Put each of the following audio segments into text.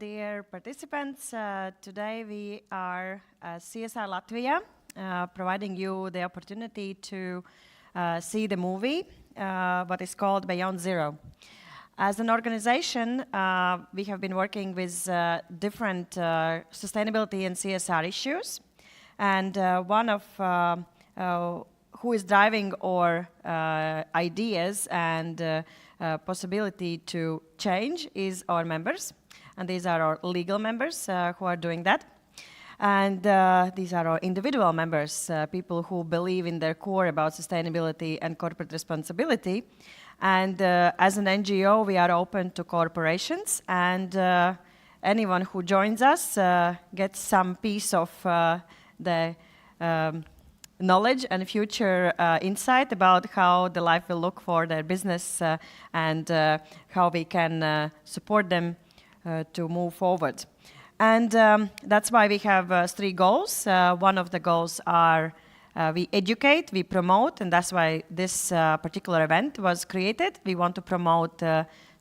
dear participants. Today we are CSR Latvia, providing you the opportunity to see the movie, what is called Beyond Zero. As an organization, we have been working with different sustainability and CSR issues, and one of who is driving our ideas and possibility to change is our members, and these are our legal members who are doing that. And these are our individual members, people who believe in their core about sustainability and corporate responsibility. And as an NGO, we are open to corporations, and anyone who joins us gets some piece of the knowledge and future insight about how the life will look for their business and how we can support them to move forward. And that's why we have 3 goals. One of the goals are we educate, we promote, and that's why this particular event was created. We want to promote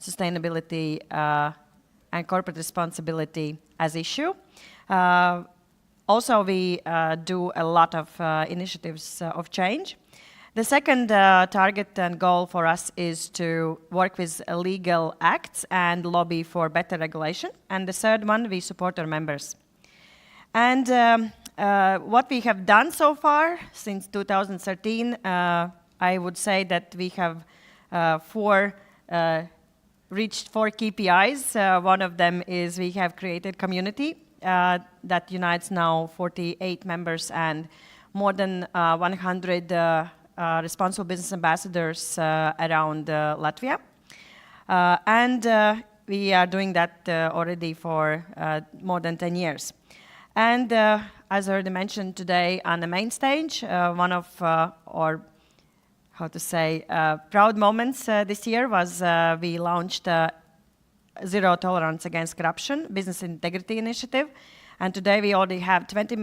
sustainability and corporate responsibility as issue. Also, we do a lot of initiatives of change. The second target and goal for us is to work with legal acts and lobby for better regulation. And the third one, we support our members. And what we have done so far since 2013, I would say that we have reached 4 KPIs. One of them is we have created community that unites now 48 members and more than 100 responsible business ambassadors around Latvia. And we are doing that already for more than 10 years. And as I already mentioned today on the main stage, one of our, proud moments this year was we launched Zero Tolerance Against Corruption Business Integrity Initiative. And today we already have 20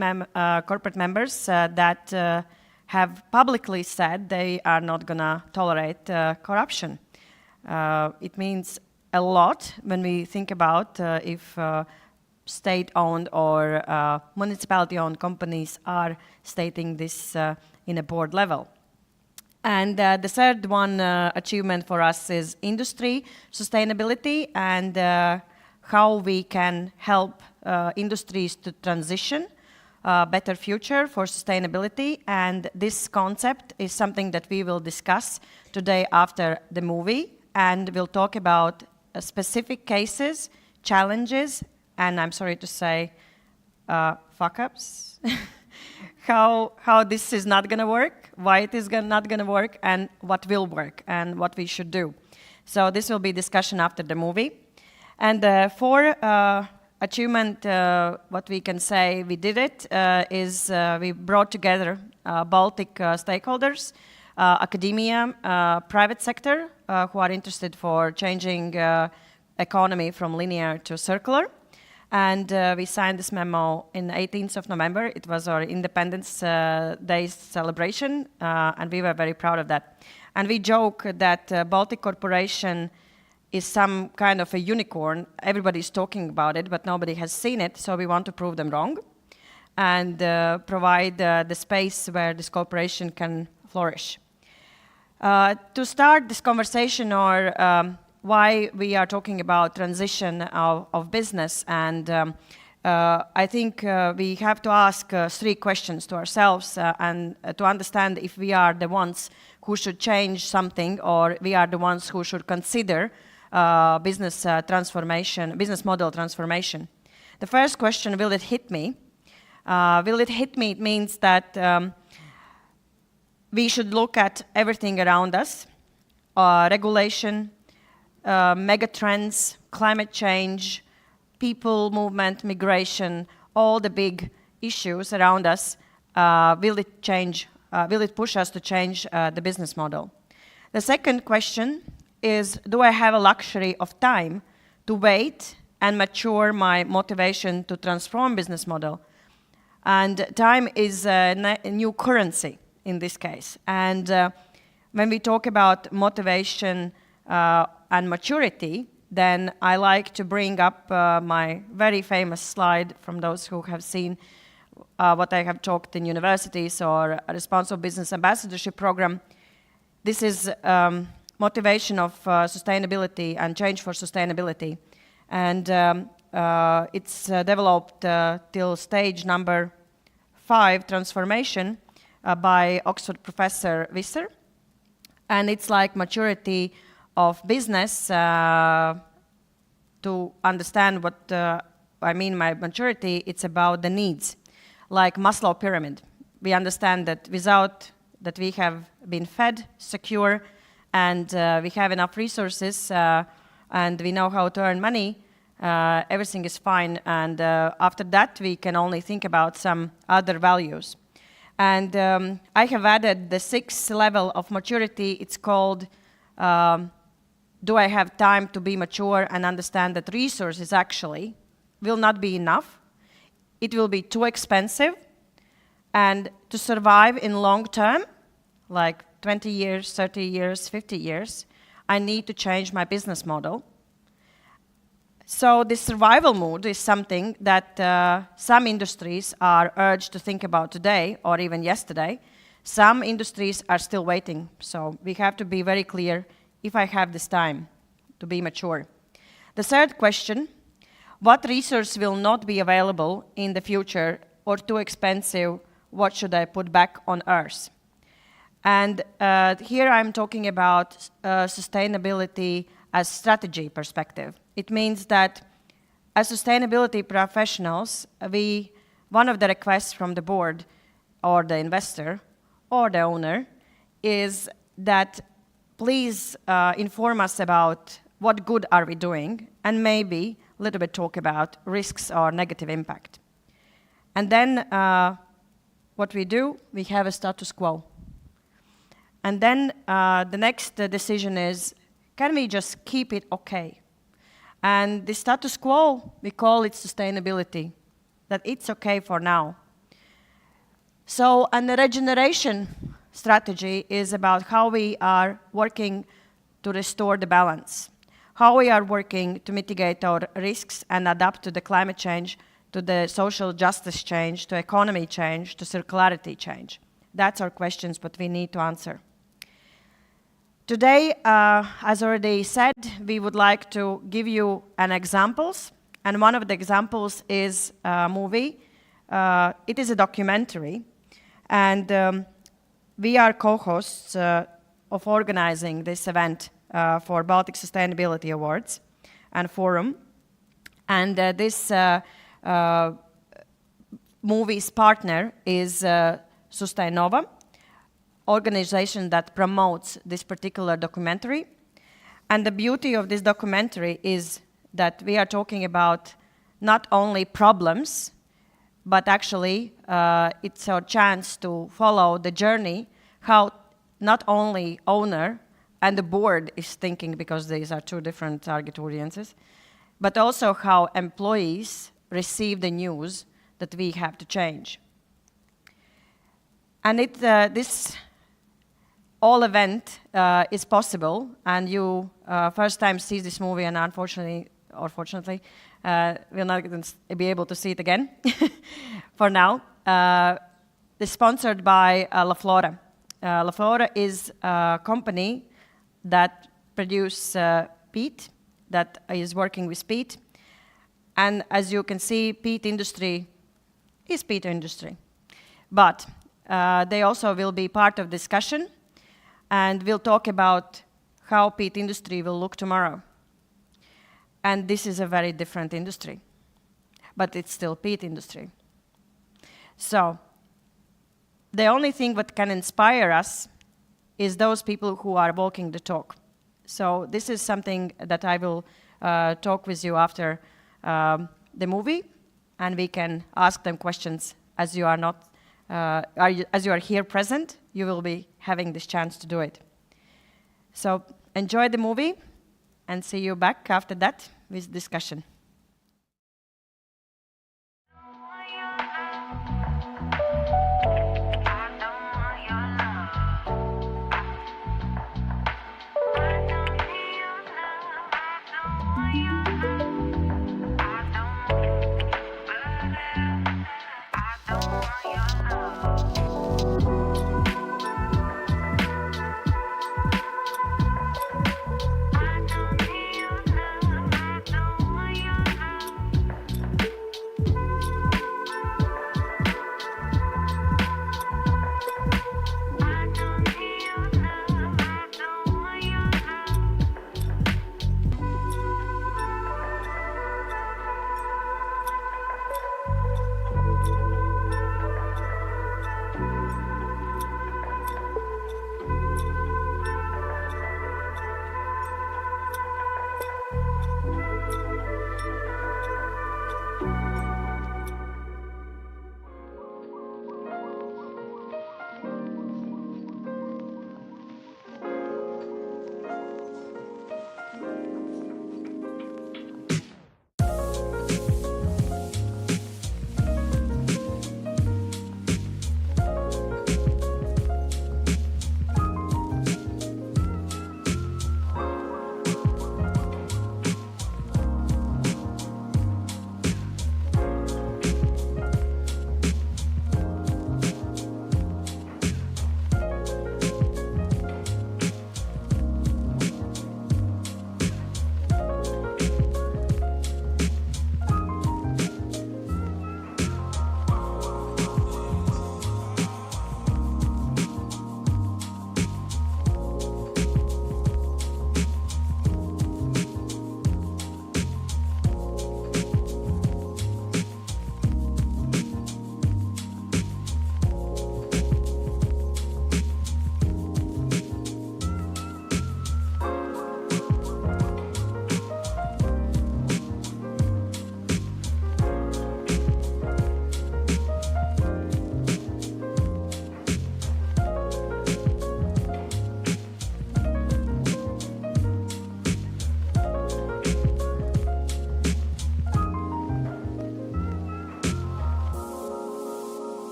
corporate members that have publicly said they are not going to tolerate corruption. It means a lot when we think about if state-owned or municipality-owned companies are stating this in a board level. And the third one achievement for us is industry sustainability and how we can help industries to transition a better future for sustainability. And this concept is something that we will discuss today after the movie. And we'll talk about specific cases, challenges, and I'm sorry to say, fuck-ups. How this is not going to work, why it is not going to work, and what will work, and what we should do. So this will be discussion after the movie. And for achievement, what we can say we did it is we brought together Baltic stakeholders, academia, private sector, who are interested for changing economy from linear to circular. And we signed this memo in 18th of November. It was our Independence Day celebration, and we were very proud of that. And we joke that Baltic Corporation is some kind of a unicorn. Everybody's talking about it, but nobody has seen it, so we want to prove them wrong and provide the space where this corporation can flourish. To start this conversation or why we are talking about transition of business, and I think we have to ask 3 questions to ourselves and to understand if we are the ones who should change something or we are the ones who should consider business transformation, business model transformation. The first question, will it hit me? Will it hit me? It means that we should look at everything around us, regulation, mega trends, climate change, people movement, migration, all the big issues around us. Will it change? Will it push us to change the business model? The second question is, do I have a luxury of time to wait and mature my motivation to transform business model? And time is a new currency in this case. And when we talk about motivation and maturity, then I like to bring up my very famous slide from those who have seen what I have talked in universities or a responsible business ambassadorship program. This is motivation of sustainability and change for sustainability. And it's developed till stage number 5, transformation, by Oxford professor Visser. And it's like maturity of business. To understand what I mean by maturity, it's about the needs. Like Maslow pyramid. We understand that without that we have been fed, secure, and we have enough resources, and we know how to earn money, everything is fine. And after that, we can only think about some other values. And I have added the 6th level of maturity. It's called, do I have time to be mature and understand that resources actually will not be enough? It will be too expensive. And to survive in long term, like 20 years, 30 years, 50 years, I need to change my business model. So this survival mood is something that some industries are urged to think about today or even yesterday. Some industries are still waiting. So we have to be very clear if I have this time to be mature. The third question, what resource will not be available in the future or too expensive? What should I put back on Earth? And here I'm talking about sustainability as strategy perspective. It means that as sustainability professionals, one of the requests from the board or the investor or the owner is that please inform us about what good are we doing and maybe a little bit talk about risks or negative impact. And then what we do, we have a status quo. And then the next decision is, can we just keep it okay? And the status quo, we call it sustainability, that it's okay for now. So, and the regeneration strategy is about how we are working to restore the balance, how we are working to mitigate our risks and adapt to the climate change, to the social justice change, to economy change, to circularity change. That's our questions, but we need to answer. Today, as already said, we would like to give you an examples, and one of the examples is a movie. It is a documentary, and we are co-hosts of organizing this event for Baltic Sustainability Awards and Forum. And this movie's partner is Sustainova, organization that promotes this particular documentary. And the beauty of this documentary is that we are talking about not only problems, but actually it's our chance to follow the journey, how not only owner and the board is thinking, because these are two different target audiences, but also how employees receive the news that we have to change. And this all event is possible, and you first time see this movie, and unfortunately, or fortunately, we're not going to be able to see it again for now. It's sponsored by La Flora. La Flora is a company that produces peat, that is working with peat. And as you can see, peat industry is peat industry. But they also will be part of discussion, and we'll talk about how peat industry will look tomorrow. And this is a very different industry, but it's still peat industry. So the only thing that can inspire us is those people who are walking the talk. So this is something that I will talk with you after the movie, and we can ask them questions as you are not, as you are here present. You will be having this chance to do it. So enjoy the movie, and see you back after that with discussion.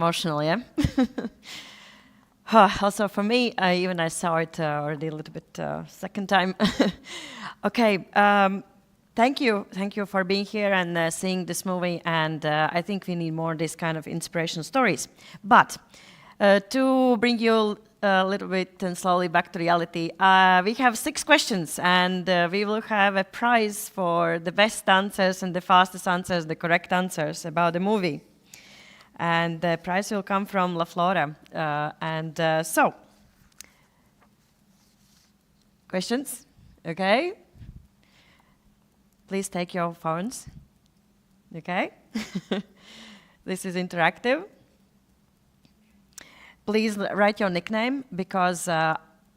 Emotional, yeah? Also, for me, even I saw it already a little bit second time. Okay, thank you for being here and seeing this movie. And I think we need more this kind of inspirational stories. But to bring you a little bit and slowly back to reality, we have 6 questions, and we will have a prize for the best answers and the fastest answers, the correct answers about the movie. And the prize will come from La Flora. So, questions? Okay. Please take your phones. Okay. This is interactive. Please write your nickname, because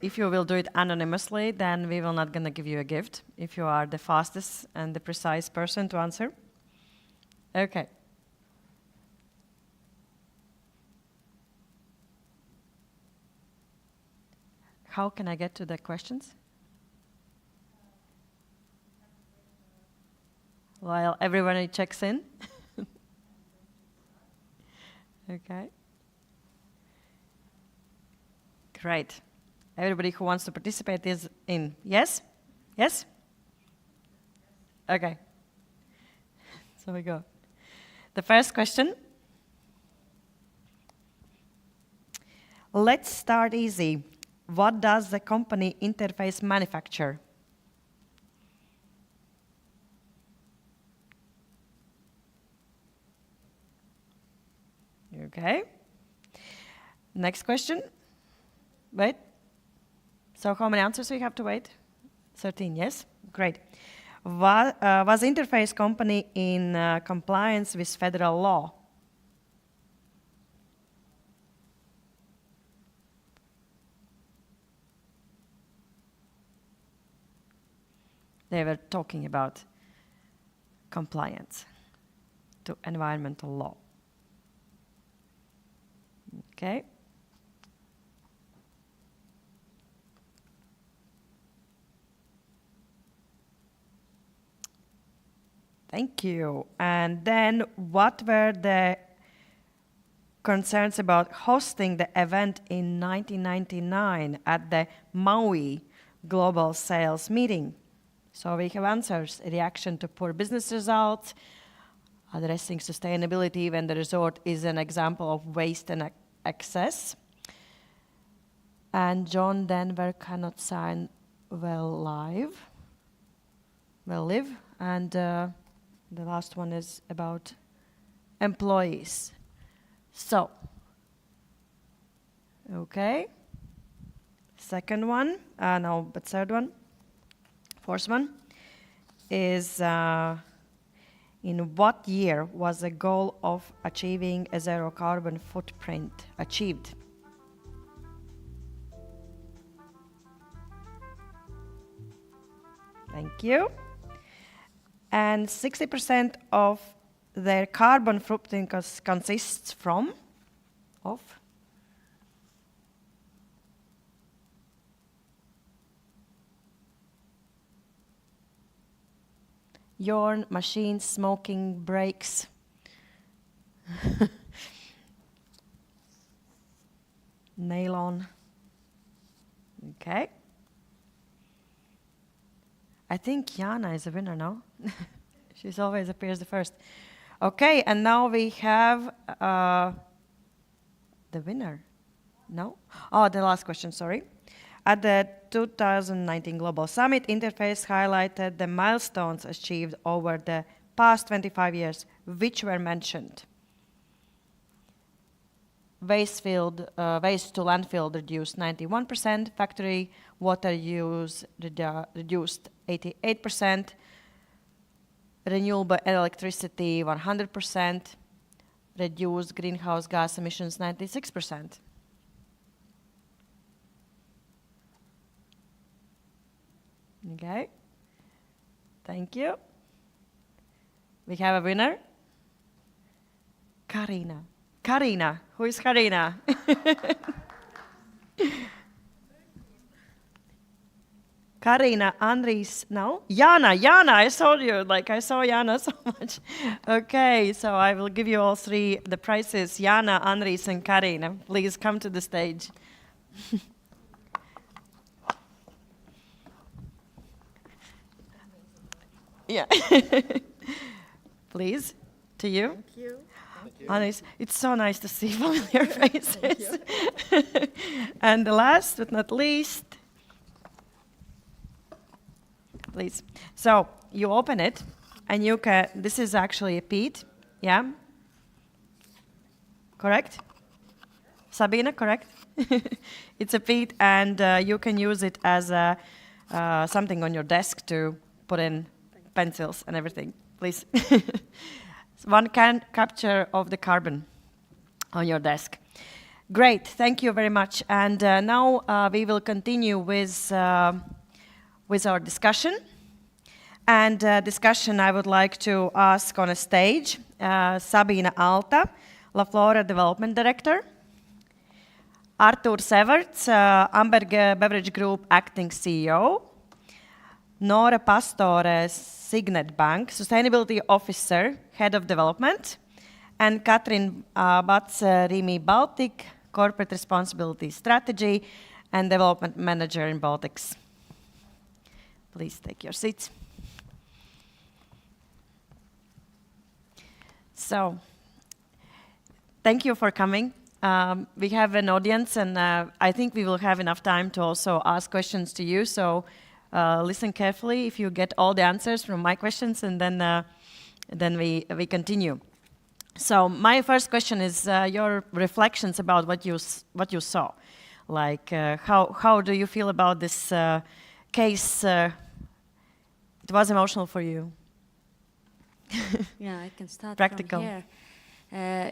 if you will do it anonymously, then we will not gonna give you a gift if you are the fastest and the precise person to answer. Okay. How can I get to the questions? While everybody checks in. Okay. Great. Everybody who wants to participate is in. Yes? Yes? Okay. So we go. The first question. Let's start easy. What does the company Interface manufacture? Okay. Next question. Wait. So how many answers we have to wait? 13, yes? Great. Was Interface company in compliance with federal law? They were talking about compliance to environmental law. Okay. Thank you. And then what were the concerns about hosting the event in 1999 at the Maui Global Sales Meeting? So we have answers: reaction to poor business results, addressing sustainability when the resort is an example of waste and excess, and John Denver cannot sign well live, and the last one is about employees. So, okay, second one, no, but third one, fourth one is in what year was the goal of achieving a zero carbon footprint achieved? Thank you. And 60% of their carbon footprint consists of yarn, machines, smoking, brakes. Nylon. Okay. I think Jana is a winner now. She's always appears the first. Okay, and now we have the winner. No? Oh, the last question, sorry. At the 2019 Global Summit, Interface highlighted the milestones achieved over the past 25 years, which were mentioned. Waste to landfill reduced 91%, factory water use reduced 88%, renewable electricity 100%, reduced greenhouse gas emissions 96%. Okay, thank you. We have a winner. Karina. Karina, who is Karina? Karina, Andris, no? Jana, I saw you, I saw Jana so much. Okay, so I will give you all three the prizes. Jana, Andris, and Karina. Please come to the stage. Yeah. Please, to you. Thank you. Andris, it's so nice to see familiar faces. And the last but not least, please. So you open it, and you can. This is actually a peat, yeah. Correct, Sabina? Correct. It's a peat, and you can use it as a, something on your desk to put in pencils and everything. Please. One can capture of the carbon on your desk. Great, thank you very much. And now we will continue with our discussion. And discussion I would like to ask on a stage Sabina Alta, La Flora Development Director, Artur Severts, Amberg Beverage Group Acting CEO, Nora Pastore, Signet Bank, Sustainability Officer, Head of Development, and Katrin Bats-Rimi, Baltic, Corporate Responsibility Strategy and Development Manager in Baltics. Please take your seats. So, thank you for coming. We have an audience, and I think we will have enough time to also ask questions to you. So, listen carefully if you get all the answers from my questions, and then we continue. So, my first question is your reflections about what you saw. Like, how do you feel about this case? It was emotional for you. Yeah, I can start Practical. from here.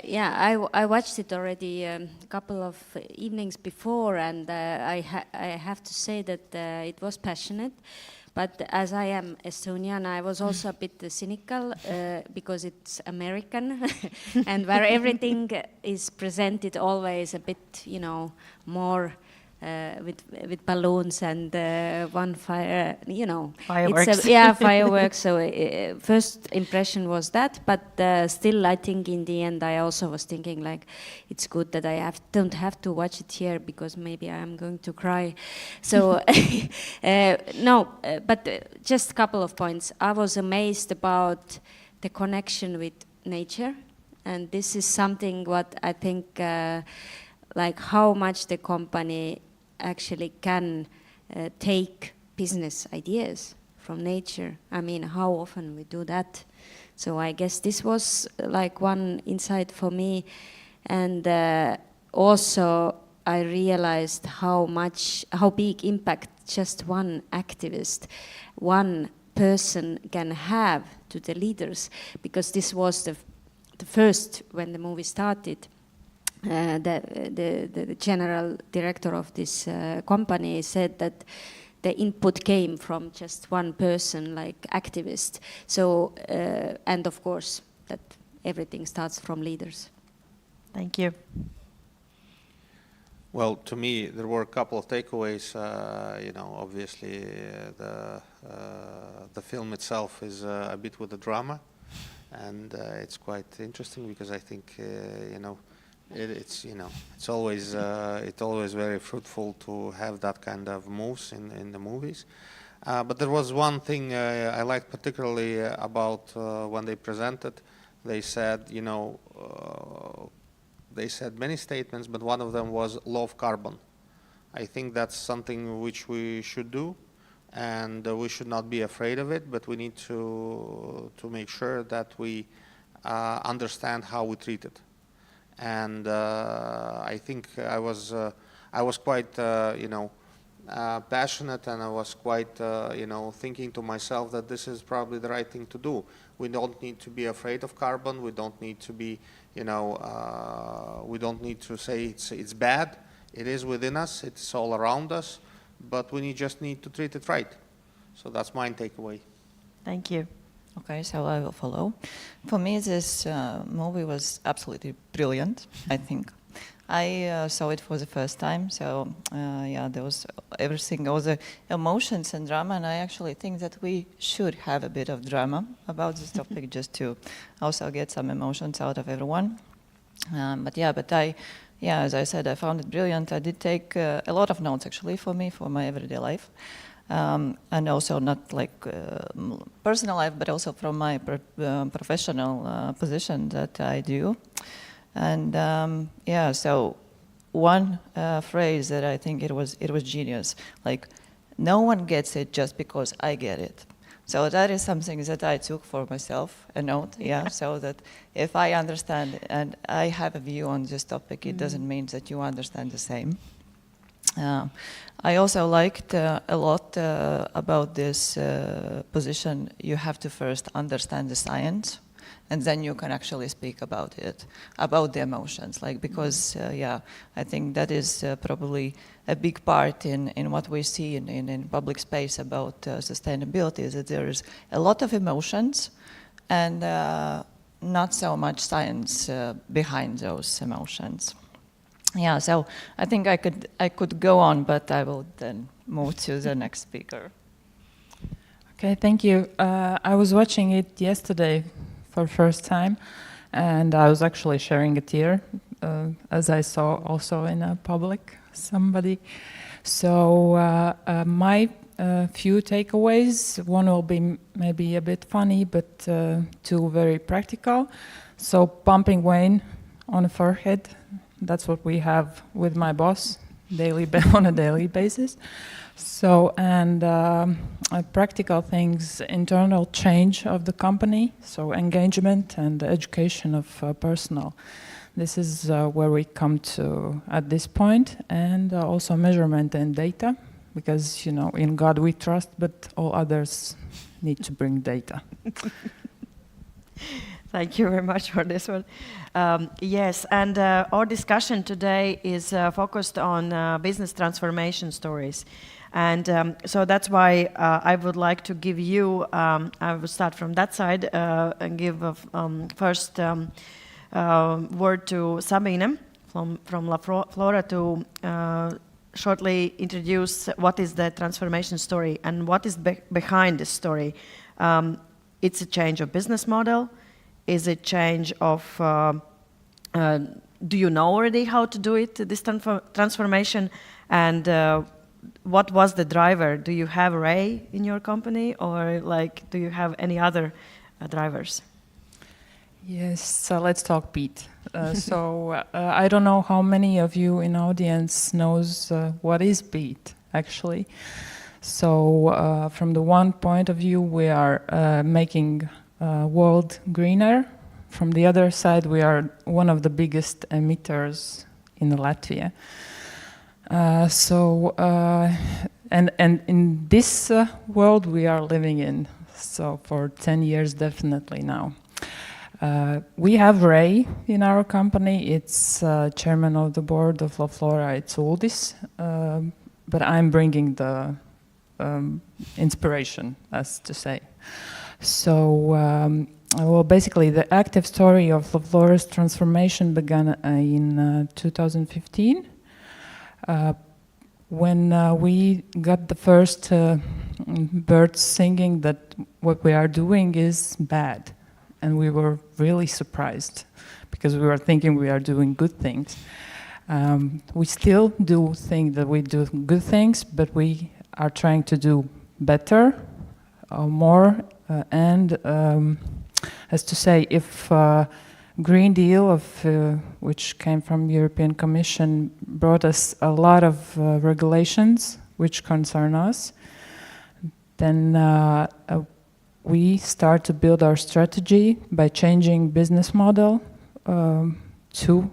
Yeah, I watched it already a couple of evenings before, and I have to say that it was passionate. But as I am Estonian, I was also a bit cynical because it's American, and where everything is presented always a bit, more with balloons and one fire, Fireworks. Fireworks. So first impression was that, but still I think in the end I also was thinking like, it's good that I don't have to watch it here because maybe I am going to cry. So but just a couple of points. I was amazed about the connection with nature, and this is something what I think like how much the company actually can take business ideas from nature. I mean, how often we do that. So I guess this was like one insight for me. And also I realized how big impact just one activist, one person can have to the leaders. Because this was the first, when the movie started, the general director of this company said that the input came from just one person, like activist. So, and of course, that everything starts from leaders. Thank you. Well, to me, there were a couple of takeaways. Obviously, the film itself is a bit with the drama, and it's quite interesting because I think it's always very fruitful to have that kind of moves in the movies. But there was one thing I liked particularly about when they presented. They said, they said many statements, but one of them was love carbon. I think that's something which we should do, and we should not be afraid of it, but we need to make sure that we understand how we treat it. And I think I was quite passionate, and I was quite thinking to myself that this is probably the right thing to do. We don't need to be afraid of carbon. We don't need to be we don't need to say it's bad. It is within us. It's all around us, but we just need to treat it right. So that's my takeaway. Thank you. Okay, so I will follow. For me, this movie was absolutely brilliant, I think. I saw it for the first time, so yeah, there was everything, all the emotions and drama, and I actually think that we should have a bit of drama about this topic just to also get some emotions out of everyone. But as I said, I found it brilliant. I did take a lot of notes actually for me, for my everyday life. And also not like personal life, but also from my professional position that I do. And so one phrase that I think it was genius, like, no one gets it just because I get it. So that is something that I took for myself, a note, so that if I understand and I have a view on this topic, it doesn't mean that you understand the same. I also liked a lot about this position. You have to first understand the science, and then you can actually speak about it, about the emotions. Because I think that is probably a big part in what we see in public space about sustainability, is that there is a lot of emotions and not so much science behind those emotions. Yeah, so I think I could go on, but I will then move to the next speaker. Okay, thank you. I was watching it yesterday for first time, and I was actually sharing a tear, as I saw also in a public somebody. So my few takeaways, one will be maybe a bit funny, but two very practical. So pumping Wayne on the forehead, that's what we have with my boss on a daily basis. So, and practical things, internal change of the company, so engagement and education of personnel. This is where we come to at this point, and also measurement and data, because, in God we trust, but all others need to bring data. Thank you very much for this one. Yes, and our discussion today is focused on business transformation stories. And so that's why I would like to give you, I will start from that side and give first word to Sabine from La Flora to shortly introduce what is the transformation story and what is behind this story. It's a change of business model. Is it change of, do you know already how to do it, this transformation? And what was the driver? Do you have Ray in your company, or do you have any other drivers? Yes, so let's talk Pete. I don't know how many of you in audience knows what is Pete, actually. So from the one point of view, we are making world greener. From the other side, we are one of the biggest emitters in Latvia. And in this world we are living in, so for 10 years definitely now. We have Ray in our company. It's chairman of the board of La Flora. It's Uldis, but I'm bringing the inspiration, as to say. So, basically the active story of La Flora's transformation began in 2015. When we got the first birds singing that what we are doing is bad. And we were really surprised because we were thinking we are doing good things. We still do think that we do good things, but we are trying to do better, more, and as to say, if Green Deal, which came from European Commission, brought us a lot of regulations which concern us, then we start to build our strategy by changing business model to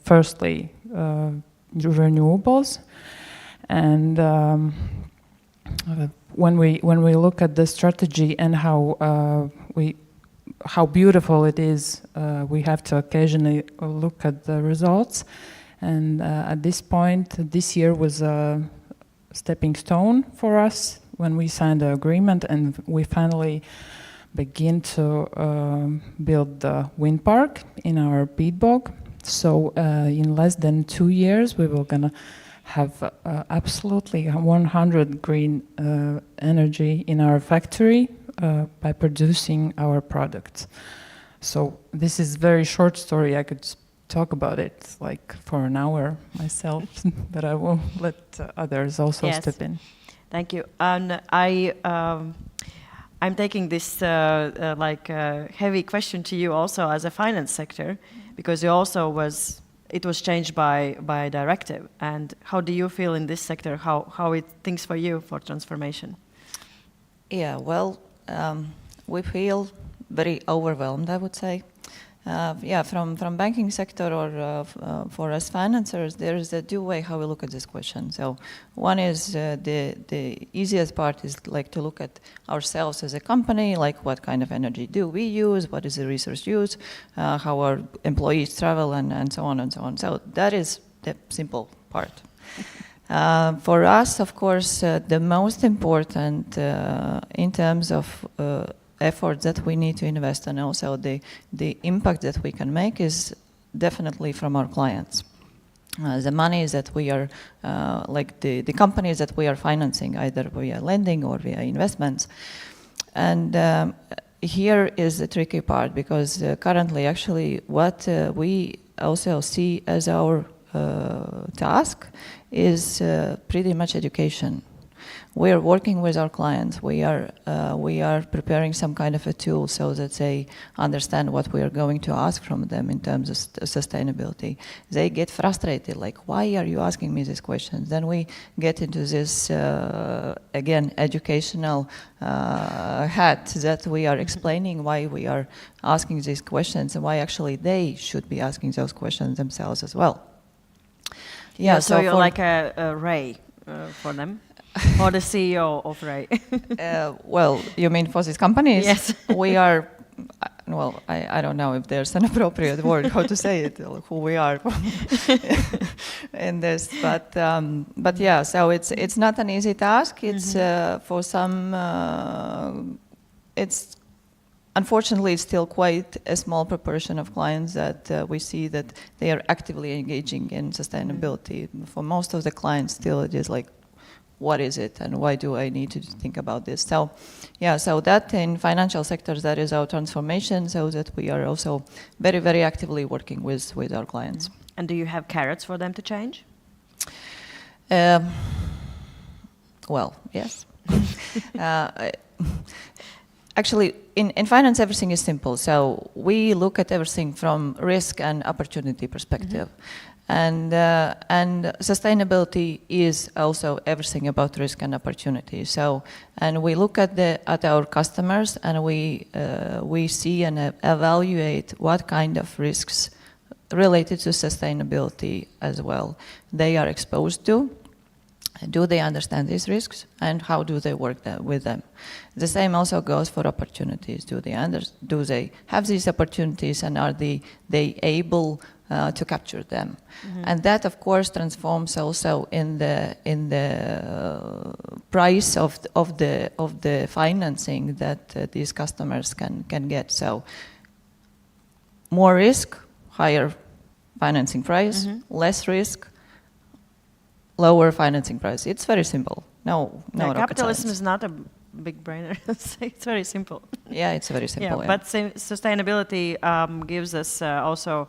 firstly renewables, and when we look at the strategy and how beautiful it is, we have to occasionally look at the results. And at this point, this year was a stepping stone for us when we signed the agreement, and we finally begin to build the wind park in our peat bog. So in less than 2 years, we will gonna have absolutely 100 green energy in our factory by producing our products. So this is very short story. I could talk about it like for an hour myself, but I will let others also Yes. step in. Thank you. And I'm taking this heavy question to you also as a finance sector, because it was changed by directive. And how do you feel in this sector? How it things for you for transformation? Yeah, well, we feel very overwhelmed, I would say. From banking sector or for us financiers, there is a two way how we look at this question. So one is the easiest part is like to look at ourselves as a company, like what kind of energy do we use, what is the resource use, how our employees travel, and so on and so on. So that is the simple part. For us, of course, the most important in terms of efforts that we need to invest and also the impact that we can make is definitely from our clients. The money that we are, the companies that we are financing, either via lending or via investments. And here is the tricky part, because currently actually what we also see as our task is pretty much education. We are working with our clients. We are preparing some kind of a tool so that they understand what we are going to ask from them in terms of sustainability. They get frustrated, like, why are you asking me these questions? Then we get into this, again, educational hat that we are explaining why we are asking these questions and why actually they should be asking those questions themselves as well. Yeah, so you're like a Ray for them? Or the CEO of Ray? Well, you mean for these companies? Yes. We are, well, I don't know if there's an appropriate word, how to say it, who we are in this. But yeah, so it's not an easy task. It's for some, it's unfortunately still quite a small proportion of clients that we see that they are actively engaging in sustainability. For most of the clients, still it is like, what is it and why do I need to think about this? So yeah, so that in financial sectors, that is our transformation, so that we are also very, very actively working with our clients. And do you have carrots for them to change? Well, yes. Actually, in finance, everything is simple. So we look at everything from risk and opportunity perspective. And sustainability is also everything about risk and opportunity. So, and we look at our customers, and we see and evaluate what kind of risks related to sustainability as well they are exposed to. Do they understand these risks, and how do they work with them? The same also goes for opportunities. Do they have these opportunities, and are they able to capture them? And that, of course, transforms also in the price of the financing that these customers can get. So more risk, higher financing price. Less risk, lower financing price. It's very simple. No rocket capitalism science. is not a big brainer. It's very simple. Yeah, it's very simple. Yeah, but sustainability gives us also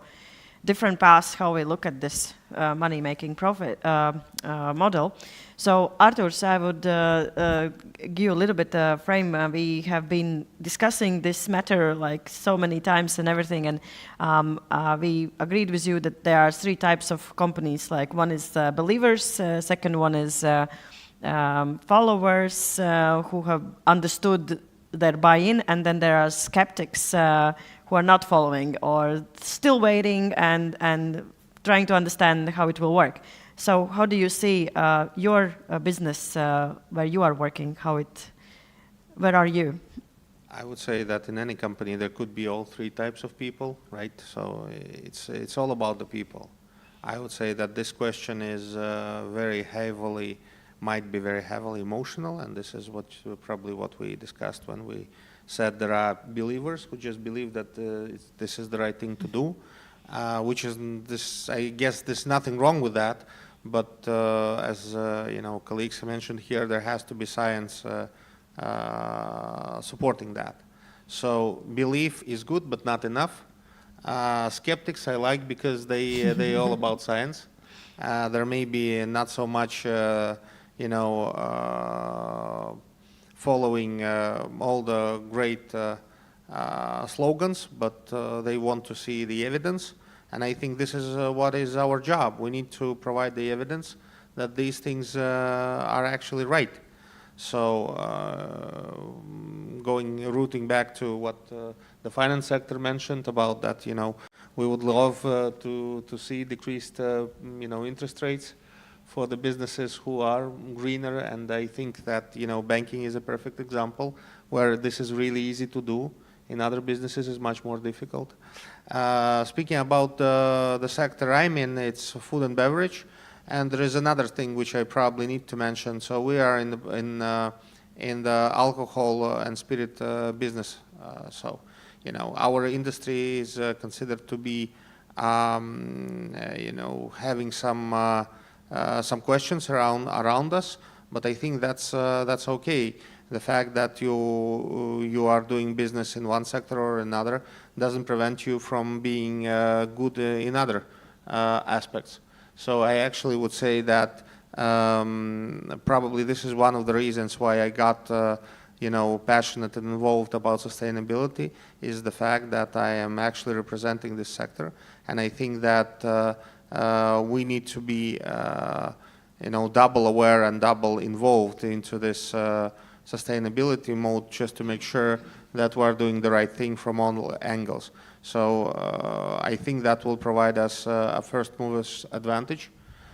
different paths how we look at this money-making profit model. So, Arturs, I would give you a little bit frame. We have been discussing this matter like so many times and everything, and we agreed with you that there are three types of companies. Like one is believers, second one is followers who have understood their buy-in, and then there are skeptics who are not following or still waiting and trying to understand how it will work. So how do you see your business where you are working? Where are you? I would say that in any company there could be all three types of people, right? So it's all about the people. I would say that this question is might be very heavily emotional, and this is probably what we discussed when we said there are believers who just believe that this is the right thing to do. which is this. I guess there's nothing wrong with that, but as you know, colleagues mentioned here, there has to be science supporting that. So belief is good, but not enough. Skeptics I like because they all about science. There may be not so much, you know, following all the great slogans, but they want to see the evidence. And I think this is what is our job. We need to provide the evidence that these things are actually right. So rooting back to what the finance sector mentioned about that, you know, we would love to see decreased, you know, interest rates for the businesses who are greener. And I think that, you know, banking is a perfect example where this is really easy to do. In other businesses, it's much more difficult. Speaking about the sector I'm in, it's food and beverage. And there is another thing which I probably need to mention. So we are in the alcohol and spirit business. So, you know, our industry is considered to be, you know, having some questions around us. But I think that's okay. The fact that you are doing business in one sector or another doesn't prevent you from being good in other aspects. So I actually would say that probably this is one of the reasons why I got you know, passionate and involved about sustainability, is the fact that I am actually representing this sector. And I think that we need to be you know, double aware and double involved into this sustainability mode, just to make sure that we're doing the right thing from all angles. So I think that will provide us a first mover's advantage.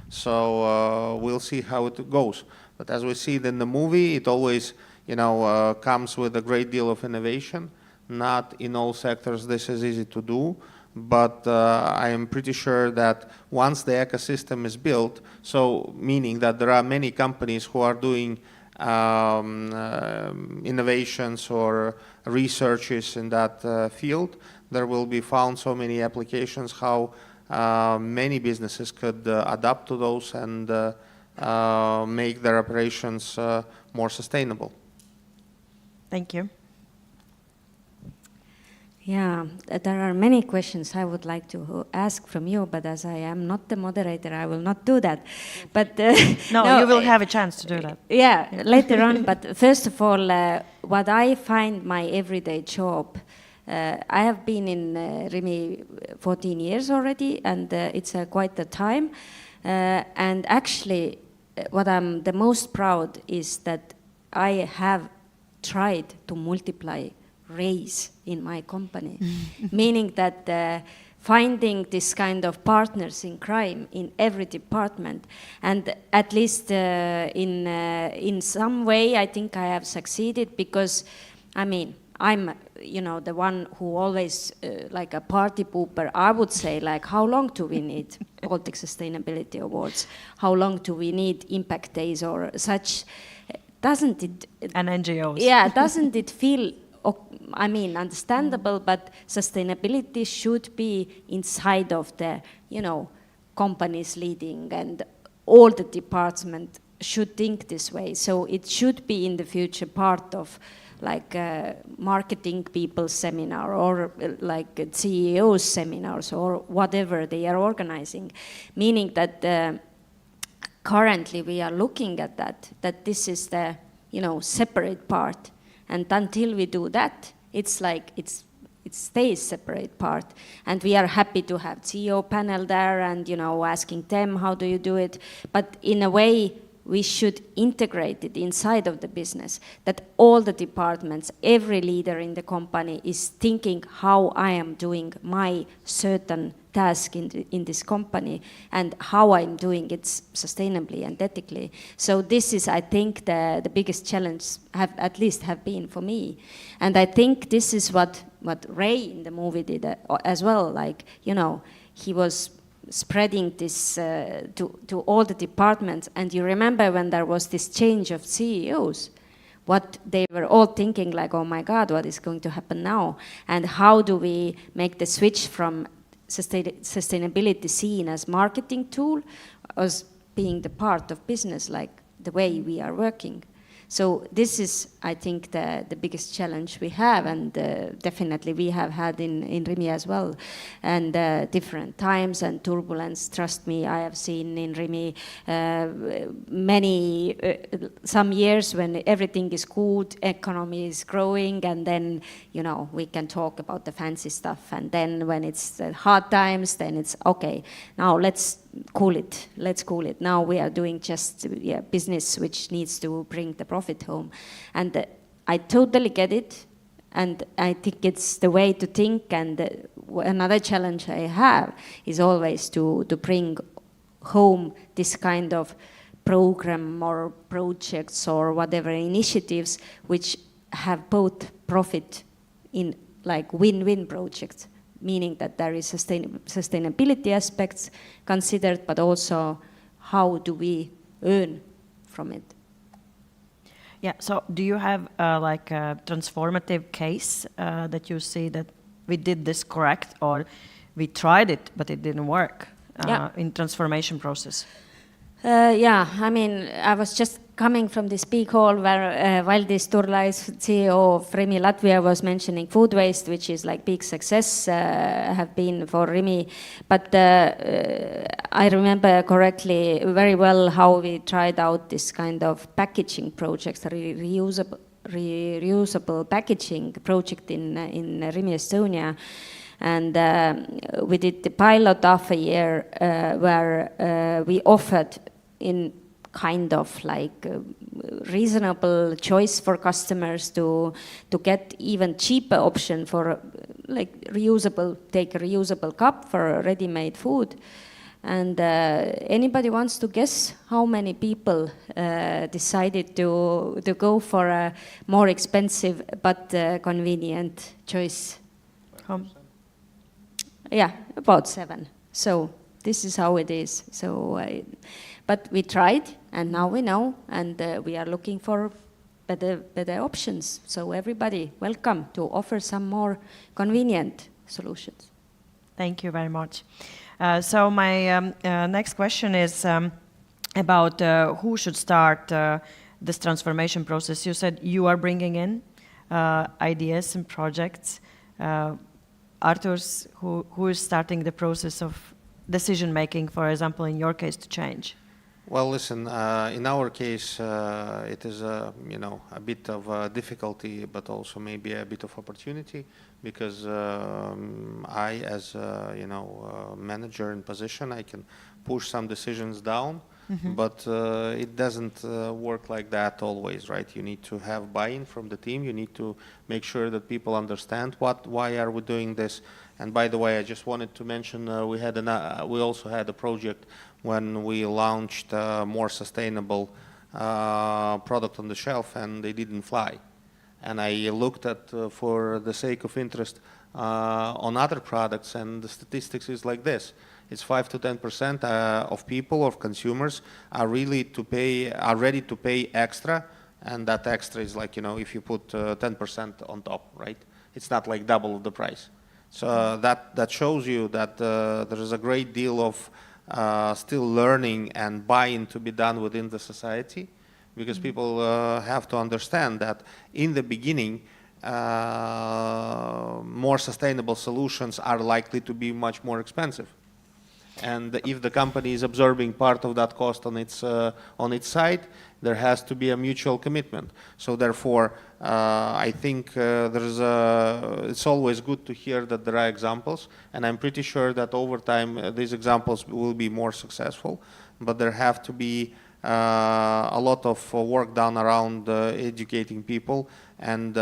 So we'll see how it goes. But as we see it in the movie, it always, you know, comes with a great deal of innovation. Not in all sectors this is easy to do, but I am pretty sure that once the ecosystem is built, so meaning that there are many companies who are doing innovations or researches in that field, there will be found so many applications how many businesses could adapt to those and make their operations more sustainable. Thank you. Yeah, there are many questions I would like to ask from you, but as I am not the moderator, I will not do that. But no, you will have a chance to do that. Yeah, later on. But first of all, what I find my everyday job, I have been in Rimi 14 years already, and it's quite a time. And actually, what I'm the most proud is that I have tried to raise in my company, meaning that finding this kind of partners in crime in every department, and at least in some way I think I have succeeded, because I mean I'm, you know, the one who always like a party pooper. I would say, like, how long do we need Baltic Sustainability Awards? How long do we need impact days or such? Doesn't it? And NGOs. Yeah, doesn't it feel, I mean, understandable, but sustainability should be inside of the, you know, companies leading, and all the departments should think this way. So it should be in the future part of like marketing people's seminar, or like CEOs seminars, or whatever they are organizing. Meaning that currently we are looking at that this is the, you know, separate part. And until we do that, it's like it stays separate part. And we are happy to have CEO panel there and, you know, asking them, how do you do it? But in a way, we should integrate it inside of the business, that all the departments, every leader in the company is thinking how I am doing my certain task in this company and how I'm doing it sustainably and ethically. So this is, I think, the biggest challenge at least have been for me. And I think this is what Ray in the movie did as well. Like, you know, he was spreading this to all the departments. And you remember when there was this change of CEOs, what they were all thinking, like, oh my God, what is going to happen now? And how do we make the switch from sustainability seen as marketing tool, as being the part of business, like the way we are working. So this is, I think, the biggest challenge we have, and definitely we have had in Rimi as well. And different times and turbulence, trust me, I have seen in Rimi some years when everything is good, economy is growing, and then, you know, we can talk about the fancy stuff. And then when it's the hard times, then it's, okay, now let's cool it. Now we are doing just business which needs to bring the profit home. And I totally get it. And I think it's the way to think. And another challenge I have is always to bring home this kind of program or projects or whatever initiatives which have both profit in like win-win projects, meaning that there is sustainability aspects considered, but also how do we earn from it. Yeah, so do you have like a transformative case that you see that we did this correct, or we tried it but it didn't work in transformation process? Yeah, I mean, I was just coming from this big hall where Valdis Turlais, CEO of Rimi Latvia, was mentioning food waste, which is like big success have been for Rimi. But I remember correctly very well how we tried out this kind of packaging projects, reusable packaging project in Rimi Estonia. And we did the pilot half a year where we offered in kind of like reasonable choice for customers to get even cheaper option for like take a reusable cup for ready-made food. And anybody wants to guess how many people decided to go for a more expensive but convenient choice? Yeah, about 7. So this is how it is. So, but we tried, and now we know, and we are looking for better options. So everybody, welcome to offer some more convenient solutions. Thank you very much. So my next question is about who should start this transformation process. You said you are bringing in ideas and projects. Arthurs, who is starting the process of decision-making, for example, in your case, to change? Well, listen, in our case, it is a bit of difficulty, but also maybe a bit of opportunity, because I, as a manager in position, I can push some decisions down, but it doesn't work like that always, right? You need to have buy-in from the team. You need to make sure that people understand why are we doing this. And by the way, I just wanted to mention we also had a project when we launched a more sustainable product on the shelf, and they didn't fly. And I looked at, for the sake of interest, on other products, and the statistics is like this. It's 5 to 10% of people, of consumers, are ready to pay extra, and that extra is like, if you put 10% on top, right? It's not like double the price. So that shows you that there is a great deal of still learning and buy-in to be done within the society, because people have to understand that in the beginning, more sustainable solutions are likely to be much more expensive. And if the company is absorbing part of that cost on its side, there has to be a mutual commitment. So therefore, I think it's always good to hear that there are examples, and I'm pretty sure that over time these examples will be more successful. But there have to be a lot of work done around educating people and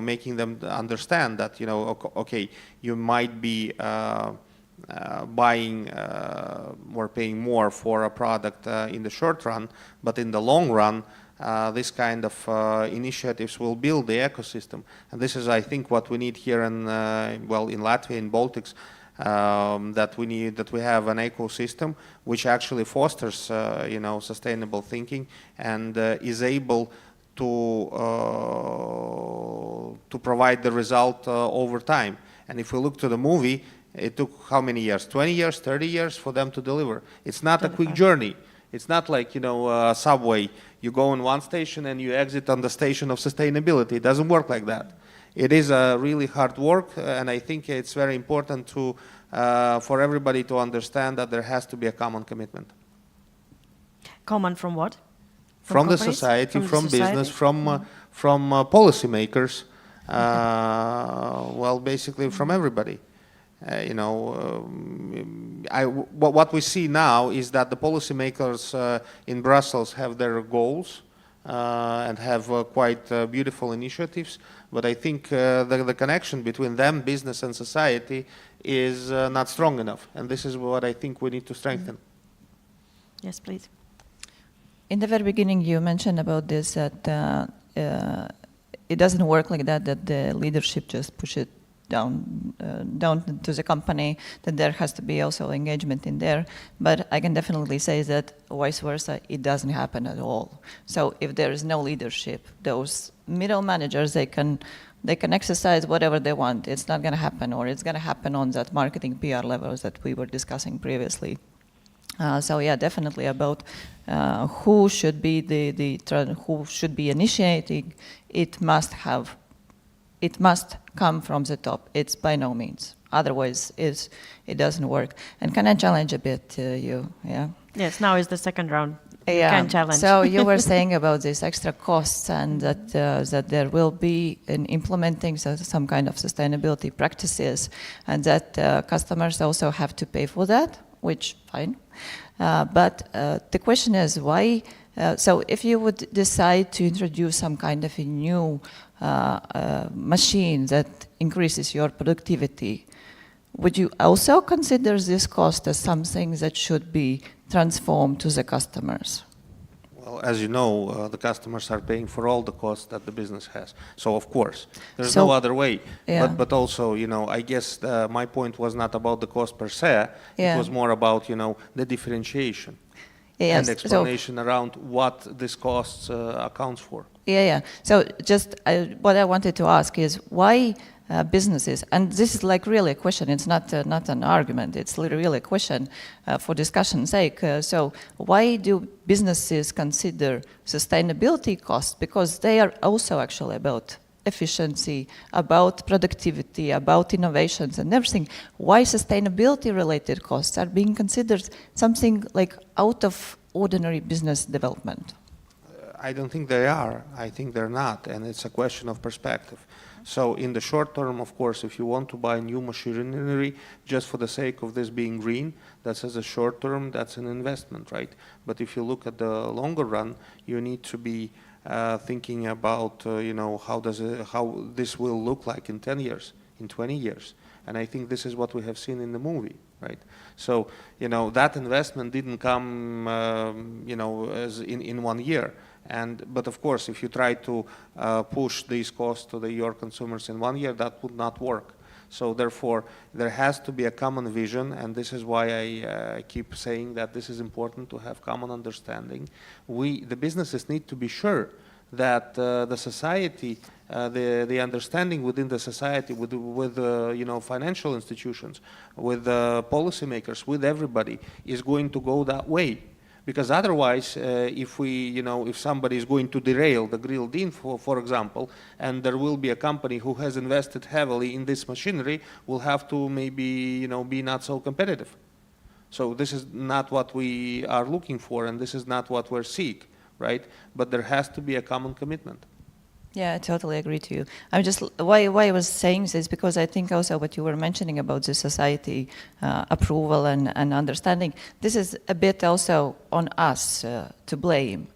making them understand that okay, you might be buying or paying more for a product in the short run, but in the long run, this kind of initiatives will build the ecosystem. And this is, I think, what we need here in Latvia, in Baltics, that we have an ecosystem which actually fosters sustainable thinking and is able to provide the result over time. And if we look to the movie, It took how many years? 20 years, 30 years for them to deliver. It's not a quick journey. It's not like, subway. You go in one station and you exit on the station of sustainability. It doesn't work like that. It is a really hard work, and I think it's very important for everybody to understand that there has to be a common commitment. Common from what? From the companies? society, the from business, society? from policymakers, well, basically from everybody. What we see now is that the policymakers in Brussels have their goals and have quite beautiful initiatives, but I think the connection between them, business and society, is not strong enough, and this is what I think we need to strengthen. Yes, please. In the very beginning, you mentioned about this, that it doesn't work like that the leadership just push it down to the company, that there has to be also engagement in there. But I can definitely say that vice versa, it doesn't happen at all. So if there is no leadership, those middle managers, they can exercise whatever they want. It's not going to happen, or it's going to happen on that marketing PR levels that we were discussing previously. So yeah, definitely about who should be who should be initiating. It must come from the top. It's by no means. Otherwise, it doesn't work. And can I challenge a bit you? Yeah. Yes. Now is the second round. You Yeah. can challenge. So you were saying about these extra costs, and that there will be in implementing some kind of sustainability practices, and that customers also have to pay for that, which fine. But the question is why. So if you would decide to introduce some kind of a new machine that increases your productivity, would you also consider this cost as something that should be transformed to the customers? Well, as you know, the customers are paying for all the costs that the business has. So, of course, there's no other way. Yeah. But also, I guess my point was not about the cost per se. Yeah. It was more about, the differentiation. Yes. And explanation around what this cost accounts for. Yeah. So just what I wanted to ask is why businesses, and this is like really a question, it's not an argument, it's really a question for discussion's sake. So why do businesses consider sustainability costs? Because they are also actually about efficiency, about productivity, about innovations and everything. Why sustainability related costs are being considered something like out of ordinary business development? I don't think they are. I think they're not, and it's a question of perspective. So in the short term, of course, if you want to buy new machinery just for the sake of this being green, that's as a short term, that's an investment, right? But if you look at the longer run, you need to be thinking about, how this will look like in 10 years, in 20 years. And I think this is what we have seen in the movie, right? So, that investment didn't come, as in 1 year. But of course, if you try to push these costs to your consumers in 1 year, that would not work. So therefore, there has to be a common vision, and this is why I keep saying that this is important to have common understanding. The businesses need to be sure that the society, the understanding within the society, with financial institutions, with policymakers, with everybody, is going to go that way. Because otherwise, if somebody is going to derail the Green Deal, for example, and there will be a company who has invested heavily in this machinery, will have to maybe, be not so competitive. So this is not what we are looking for, and this is not what we're seeking, right? But there has to be a common commitment. Yeah, I totally agree to you. I'm just why I was saying this because I think also what you were mentioning about the society approval and understanding. This is a bit also on us to blame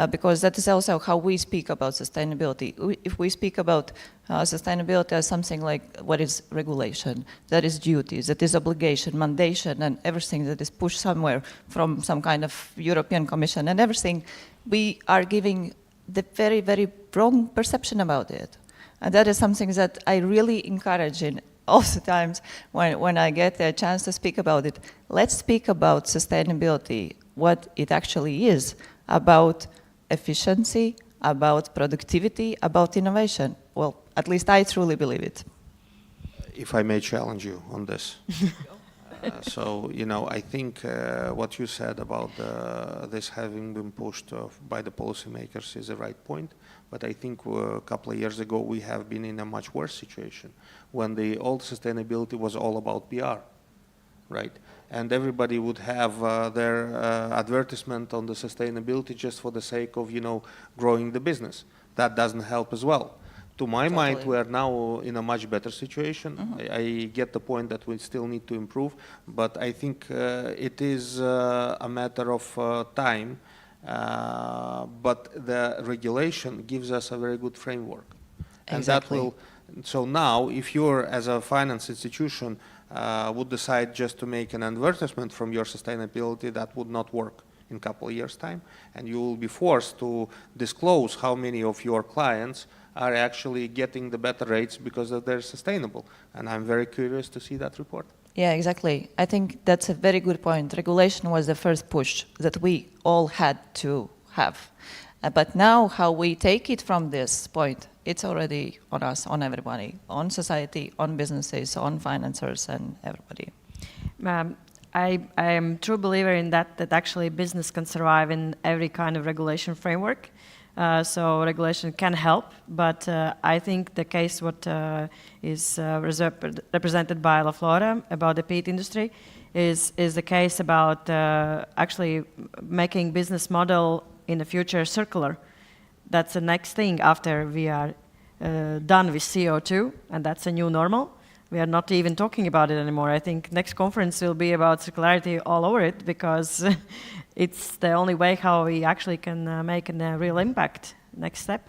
because that is also how we speak about sustainability. If we speak about sustainability as something like what is regulation, that is duties, that is obligation, mandation, and everything that is pushed somewhere from some kind of European Commission and everything, we are giving the very, very wrong perception about it. And that is something that I really encourage in all the times when I get a chance to speak about it. Let's speak about sustainability, what it actually is, about efficiency, about productivity, about innovation. Well, at least I truly believe it. if I may challenge you on this. So, you know, I think what you said about this having been pushed by the policymakers is the right point. But I think a couple of years ago we have been in a much worse situation when the old sustainability was all about PR, right? And everybody would have their advertisement on the sustainability just for the sake of, you know, growing the business. That doesn't help as well. To my mind, we are now in a much better situation. I get the point that we still need to improve, but I think it is a matter of time. But the regulation gives us a very good framework. And that will, so now, if you're, as a finance institution, would decide just to make an advertisement from your sustainability, that would not work in a couple of years' time. And you will be forced to disclose how many of your clients are actually getting the better rates because they're sustainable. And I'm very curious to see that report. Yeah, exactly. I think that's a very good point. Regulation was the first push that we all had to have. But now how we take it from this point, it's already on us, on everybody, on society, on businesses, on financiers and everybody. I am a true believer in that actually business can survive in every kind of regulation framework. So regulation can help, but I think the case what is represented by La Flora about the peat industry is the case about actually making business model in the future circular. That's the next thing after we are done with CO2, and that's a new normal. We are not even talking about it anymore. I think next conference will be about circularity all over it, because it's the only way how we actually can make a real impact. Next step.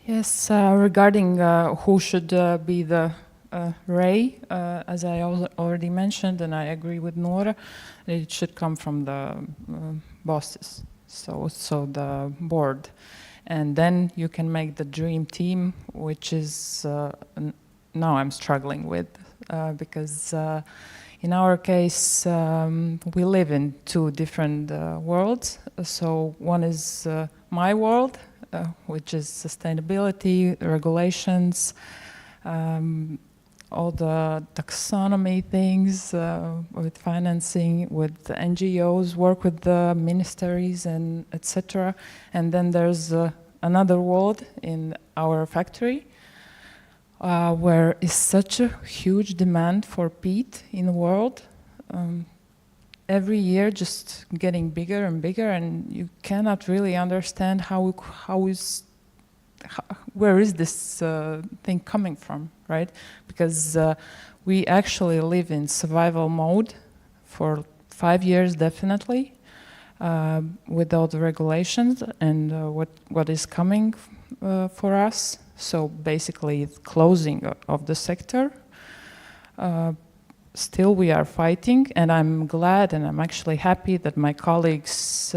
Yes, regarding who should be the Ray, as I already mentioned, and I agree with Nora, it should come from the bosses, so the board. And then you can make the dream team, which is now I'm struggling with, because in our case, we live in two different worlds. So one is my world, which is sustainability, regulations, all the taxonomy things, with financing, with the NGOs, work with the ministries and etc. And then there's another world in our factory, where is such a huge demand for peat in the world. Every year just getting bigger and bigger, and you cannot really understand where is this thing coming from, right? Because we actually live in survival mode for 5 years definitely, with all the regulations and what is coming for us. So basically closing of the sector. Still we are fighting, and I'm glad and I'm actually happy that my colleagues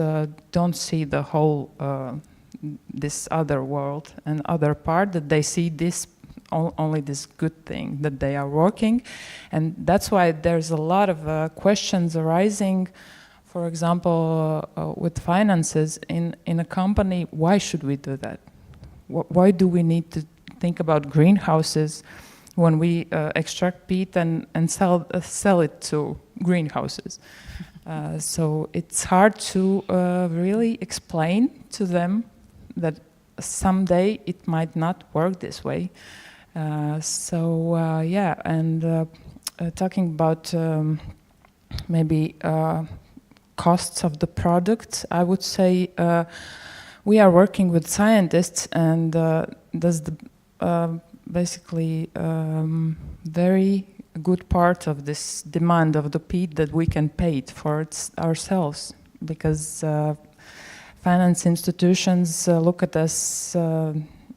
don't see the whole this other world and other part, that they see this only this good thing, that they are working. And that's why there's a lot of questions arising, for example, with finances in a company. Why should we do that? Why do we need to think about greenhouses when we extract peat and sell it to greenhouses? So it's hard to really explain to them that someday it might not work this way. Yeah, and talking about maybe costs of the product, I would say we are working with scientists, and that's the basically very good part of this demand of the peat, that we can pay it for ourselves, because finance institutions look at us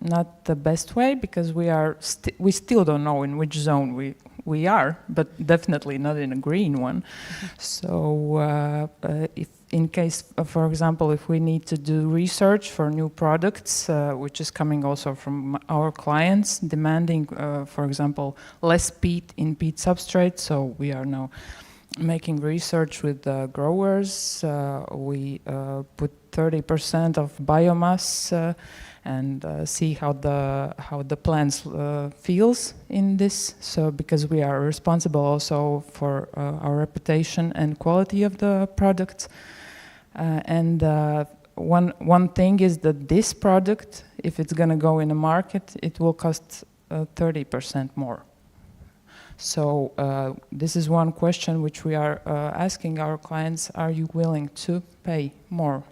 not the best way, because we still don't know in which zone we are, but definitely not in a green one. So if in case, for example, if we need to do research for new products, which is coming also from our clients, demanding, for example, less peat in peat substrate, so we are now making research with the growers. We put 30% of biomass and see how the plants feels in this. So because we are responsible also for our reputation and quality of the products. And one thing is that this product, if it's going to go in the market, it will cost 30% more. So this is one question which we are asking our clients: are you willing to pay more?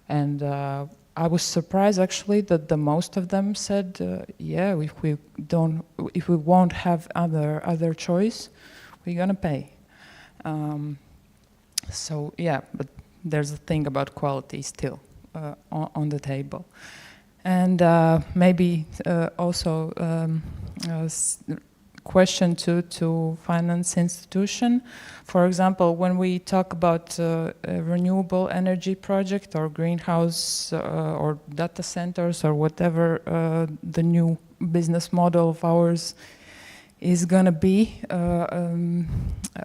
And I was surprised actually that the most of them said, yeah, if we won't have other choice, we're gonna pay. So yeah, but there's a thing about quality still on the table. And maybe also question to finance institution. For example, when we talk about a renewable energy project or greenhouse or data centers or whatever the new business model of ours is gonna be,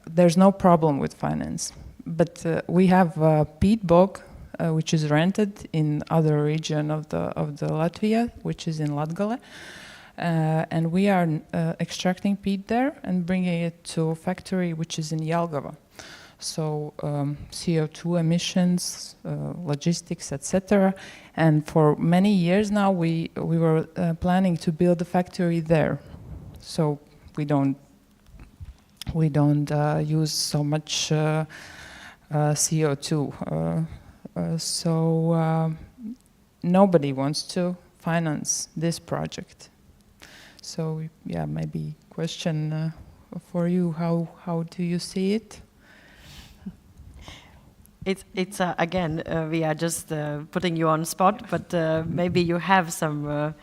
there's no problem with finance. But we have peat bog, which is rented in other region of the Latvia, which is in Latgale. And we are extracting peat there and bringing it to a factory which is in Jelgava. So CO2 emissions, logistics, etc. And for many years now, we were planning to build a factory there. So we don't use so much CO2. So nobody wants to finance this project. So yeah, maybe question for you, how do you see it? It's again, we are just putting you on spot, but maybe you have some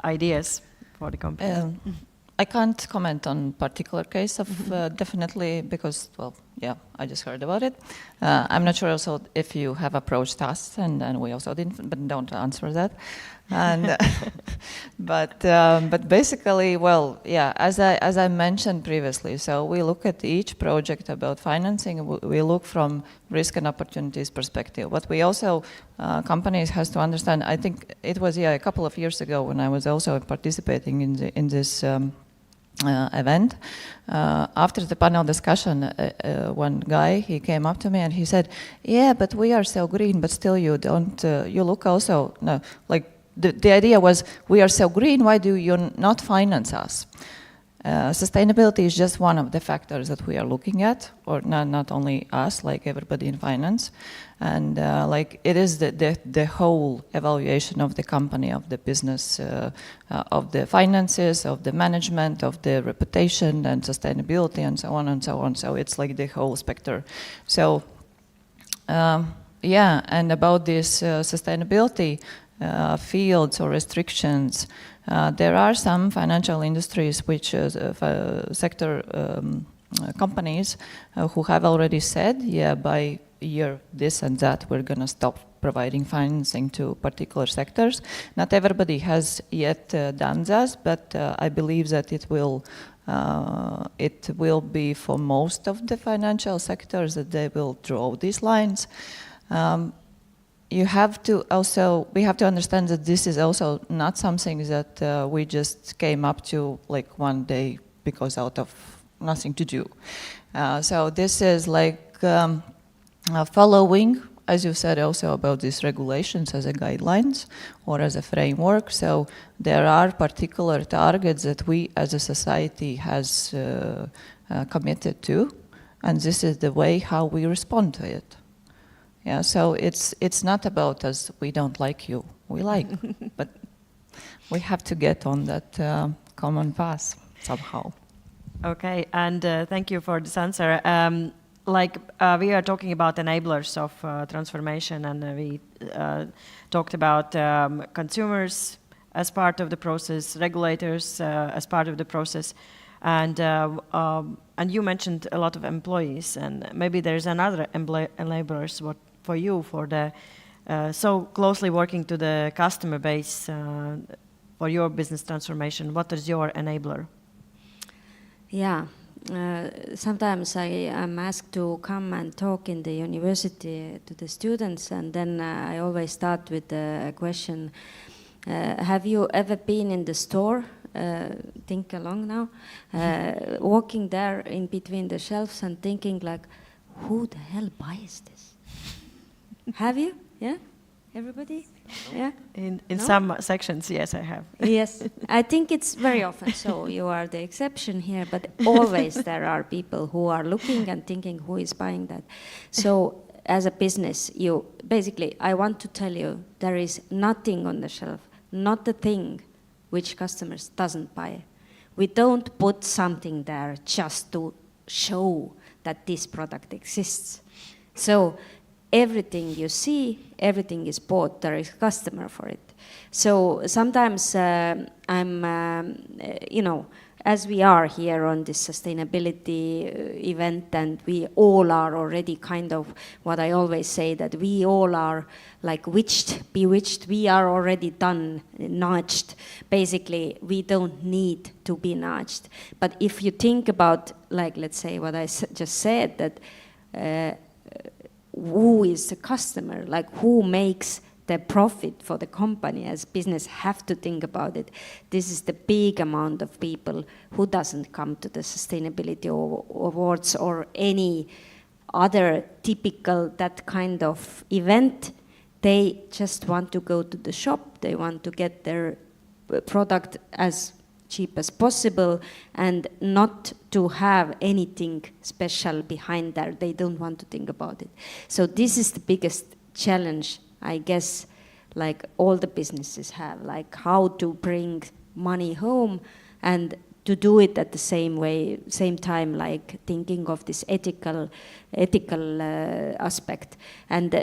ideas for the company. I can't comment on particular case of definitely because, well, yeah, I just heard about it. I'm not sure also if you have approached us, and we also didn't, but don't answer that. And but basically, well, yeah, as I mentioned previously, so we look at each project about financing. We look from risk and opportunities perspective. But we also companies has to understand. I think it was a couple of years ago when I was also participating in this. Event. After the panel discussion, one guy, he came up to me and he said, yeah, but we are so green, but still you don't, you look also, no, like the idea was, we are so green, why do you not finance us? Sustainability is just one of the factors that we are looking at, or not only us, like everybody in finance. And like it is the whole evaluation of the company, of the business, of the finances, of the management, of the reputation and sustainability and so on and so on. So it's like the whole spectrum. So yeah, and about this sustainability fields or restrictions, there are some financial industries which sector companies who have already said, yeah, by year this and that we're going to stop providing financing to particular sectors. Not everybody has yet done that, but I believe that it will be for most of the financial sectors that they will draw these lines. We have to understand that this is also not something that we just came up to like one day because out of nothing to do. So this is like following, as you said also about these regulations as a guidelines or as a framework. So there are particular targets that we as a society has committed to, and this is the way how we respond to it. Yeah, so it's not about us, we don't like you, we like, but we have to get on that common path somehow. Okay, and thank you for this answer. We are talking about enablers of transformation, and we talked about consumers as part of the process, regulators as part of the process, and you mentioned a lot of employees, and maybe there's another enablers for you for the so closely working to the customer base for your business transformation. What is your enabler? Yeah, sometimes I am asked to come and talk in the university to the students, and then I always start with a question. Have you ever been in the store? Think along now. Walking there in between the shelves and thinking like, who the hell buys this? Have you? Yeah? Everybody? Yeah? In No? some sections, yes, I have. Yes, I think it's very often so. You are the exception here, but always there are people who are looking and thinking, who is buying that? So as a business, you basically, I want to tell you, there is nothing on the shelf, not a thing which customers doesn't buy. We don't put something there just to show that this product exists. So everything you see, everything is bought, there is customer for it. So sometimes as we are here on this sustainability event, and we all are already kind of, what I always say, that we all are like bewitched, we are already done, nudged. Basically, we don't need to be nudged. But if you think about, like, let's say what I just said, that who is the customer, like who makes the profit for the company, as business have to think about it. This is the big amount of people who doesn't come to the sustainability awards or any other typical that kind of event. They just want to go to the shop, they want to get their product as cheap as possible and not to have anything special behind there. They don't want to think about it. So this is the biggest challenge, I guess, like all the businesses have, like how to bring money home and to do it at the same time, like thinking of this ethical aspect. And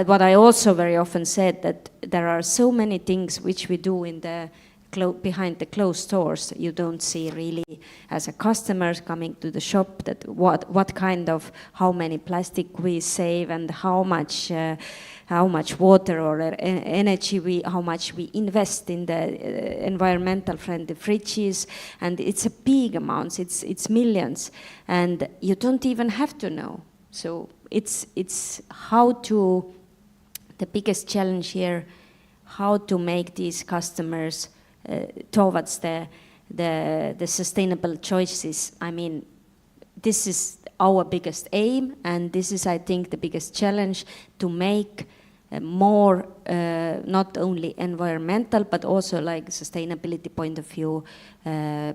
what I also very often said, that there are so many things which we do in the behind the closed doors. You don't see really as a customer coming to the shop that what kind of, how many plastic we save and how much water or energy how much we invest in the environmental friendly fridges, and it's a big amounts, it's millions, and you don't even have to know. So it's how to, the biggest challenge here, how to make these customers towards the sustainable choices. I mean, this is our biggest aim, and this is, I think, the biggest challenge, to make more not only environmental but also like sustainability point of view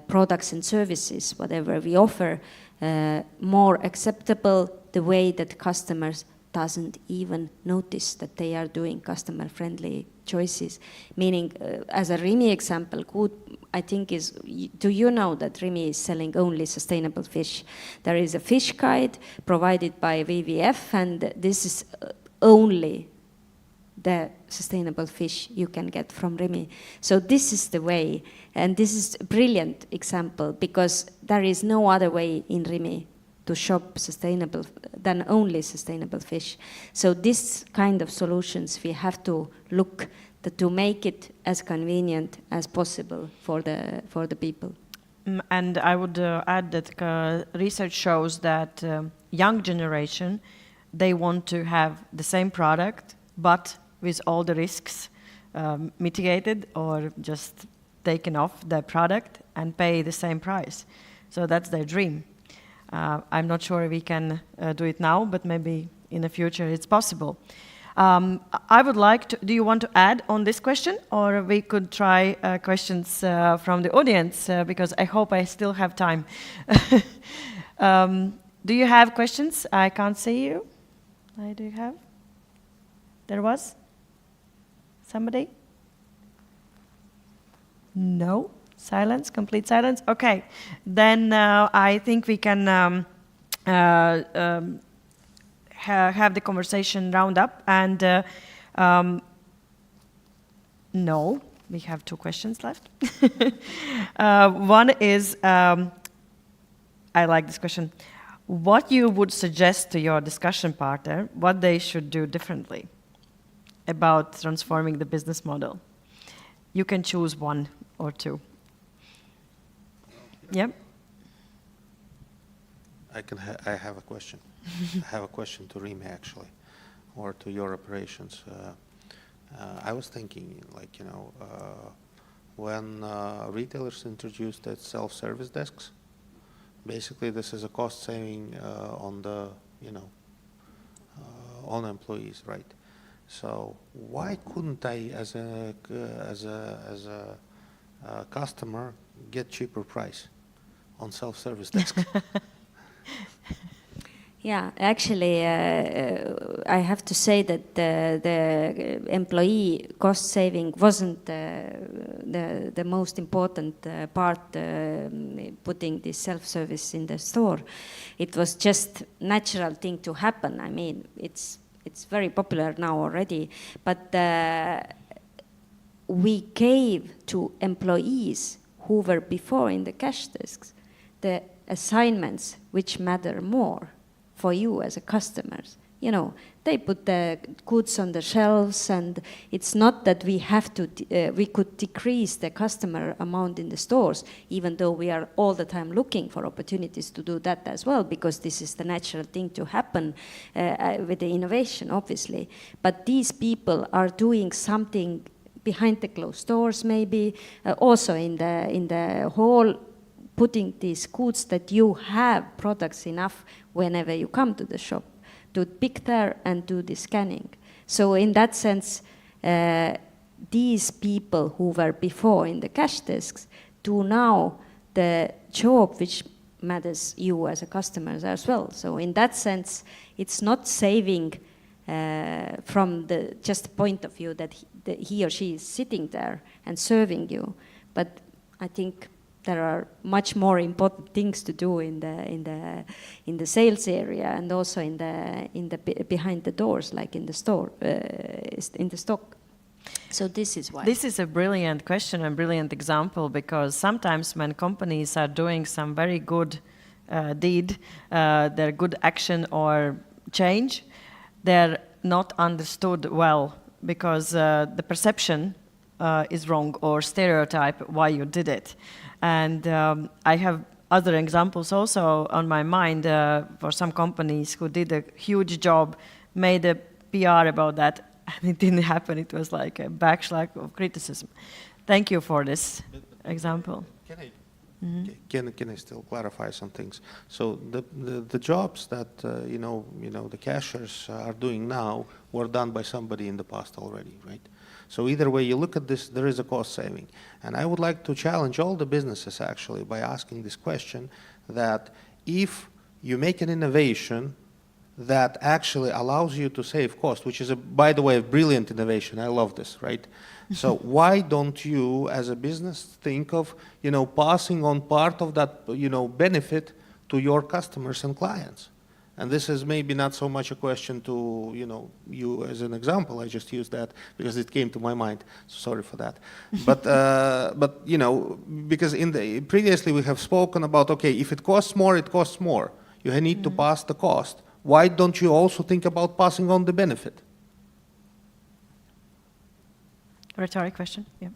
products and services, whatever we offer, more acceptable, the way that customers doesn't even notice that they are doing customer friendly choices. Meaning, as a Rimi example, good, I think is, do you know that Rimi is selling only sustainable fish? There is a fish guide provided by WWF, and this is only the sustainable fish you can get from Rimi. So this is the way, and this is a brilliant example, because there is no other way in Rimi to shop sustainable than only sustainable fish. So this kind of solutions we have to look to make it as convenient as possible for the people. And I would add that research shows that young generation, they want to have the same product, but with all the risks mitigated or just taken off the product and pay the same price. So that's their dream. I'm not sure we can do it now, but maybe in the future it's possible. I would like to, do you want to add on this question, or we could try questions from the audience, because I hope I still have time. Do you have questions? I can't see you. Do you have? There was? Somebody? No? Silence, complete silence? Okay, then I think we can have the conversation round up, and no, we have two questions left. One is, I like this question. What you would suggest to your discussion partner, what they should do differently about transforming the business model? You can choose one or two. Yep. I have a question. I have a question to Rime actually, or to your operations. I was thinking, like, when retailers introduced that self-service desks, basically this is a cost saving on the, on employees, right? So why couldn't I, as a customer, get cheaper price on self-service desk? Yeah, actually, I have to say that the employee cost saving wasn't the most important part, putting this self-service in the store. It was just natural thing to happen. I mean, it's very popular now already, but we gave to employees who were before in the cash desks the assignments which matter more for you as a customers. They put the goods on the shelves, and it's not that we have to, we could decrease the customer amount in the stores, even though we are all the time looking for opportunities to do that as well, because this is the natural thing to happen with the innovation, obviously. But these people are doing something behind the closed doors, maybe, also in the hall, putting these goods that you have products enough whenever you come to the shop, to pick there and do the scanning. So in that sense, these people who were before in the cash desks do now the job which matters you as a customer as well. So in that sense, it's not saving from the just point of view that he or she is sitting there and serving you, but I think there are much more important things to do in the sales area, and also in the behind the doors, like in the store, in the stock. So this is why. This is a brilliant question and brilliant example, because sometimes when companies are doing some very good deed, their good action or change, they're not understood well, because the perception is wrong, or stereotype why you did it. And I have other examples also on my mind for some companies who did a huge job, made a PR about that, and it didn't happen. It was like a backslash of criticism. Thank you for this example. Can I still clarify some things? So the jobs that the cashiers are doing now were done by somebody in the past already, right? So either way you look at this, there is a cost saving. And I would like to challenge all the businesses actually by asking this question, that if you make an innovation that actually allows you to save cost, which is, by the way, a brilliant innovation. I love this, right? So why don't you, as a business, think of, passing on part of that, benefit to your customers and clients? And this is maybe not so much a question to, you as an example. I just used that because it came to my mind. So sorry for that. But because previously we have spoken about, okay, if it costs more, it costs more. You need to pass the cost. Why don't you also think about passing on the benefit? Rhetoric question, yeah.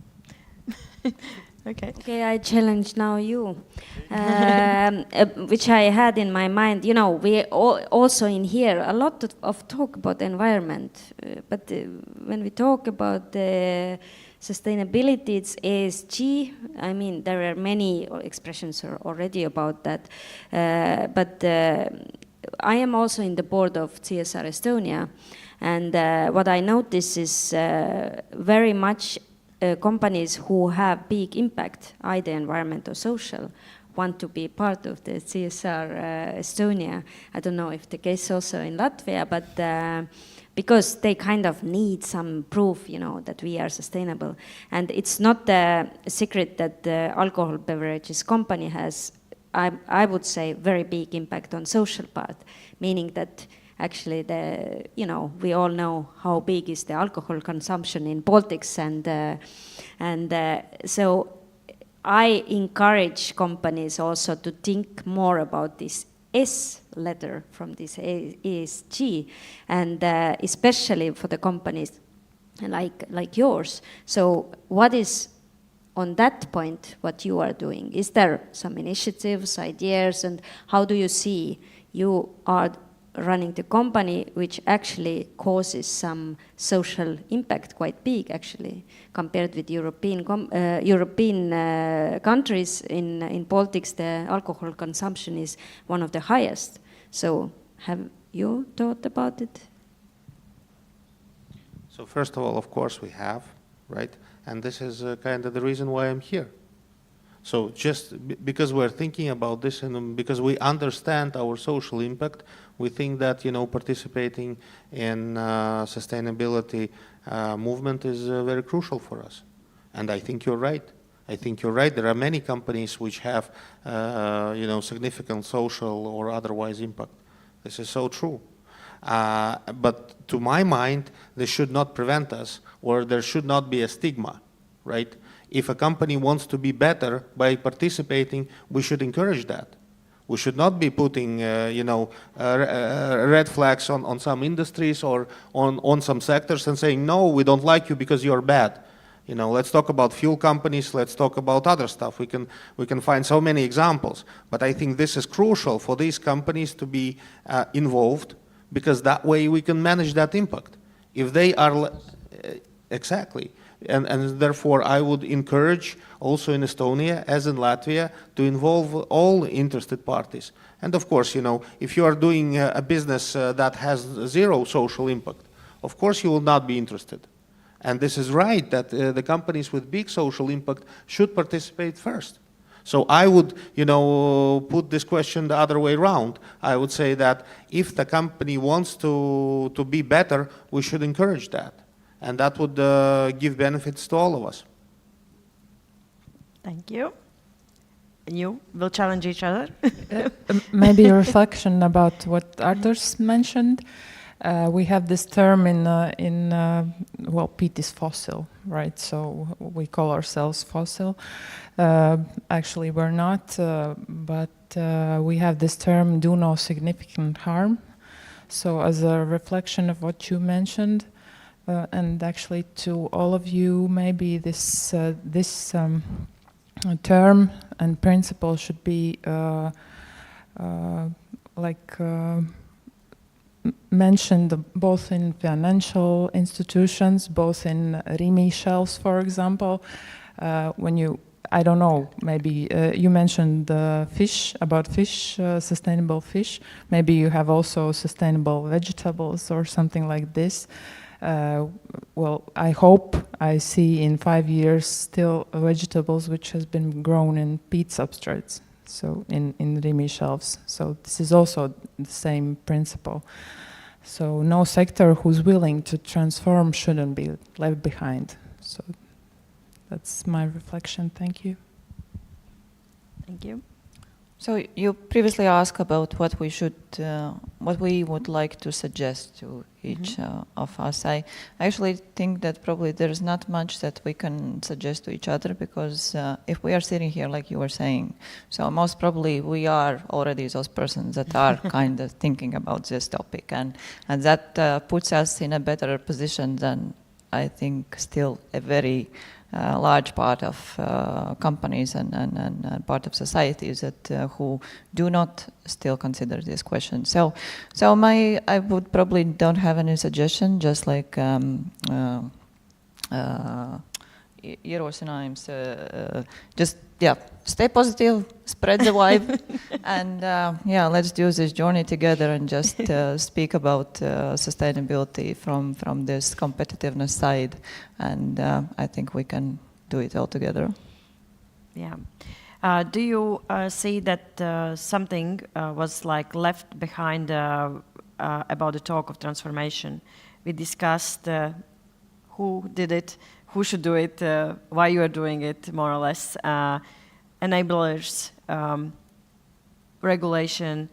Okay. Okay, I challenge now you, which I had in my mind. We also in here a lot of talk about environment, but when we talk about the sustainability, it's ESG. I mean, there are many expressions already about that, but I am also in the board of CSR Estonia, and what I notice is very much companies who have big impact, either environment or social, want to be part of the CSR Estonia. I don't know if the case also in Latvia, but because they kind of need some proof, that we are sustainable. And it's not a secret that the alcohol beverages company has, I would say, very big impact on social part, meaning that actually we all know how big is the alcohol consumption in Baltics, and so I encourage companies also to think more about this S letter from this ESG, and especially for the companies like yours. So what is on that point what you are doing? Is there some initiatives, ideas, and how do you see you are running the company which actually causes some social impact, quite big actually, compared with European countries. In Baltics, the alcohol consumption is one of the highest. So have you thought about it? So first of all, of course we have, right? And this is kind of the reason why I'm here. So just because we're thinking about this and because we understand our social impact, we think that, you know, participating in sustainability movement is very crucial for us. And I think you're right. I think you're right. There are many companies which have, you know, significant social or otherwise impact. This is so true. But to my mind, this should not prevent us, or there should not be a stigma, right? If a company wants to be better by participating, we should encourage that. We should not be putting, you know, red flags on some industries or on some sectors and saying, no, we don't like you because you're bad. You know, let's talk about fuel companies, let's talk about other stuff. We can find so many examples. But I think this is crucial for these companies to be involved, because that way we can manage that impact. If they are, exactly. And therefore, I would encourage also in Estonia, as in Latvia, to involve all interested parties. And of course, you know, if you are doing a business that has zero social impact, of course you will not be interested. And this is right, that the companies with big social impact should participate first. So I would, you know, put this question the other way around. I would say that if the company wants to be better, we should encourage that. And that would give benefits to all of us. Thank you. And you will challenge each other. Maybe a reflection about what Arturs mentioned. We have this term well, peat is fossil, right? So we call ourselves fossil. Actually, we're not, but we have this term, do no significant harm. So as a reflection of what you mentioned, and actually to all of you, maybe this term and principle should be mentioned both in financial institutions, both in RIMI shelves, for example. When you, I don't know, maybe you mentioned fish, about fish, sustainable fish. Maybe you have also sustainable vegetables or something like this. Well, I hope I see in 5 years still vegetables which has been grown in peat substrates, so in RIMI shelves. So this is also the same principle. So no sector who's willing to transform shouldn't be left behind. So that's my reflection. Thank you. Thank you. So you previously asked about what we should, what we would like to suggest to each of us. I actually think that probably there is not much that we can suggest to each other, because if we are sitting here, like you were saying, so most probably we are already those persons that are kind of thinking about this topic, and that puts us in a better position than, I think, still a very large part of companies and part of societies that who do not still consider this question. So I would probably don't have any suggestion, just like ierosinājums, just stay positive, spread the vibe, and let's do this journey together and just speak about sustainability from this competitiveness side, and I think we can do it all together. Yeah. Do you see that something was like left behind about the talk of transformation? We discussed who did it, who should do it, why you are doing it, more or less, enablers, regulation,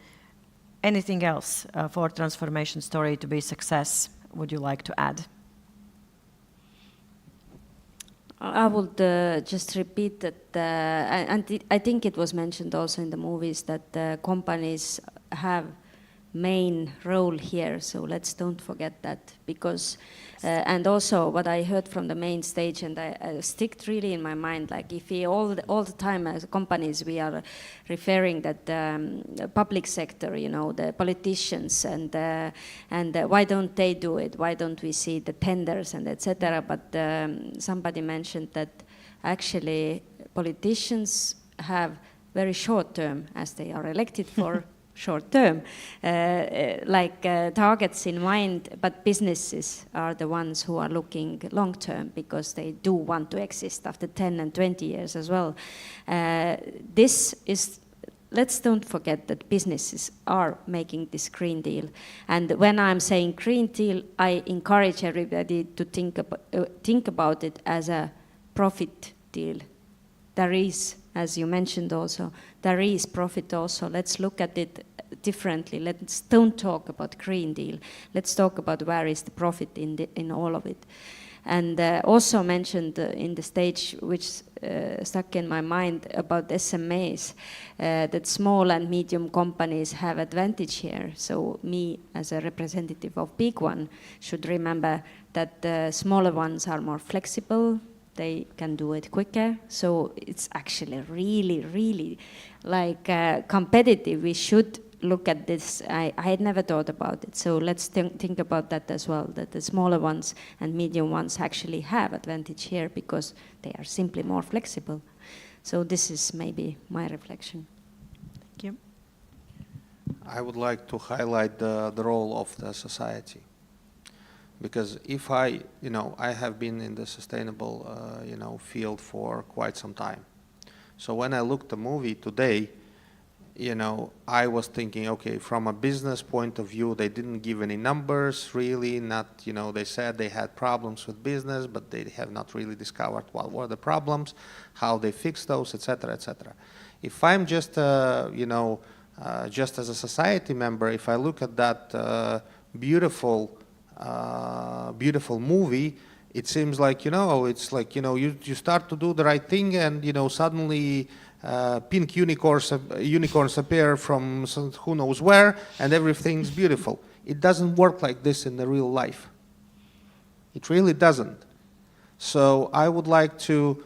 anything else for transformation story to be a success, would you like to add? I would just repeat that, and I think it was mentioned also in the movies, that companies have main role here, so let's don't forget that, because and also what I heard from the main stage, and I sticked really in my mind, like if we all the time as companies we are referring that the public sector, you know, the politicians and why don't they do it, why don't we see the tenders and etc. But somebody mentioned that actually politicians have very short term, as they are elected for short term, targets in mind, but businesses are the ones who are looking long term, because they do want to exist after 10 and 20 years as well. This is, let's don't forget that businesses are making this Green Deal. And when I'm saying Green Deal, I encourage everybody to think about it as a profit deal. There is, as you mentioned also, there is profit also. Let's look at it differently. Let's don't talk about Green Deal. Let's talk about where is the profit in all of it. And also mentioned in the stage, which stuck in my mind, about SMEs, that small and medium companies have advantage here. So me, as a representative of big one, should remember that the smaller ones are more flexible. They can do it quicker. So it's actually really, really like competitive. We should look at this. I had never thought about it. So let's think about that as well, that the smaller ones and medium ones actually have advantage here because they are simply more flexible. So this is maybe my reflection. Thank you. I would like to highlight the role of the society. Because if I have been in the sustainable, field for quite some time. So when I looked the movie today, I was thinking, okay, from a business point of view, they didn't give any numbers, really, not, they said they had problems with business, but they have not really discovered what were the problems, how they fixed those, etc., etc. If I'm just, just as a society member, if I look at that beautiful movie, it seems like, it's like, you start to do the right thing and, suddenly pink unicorns appear from who knows where and everything's beautiful. It doesn't work like this in the real life. It really doesn't. So I would like to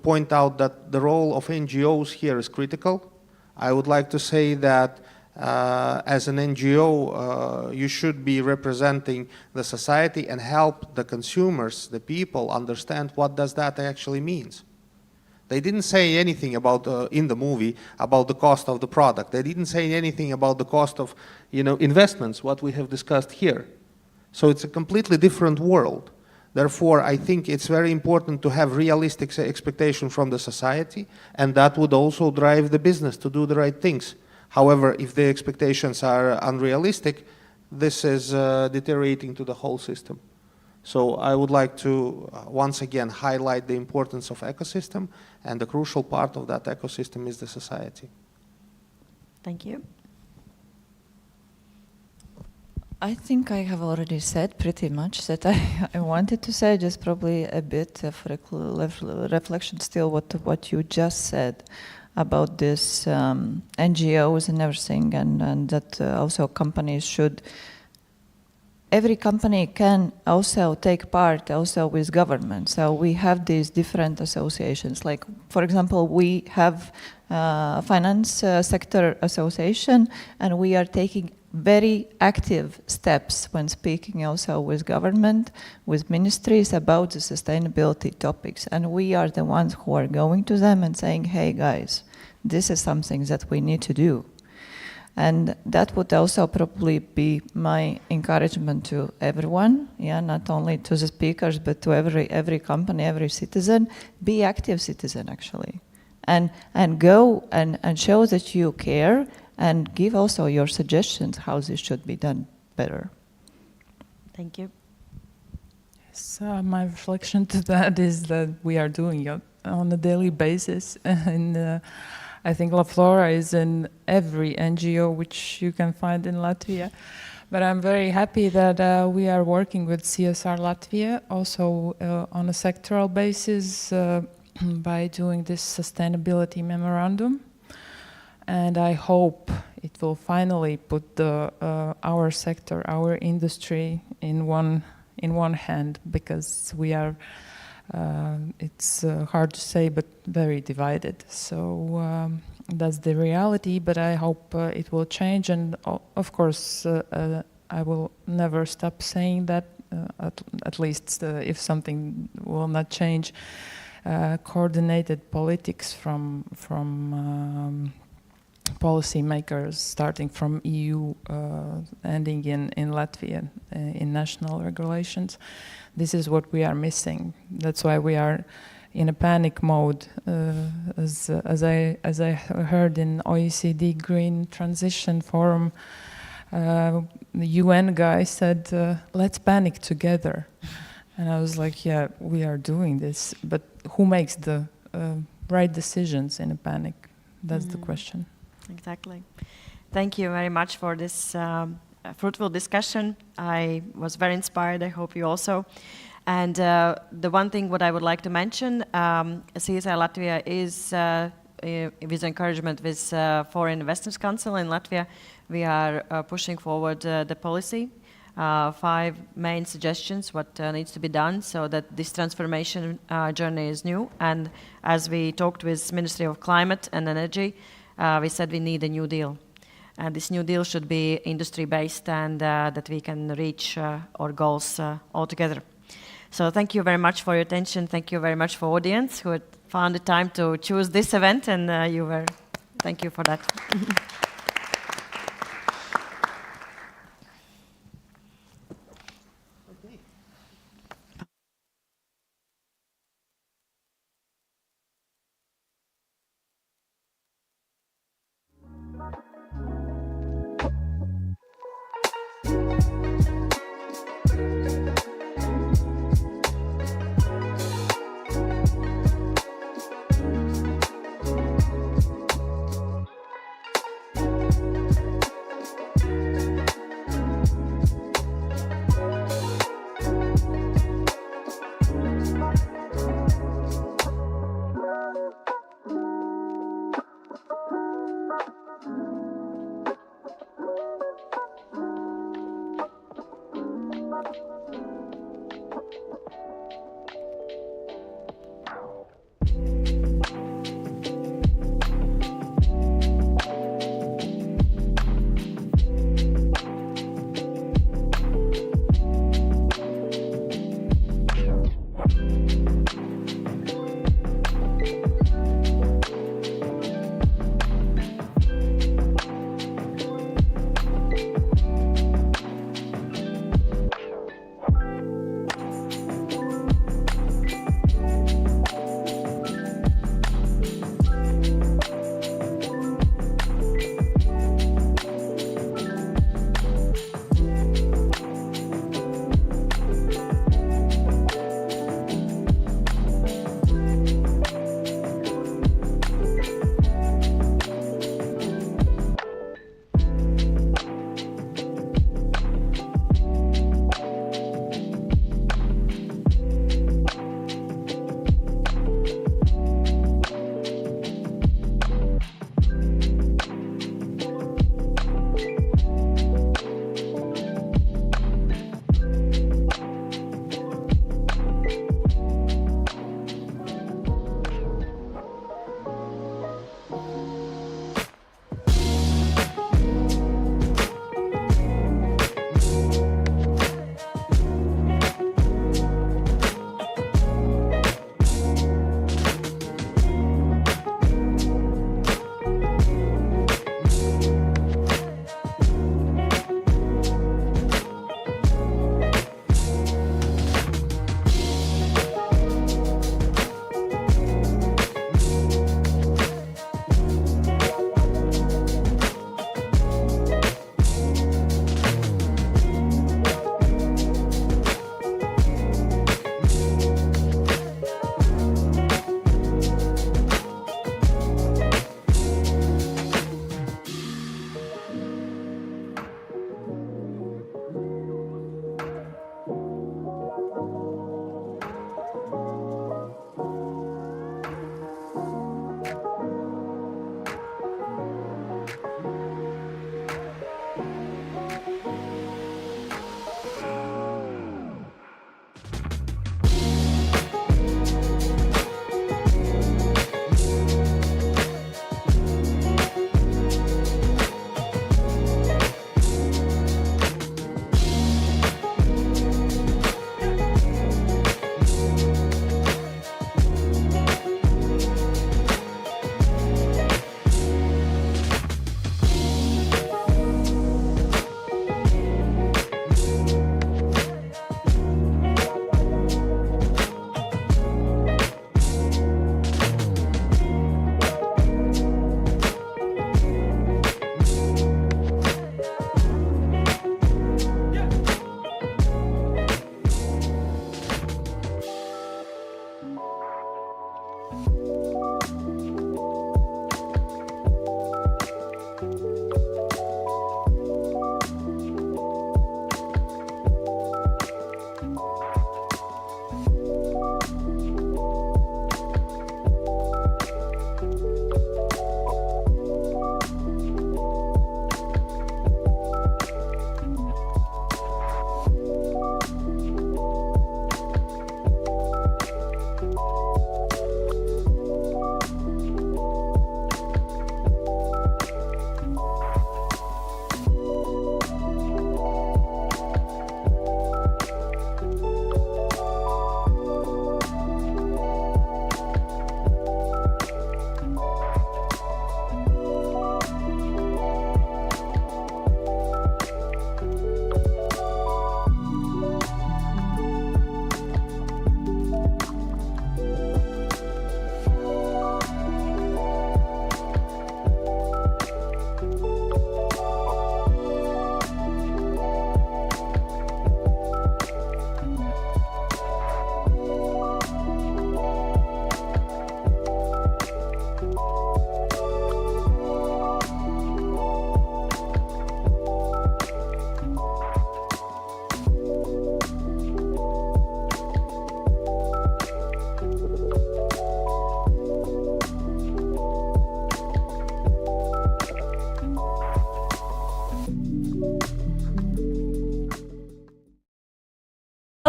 point out that the role of NGOs here is critical. I would like to say that as an NGO, you should be representing the society and help the consumers, the people, understand what does that actually means. They didn't say anything about, in the movie, about the cost of the product. They didn't say anything about the cost of, investments, what we have discussed here. So it's a completely different world. Therefore, I think it's very important to have realistic expectation from the society, and that would also drive the business to do the right things. However, if the expectations are unrealistic, this is deteriorating to the whole system. So I would like to once again highlight the importance of ecosystem, and the crucial part of that ecosystem is the society. Thank you. I think I have already said pretty much that I wanted to say, just probably a bit of reflection still what you just said about this NGOs and everything, and that also companies should, every company can also take part also with government. So we have these different associations, like for example we have finance sector association, and we are taking very active steps when speaking also with government, with ministries about the sustainability topics. And we are the ones who are going to them and saying, hey guys, this is something that we need to do. And that would also probably be my encouragement to everyone, not only to the speakers, but to every company, every citizen. Be active citizen, actually. And go and show that you care, and give also your suggestions how this should be done better. Thank you. So my reflection to that is that we are doing it on a daily basis. And I think La Flora is in every NGO which you can find in Latvia. But I'm very happy that we are working with CSR Latvia also on a sectoral basis by doing this sustainability memorandum. And I hope it will finally put our sector, our industry in one hand, because we are, it's hard to say, but very divided. So that's the reality, but I hope it will change. And of course, I will never stop saying that, at least if something will not change. Coordinated politics from policymakers, starting from EU, ending in Latvia, in national regulations. This is what we are missing. That's why we are in a panic mode. As I heard in OECD Green Transition Forum, the UN guy said, "Let's panic together." And I was like, yeah, we are doing this, but who makes the right decisions in a panic? That's the question. Exactly. Thank you very much for this fruitful discussion. I was very inspired. I hope you also. And the one thing what I would like to mention, CSI Latvia is, with encouragement with Foreign Investors Council in Latvia, we are pushing forward the policy. 5 main suggestions what needs to be done so that this transformation journey is new. And as we talked with Ministry of Climate and Energy, we said we need a new deal. And this new deal should be industry-based, and that we can reach our goals all together. So thank you very much for your attention. Thank you very much for audience who had found the time to choose this event, and thank you for that.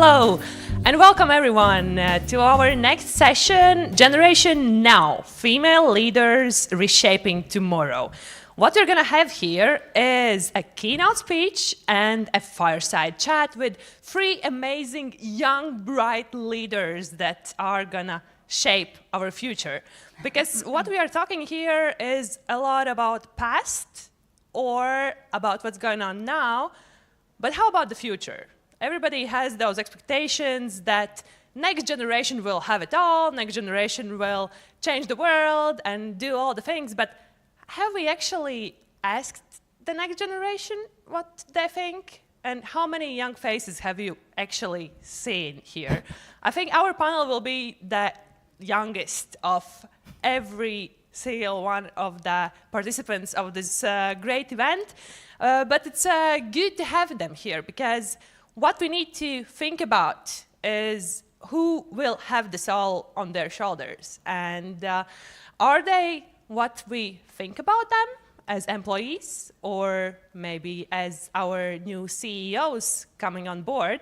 Hello, and welcome everyone to our next session, Generation Now, Female Leaders Reshaping Tomorrow. What we're going to have here is a keynote speech and a fireside chat with three amazing young, bright leaders that are going to shape our future. Because what we are talking here is a lot about past or about what's going on now, but how about the future? Everybody has those expectations that next generation will have it all, next generation will change the world and do all the things, but have we actually asked the next generation what they think? And how many young faces have you actually seen here? I think our panel will be the youngest of every single one of the participants of this great event, but it's good to have them here because what we need to think about is who will have this all on their shoulders. And are they what we think about them as employees or maybe as our new CEOs coming on board?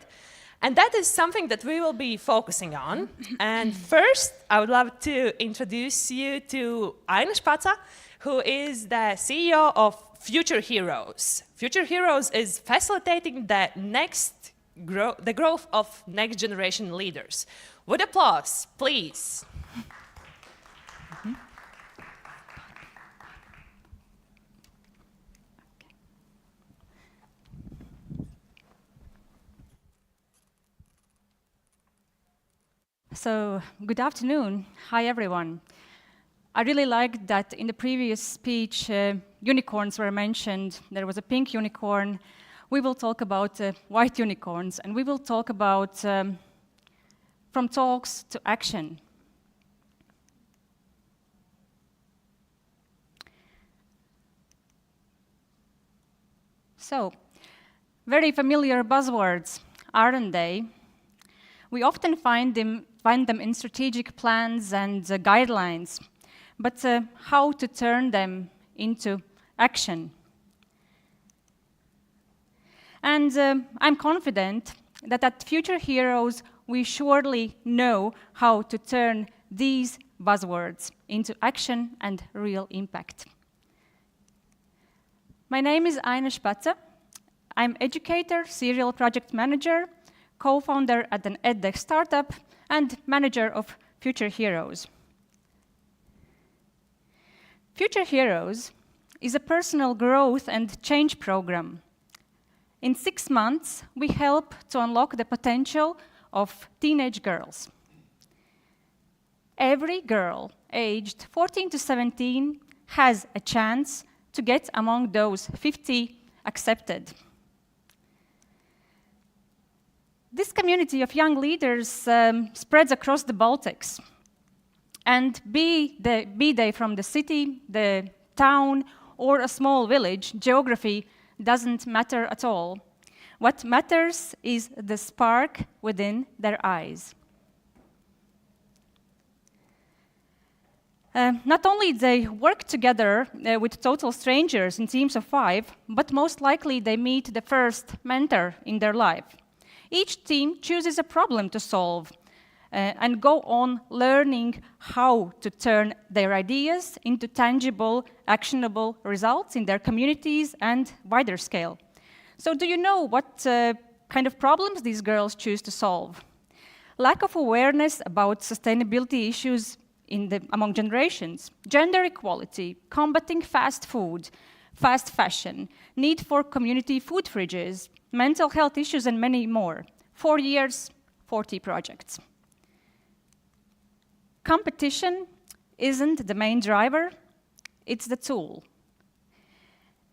And that is something that we will be focusing on. And first, I would love to introduce you to Aina Špaca, who is the CEO of Future Heroes. Future Heroes is facilitating the growth of next generation leaders. With applause, please. So, good afternoon. Hi, everyone. I really liked that in the previous speech, unicorns were mentioned. There was a pink unicorn. We will talk about white unicorns, and we will talk about from talks to action. So, very familiar buzzwords, aren't they? We often find them in strategic plans and guidelines, but how to turn them into action? And I'm confident that at Future Heroes, we surely know how to turn these buzzwords into action and real impact. My name is Aina Špaca. I'm educator, serial project manager, co-founder at an edtech startup, and manager of Future Heroes. Future Heroes is a personal growth and change program. In 6 months, we help to unlock the potential of teenage girls. Every girl aged 14 to 17 has a chance to get among those 50 accepted. This community of young leaders spreads across the Baltics. And be they from the city, the town, or a small village, geography doesn't matter at all. What matters is the spark within their eyes. Not only they work together with total strangers in teams of 5, but most likely they meet the first mentor in their life. Each team chooses a problem to solve and go on learning how to turn their ideas into tangible, actionable results in their communities and wider scale. So do you know what kind of problems these girls choose to solve? Lack of awareness about sustainability issues among generations, gender equality, combating fast food, fast fashion, need for community food fridges, mental health issues, and many more. 4 years, 40 projects. Competition isn't the main driver, it's the tool.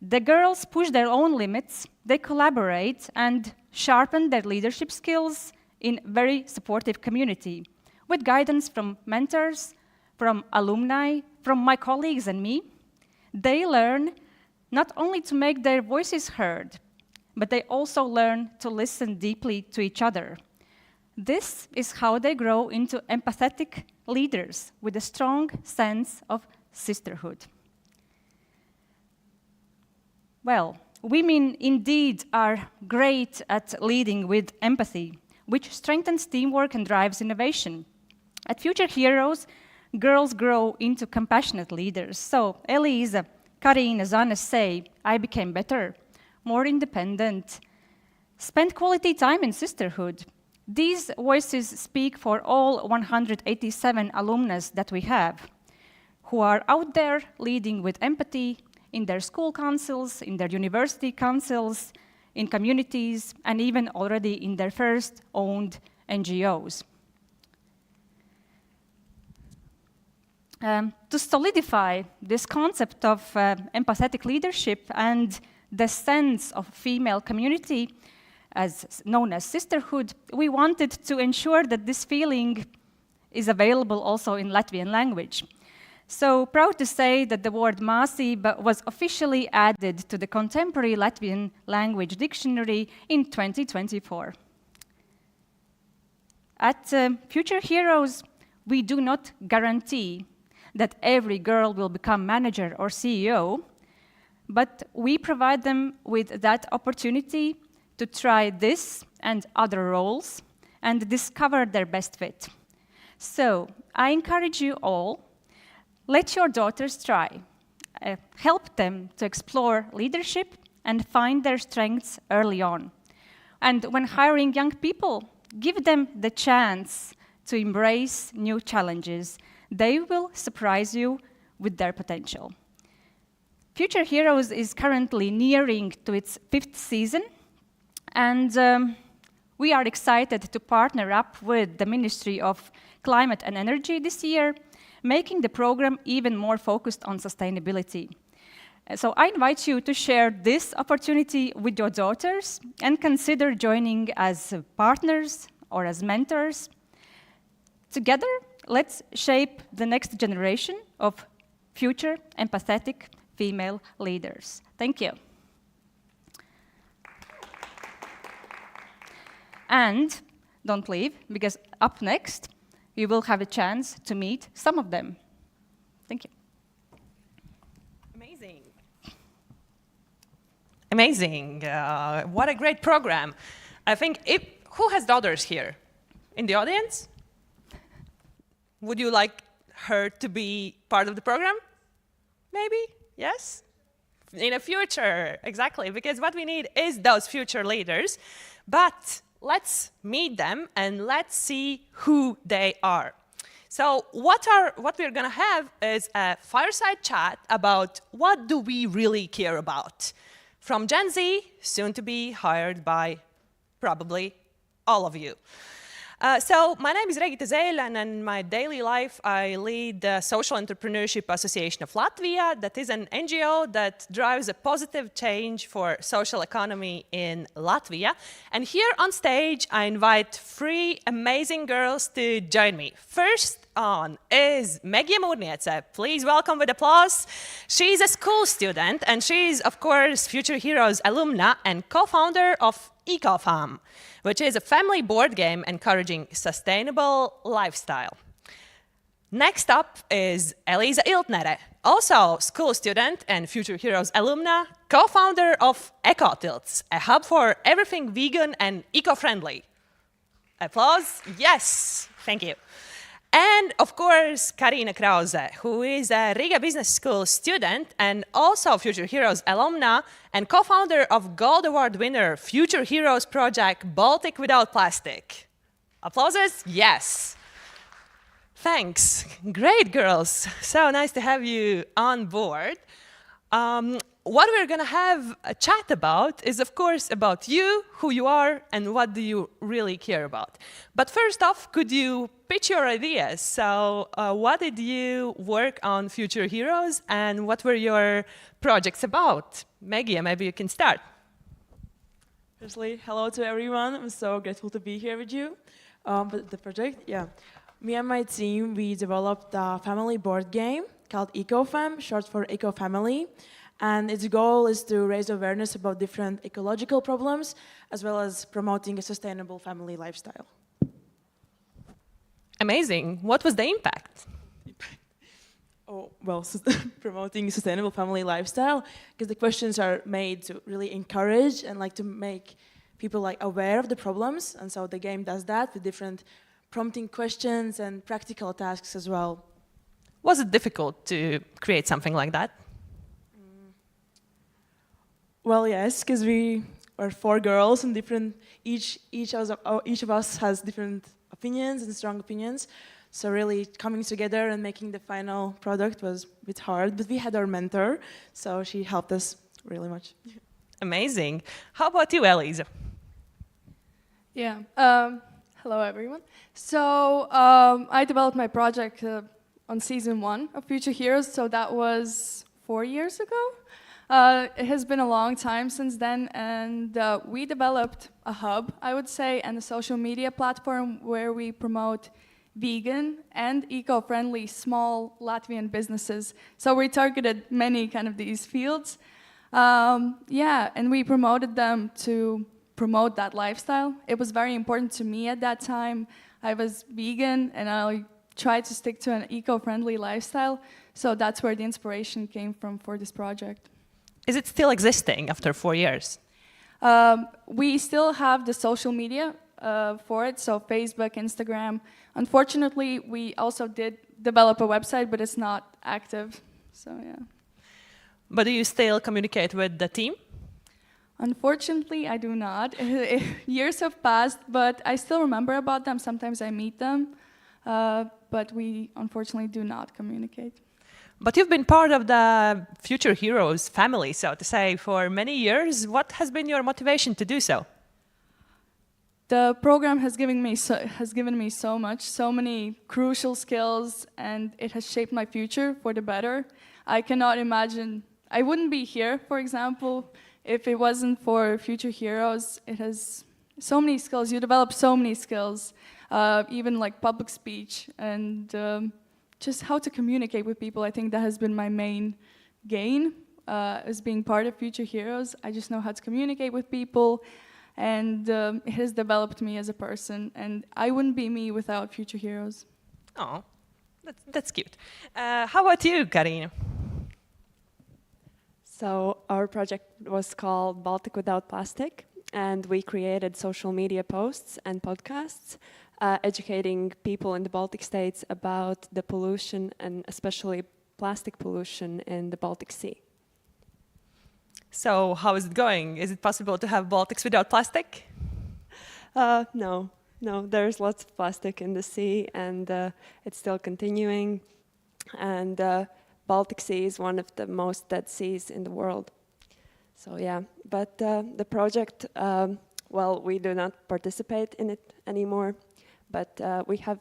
The girls push their own limits, they collaborate and sharpen their leadership skills in very supportive community, with guidance from mentors, from alumni, from my colleagues and me. They learn not only to make their voices heard, but they also learn to listen deeply to each other. This is how they grow into empathetic leaders with a strong sense of sisterhood. Well, women indeed are great at leading with empathy. which strengthens teamwork and drives innovation. At Future Heroes, girls grow into compassionate leaders. So Elisa, Karin, as Anna say, I became better, more independent, spent quality time in sisterhood. These voices speak for all 187 alumnus that we have, who are out there leading with empathy in their school councils, in their university councils, in communities, and even already in their first owned NGOs. To solidify this concept of empathetic leadership and the sense of female community, as known as sisterhood, we wanted to ensure that this feeling is available also in Latvian language. So proud to say that the word māsība was officially added to the Contemporary Latvian Language Dictionary in 2024. At Future Heroes, we do not guarantee that every girl will become manager or CEO, but we provide them with that opportunity to try this and other roles and discover their best fit. So I encourage you all, let your daughters try. Help them to explore leadership and find their strengths early on. And when hiring young people, give them the chance to embrace new challenges. They will surprise you with their potential. Future Heroes is currently nearing to its 5th season, and we are excited to partner up with the Ministry of Climate and Energy this year, making the program even more focused on sustainability. So I invite you to share this opportunity with your daughters and consider joining as partners or as mentors. Together, let's shape the next generation of future empathetic female leaders. Thank you. And don't leave, because up next, you will have a chance to meet some of them. Thank you. Amazing. Amazing. What a great program. I think, who has daughters here? In the audience? Would you like her to be part of the program? Maybe? Yes? In the future, exactly, because what we need is those future leaders. But let's meet them and let's see who they are. So what we're going to have is a fireside chat about what do we really care about. From Gen Z, soon to be hired by probably all of you. So my name is Regita Zēļa, and in my daily life, I lead the Social Entrepreneurship Association of Latvia. That is an NGO that drives a positive change for social economy in Latvia. And here on stage, I invite 3 amazing girls to join me. First on is Megija Mūrniece. Please welcome with applause. She's a school student, and she's, of course, Future Heroes alumna and co-founder of EcoFam, which is a family board game encouraging sustainable lifestyle. Next up is Elisa Iltnere, also school student and Future Heroes alumna, co-founder of EcoTilts, a hub for everything vegan and eco-friendly. Applause? Yes, thank you. And of course, Karina Krause, who is a Riga Business School student and also Future Heroes alumna and co-founder of Gold Award winner Future Heroes project Baltic without plastic. Applauses? Yes. Thanks. Great, girls. So nice to have you on board. What we're going to have a chat about is, of course, about you, who you are, and what do you really care about. But first off, could you pitch your ideas? So what did you work on Future Heroes, and what were your projects about? Megija, maybe you can start. Firstly, hello to everyone. I'm so grateful to be here with you. But the project, yeah. Me and my team, we developed a family board game called EcoFam, short for Eco Family. And its goal is to raise awareness about different ecological problems, as well as promoting a sustainable family lifestyle. Amazing. What was the impact? Oh, well, promoting a sustainable family lifestyle, because the questions are made to really encourage and like to make people like aware of the problems, and so the game does that with different prompting questions and practical tasks as well. Was it difficult to create something like that? Well, yes, because we are 4 girls and different. Each of us has different opinions and strong opinions. So really coming together and making the final product was a bit hard. But we had our mentor, so she helped us really much. Amazing. How about you, Elise? Yeah. Hello, everyone. So I developed my project on season 1 of Future Heroes. So that was 4 years ago. It has been a long time since then, and we developed a hub, I would say, and a social media platform where we promote vegan and eco-friendly small Latvian businesses. So we targeted many kind of these fields. Yeah, and we promoted them to promote that lifestyle. It was very important to me at that time. I was vegan, and I tried to stick to an eco-friendly lifestyle. So that's where the inspiration came from for this project. Is it still existing after 4 years? We still have the social media for it, so Facebook, Instagram. Unfortunately, we also did develop a website, but it's not active, so yeah. But do you still communicate with the team? Unfortunately, I do not. Years have passed, but I still remember about them. Sometimes I meet them, but we unfortunately do not communicate. But you've been part of the Future Heroes family, so to say, for many years. What has been your motivation to do so? The program has given me so much, so many crucial skills, and it has shaped my future for the better. I cannot imagine, I wouldn't be here, for example, if it wasn't for Future Heroes. It has so many skills, you develop so many skills, even like public speech and just how to communicate with people. I think that has been my main gain as being part of Future Heroes. I just know how to communicate with people, and it has developed me as a person, and I wouldn't be me without Future Heroes. Oh, that's cute. How about you, Karina? So our project was called Baltic Without Plastic, and we created social media posts and podcasts educating people in the Baltic states about the pollution and especially plastic pollution in the Baltic Sea. So how is it going? Is it possible to have Baltics without plastic? No, there's lots of plastic in the sea, and it's still continuing. And Baltic Sea is one of the most dead seas in the world. So yeah, but the project, well, we do not participate in it anymore. But we have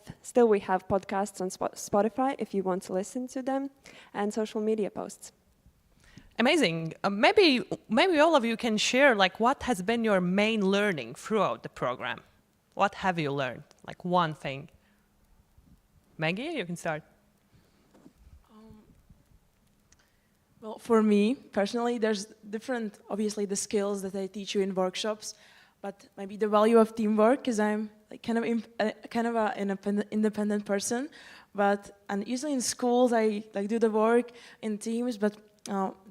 podcasts on Spotify if you want to listen to them, and social media posts. Amazing. Maybe all of you can share like what has been your main learning throughout the program. What have you learned? Like one thing. Maggie, you can start. Well, for me personally, there's different, obviously, the skills that I teach you in workshops, but maybe the value of teamwork, because I'm like kind of an independent person, and usually in schools I like do the work in teams, but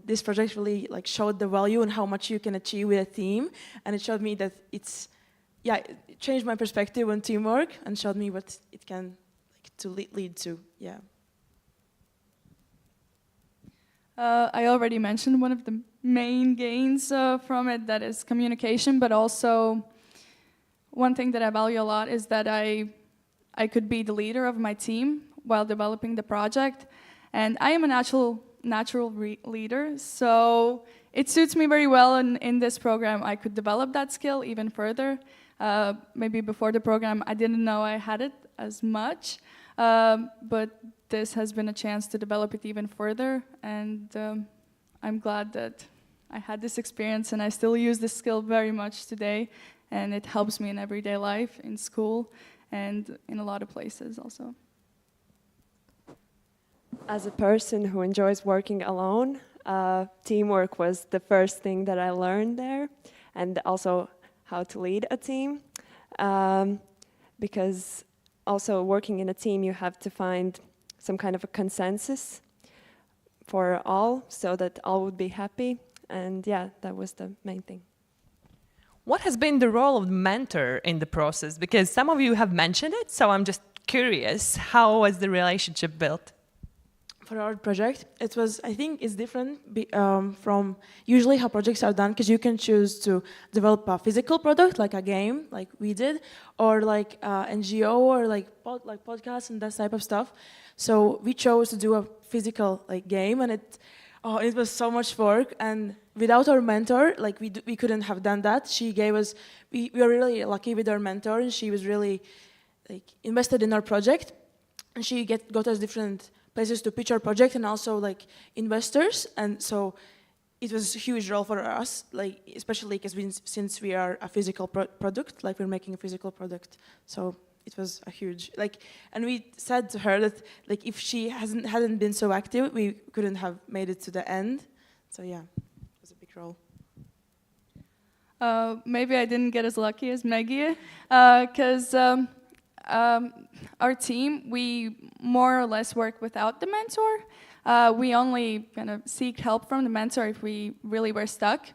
this project really like showed the value and how much you can achieve with a team, and it showed me that it changed my perspective on teamwork and showed me what it can lead to. Yeah. I already mentioned one of the main gains from it, that is communication, but also one thing that I value a lot is that I could be the leader of my team while developing the project, and I am a natural leader, so it suits me very well. In this program, I could develop that skill even further. Maybe before the program, I didn't know I had it as much, but this has been a chance to develop it even further, and I'm glad that I had this experience, and I still use this skill very much today, and it helps me in everyday life, in school, and in a lot of places also. As a person who enjoys working alone, teamwork was the first thing that I learned there, and also how to lead a team, because also working in a team, you have to find some kind of a consensus for all so that all would be happy. And yeah, that was the main thing. what has been the role of the mentor in the process? Because some of you have mentioned it, so I'm just curious, how was the relationship built? For our project, it was, I think it's different from usually how projects are done, because you can choose to develop a physical product, like a game, like we did, or like NGO, or like podcasts and that type of stuff. So we chose to do a physical game, and it was so much work. And without our mentor, like we couldn't have done that. She gave us, we were really lucky with our mentor, and she was really invested in our project, and she got us different places to pitch our project, and also investors. And so it was a huge role for us, especially because since we are a physical product, we're making a physical product. So it was a huge, and we said to her that if she hadn't been so active, we couldn't have made it to the end. So yeah, it was a big role. Maybe I didn't get as lucky as Maggie, because our team, we more or less work without the mentor. We only kind of seek help from the mentor if we really were stuck.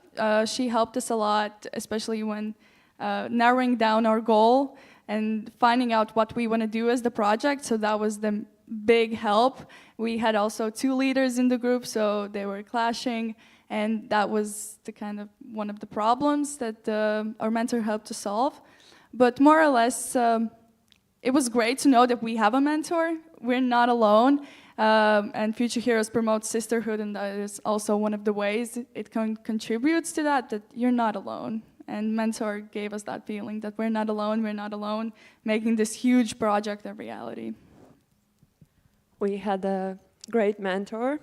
She helped us a lot, especially when narrowing down our goal and finding out what we want to do as the project. So that was the big help. We had also 2 leaders in the group, so they were clashing, and that was the kind of one of the problems that our mentor helped to solve. But more or less, it was great to know that we have a mentor. We're not alone, and Future Heroes promotes sisterhood, and that is also one of the ways it contributes to that you're not alone. And mentor gave us that feeling that we're not alone, making this huge project a reality. We had a great mentor.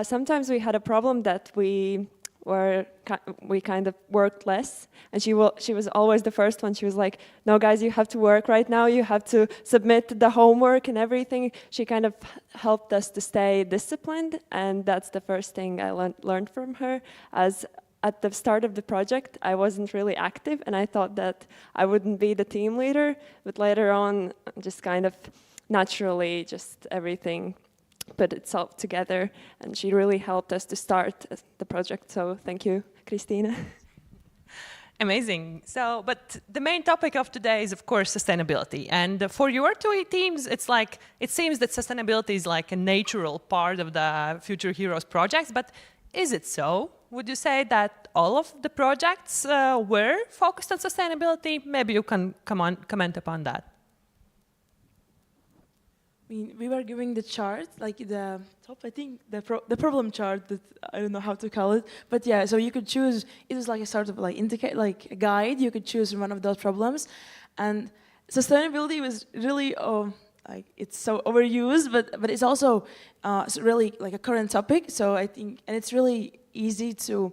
Sometimes we had a problem that we kind of worked less, and she was always the first one. She was like, "No, guys, you have to work right now. You have to submit the homework and everything." She kind of helped us to stay disciplined, and that's the first thing I learned from her. As at the start of the project, I wasn't really active, and I thought that I wouldn't be the team leader, but later on, just kind of naturally, just everything put itself together, and she really helped us to start the project. So thank you, Christina. Amazing. So, but the main topic of today is, of course, sustainability. And for your 2 teams, it seems that sustainability is like a natural part of the Future Heroes projects. But is it so? Would you say that all of the projects were focused on sustainability? Maybe you can comment upon that. We were giving the chart, the top, I think, the problem chart, that I don't know how to call it, but yeah, so you could choose, it was like a sort of a guide, you could choose one of those problems, and sustainability was really, it's so overused, but it's also really a current topic, so I think, and it's really easy to,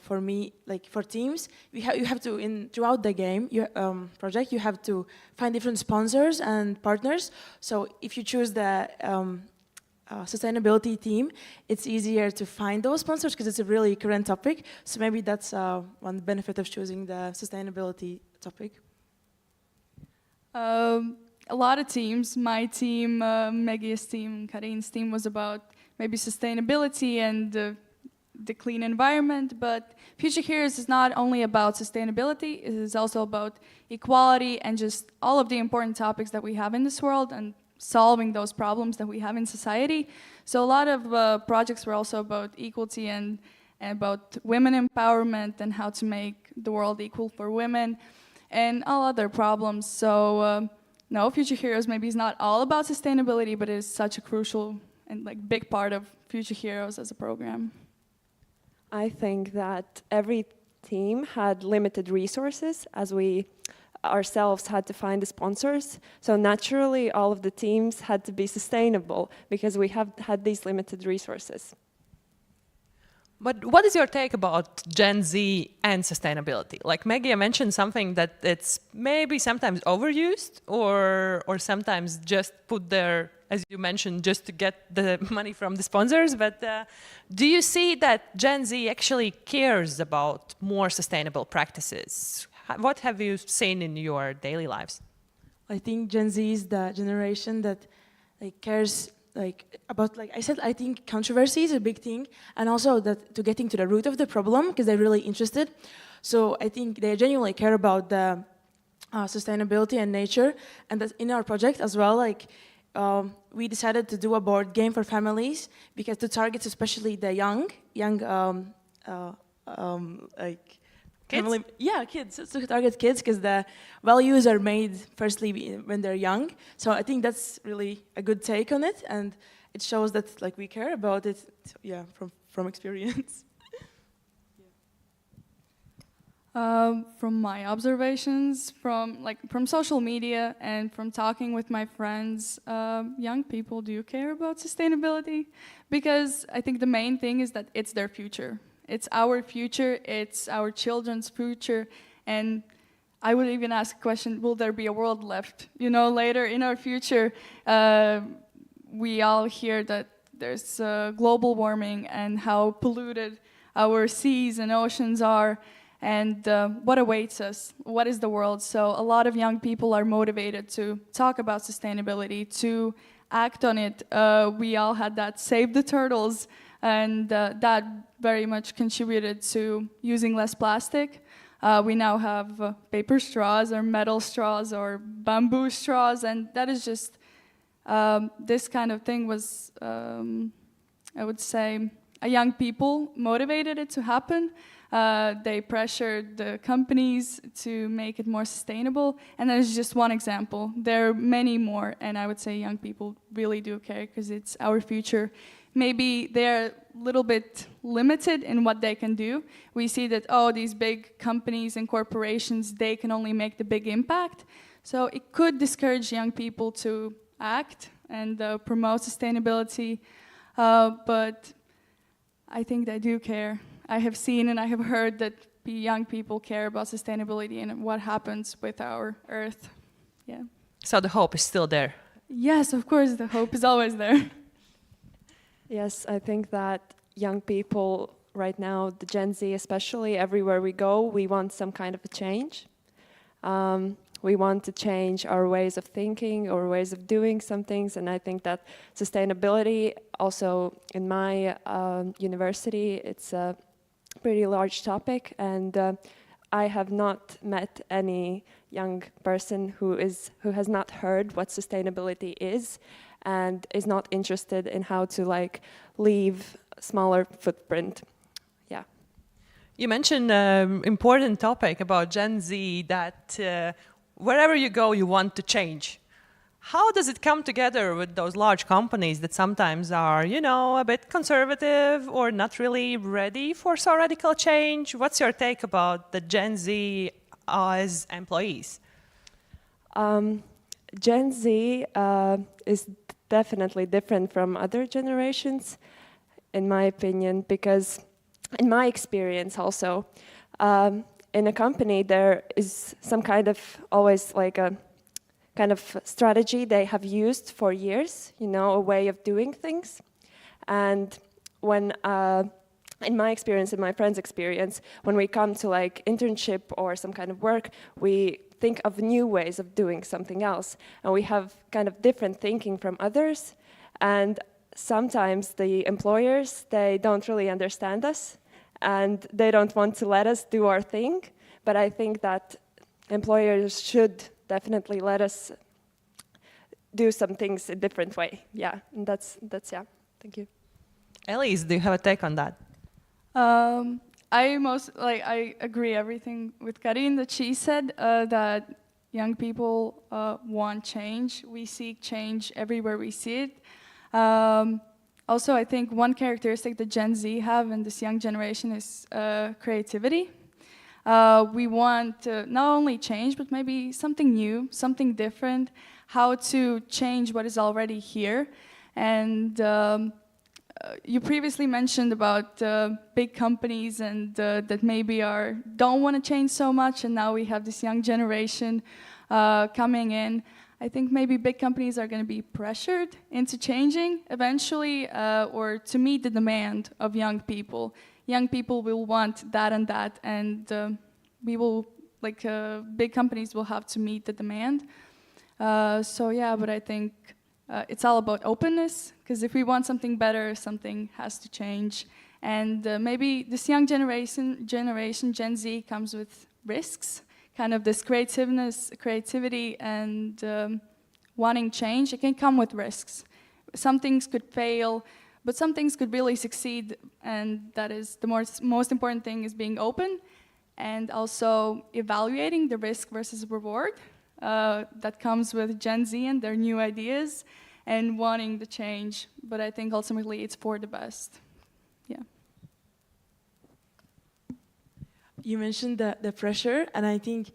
for me, for teams, you have to, throughout the game project, you have to find different sponsors and partners. So if you choose the sustainability team, it's easier to find those sponsors because it's a really current topic. So maybe that's one benefit of choosing the sustainability topic. A lot of teams, my team, Maggie's team, Karin's team was about maybe sustainability and the clean environment, but Future Heroes is not only about sustainability, it is also about equality and just all of the important topics that we have in this world and solving those problems that we have in society. So a lot of projects were also about equality and about women empowerment and how to make the world equal for women and all other problems. So no, Future Heroes maybe is not all about sustainability, but it is such a crucial and big part of Future Heroes as a program. I think that every team had limited resources, as we ourselves had to find the sponsors. So naturally, all of the teams had to be sustainable because we have had these limited resources. But what is your take about Gen Z and sustainability? Like Maggie mentioned something that it's maybe sometimes overused or sometimes just put there, as you mentioned, just to get the money from the sponsors. But do you see that Gen Z actually cares about more sustainable practices? What have you seen in your daily lives? I think Gen Z is the generation that cares about, I said, I think controversy is a big thing, and also that to getting to the root of the problem because they're really interested. So I think they genuinely care about the sustainability and nature, and that in our project as well, like we decided to do a board game for families because to target especially the young like Kids? family, yeah, kids. To target kids because the values are made firstly when they're young. So I think that's really a good take on it, and it shows that like we care about it. So, yeah, from experience. From my observations, from social media and from talking with my friends, young people do care about sustainability because I think the main thing is that it's their future. It's our future, it's our children's future, and I would even ask a question, will there be a world left? You know, later in our future, we all hear that there's global warming and how polluted our seas and oceans are, and what awaits us, what is the world. So a lot of young people are motivated to talk about sustainability, to act on it. We all had that Save the Turtles, and that very much contributed to using less plastic. We now have paper straws or metal straws or bamboo straws, and that is just, this kind of thing was, I would say, young people motivated it to happen. They pressured the companies to make it more sustainable, and that is just one example. There are many more, and I would say young people really do care because it's our future. Maybe they're a little bit limited in what they can do. We see that, oh, these big companies and corporations, they can only make the big impact. So it could discourage young people to act and promote sustainability, but I think they do care. I have seen and I have heard that young people care about sustainability and what happens with our Earth. Yeah. So the hope is still there. Yes, of course, the hope is always there. Yes, I think that young people right now, the Gen Z especially, everywhere we go, we want some kind of a change. We want to change our ways of thinking or ways of doing some things, and I think that sustainability also in my university, it's a pretty large topic, and I have not met any young person who has not heard what sustainability is and is not interested in how to like leave smaller footprint. Yeah. You mentioned an important topic about Gen Z that wherever you go, you want to change. How does it come together with those large companies that sometimes are, you know, a bit conservative or not really ready for so radical change? What's your take about the Gen Z as employees? Gen Z is definitely different from other generations, in my opinion, because in my experience also, in a company there is some kind of always like a kind of strategy they have used for years, you know, a way of doing things. And when, in my experience, in my friend's experience, when we come to like internship or some kind of work, we think of new ways of doing something else. And we have kind of different thinking from others. And sometimes the employers, they don't really understand us and they don't want to let us do our thing. But I think that employers should definitely let us do some things a different way. Yeah, and that's yeah. Thank you. Elise, do you have a take on that? I agree everything with Karin that she said, that young people want change. We seek change everywhere we see it. Also, I think one characteristic that Gen Z have in this young generation is creativity. We want not only change, but maybe something new, something different, how to change what is already here. And you previously mentioned about big companies and that maybe don't want to change so much, and now we have this young generation coming in. I think maybe big companies are going to be pressured into changing eventually, or to meet the demand of young people. Young people will want that, and we will, big companies will have to meet the demand. So yeah, but I think it's all about openness, because if we want something better, something has to change. And maybe this young generation, Gen Z, comes with risks, kind of this creativity and wanting change. It can come with risks. Some things could fail, but some things could really succeed, and that is the most important thing is being open and also evaluating the risk versus reward that comes with Gen Z and their new ideas and wanting the change. But I think ultimately it's for the best. Yeah. You mentioned the pressure, and I think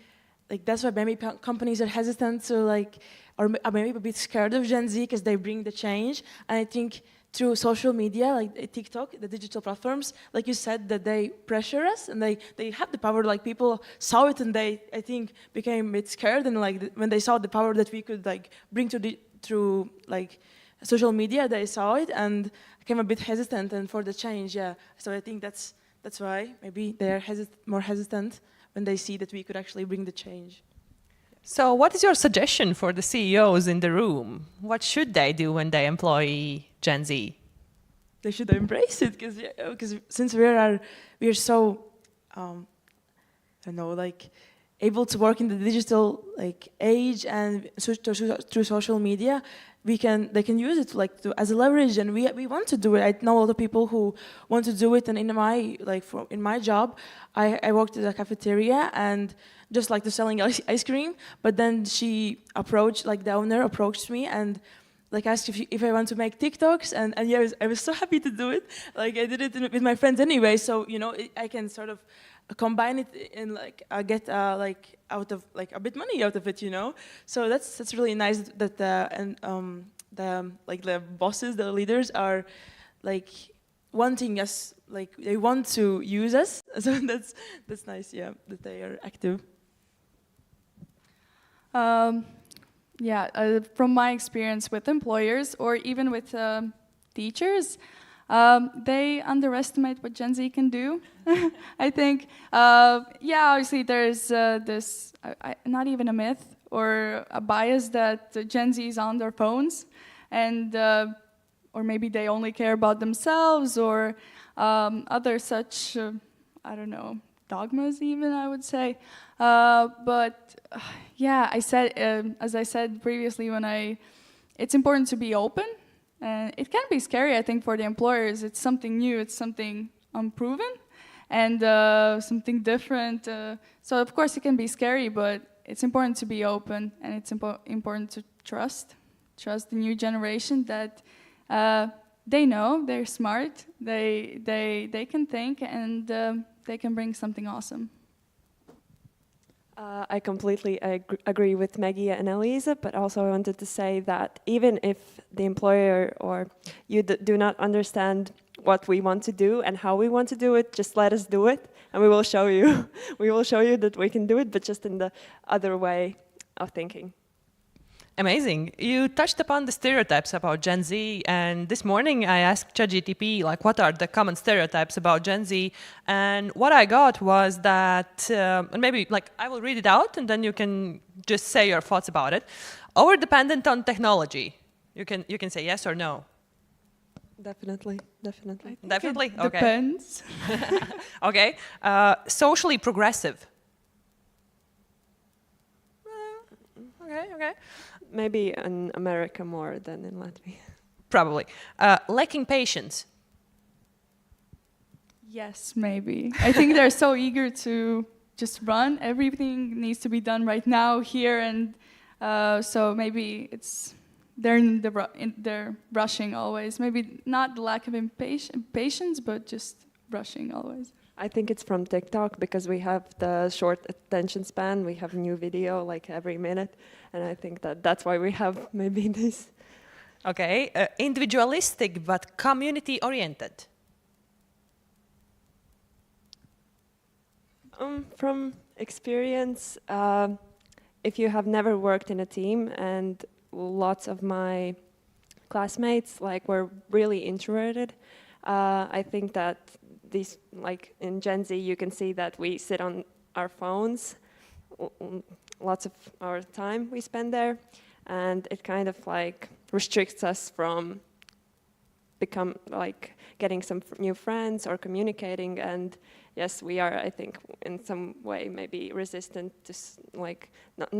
like that's why maybe companies are hesitant to like, or maybe a bit scared of Gen Z because they bring the change. And I think through social media, like TikTok, the digital platforms, like you said, that they pressure us and they have the power. Like people saw it and they, I think, became a bit scared. And like when they saw the power that we could like bring through like social media, they saw it and became a bit hesitant and for the change. Yeah. So I think that's why maybe they're more hesitant when they see that we could actually bring the change. So what is your suggestion for the CEOs in the room? What should they do when they employ Gen Z? They should embrace it because since we are so I don't know, like able to work in the digital like age and through social media, they can use it like as a leverage, and we want to do it. I know a lot of people who want to do it, and in my job, I worked at a cafeteria and just like to selling ice cream. But then the owner approached me and like asked if I want to make TikToks, and yeah, I was so happy to do it. Like I did it with my friends anyway, so you know I can sort of combine it and like get like out of like a bit money out of it, you know. So that's really nice that the bosses, the leaders are like wanting us, like they want to use us. So that's nice, yeah, that they are active. Yeah, from my experience with employers or even with teachers, they underestimate what Gen Z can do. I think, yeah, obviously there's this, not even a myth or a bias that Gen Z is on their phones, and or maybe they only care about themselves or other such, I don't know, dogmas even, I would say. But yeah, as I said previously, it's important to be open. And it can be scary, I think, for the employers. It's something new, it's something unproven, and something different. So of course it can be scary, but it's important to be open, and it's important to trust the new generation that they know, they're smart, they can think, and they can bring something awesome. I completely agree with Maggie and Elisa, but also I wanted to say that even if the employer or you do not understand what we want to do and how we want to do it, just let us do it, and we will show you. We will show you that we can do it, but just in the other way of thinking. Amazing. You touched upon the stereotypes about Gen Z, and this morning I asked ChatGPT, like, what are the common stereotypes about Gen Z? And what I got was that, and maybe, like, I will read it out, and then you can just say your thoughts about it. Over-dependent on technology. You can say yes or no. Definitely. Definitely? It depends. Okay. Socially progressive. Okay. Maybe in America more than in Latvia. Probably. Lacking patience. Yes, maybe. I think they're so eager to just run. Everything needs to be done right now, here, and so maybe they're rushing always. Maybe not the lack of patience, but just rushing always. I think it's from TikTok because we have the short attention span. We have new video like every minute, and I think that's why we have maybe this. Okay, individualistic but community-oriented. From experience, if you have never worked in a team, and lots of my classmates were really introverted, I think that these, like in Gen Z, you can see that we sit on our phones, lots of our time we spend there, and it kind of like restricts us from become like getting some new friends or communicating. And yes, we are, I think, in some way maybe resistant to like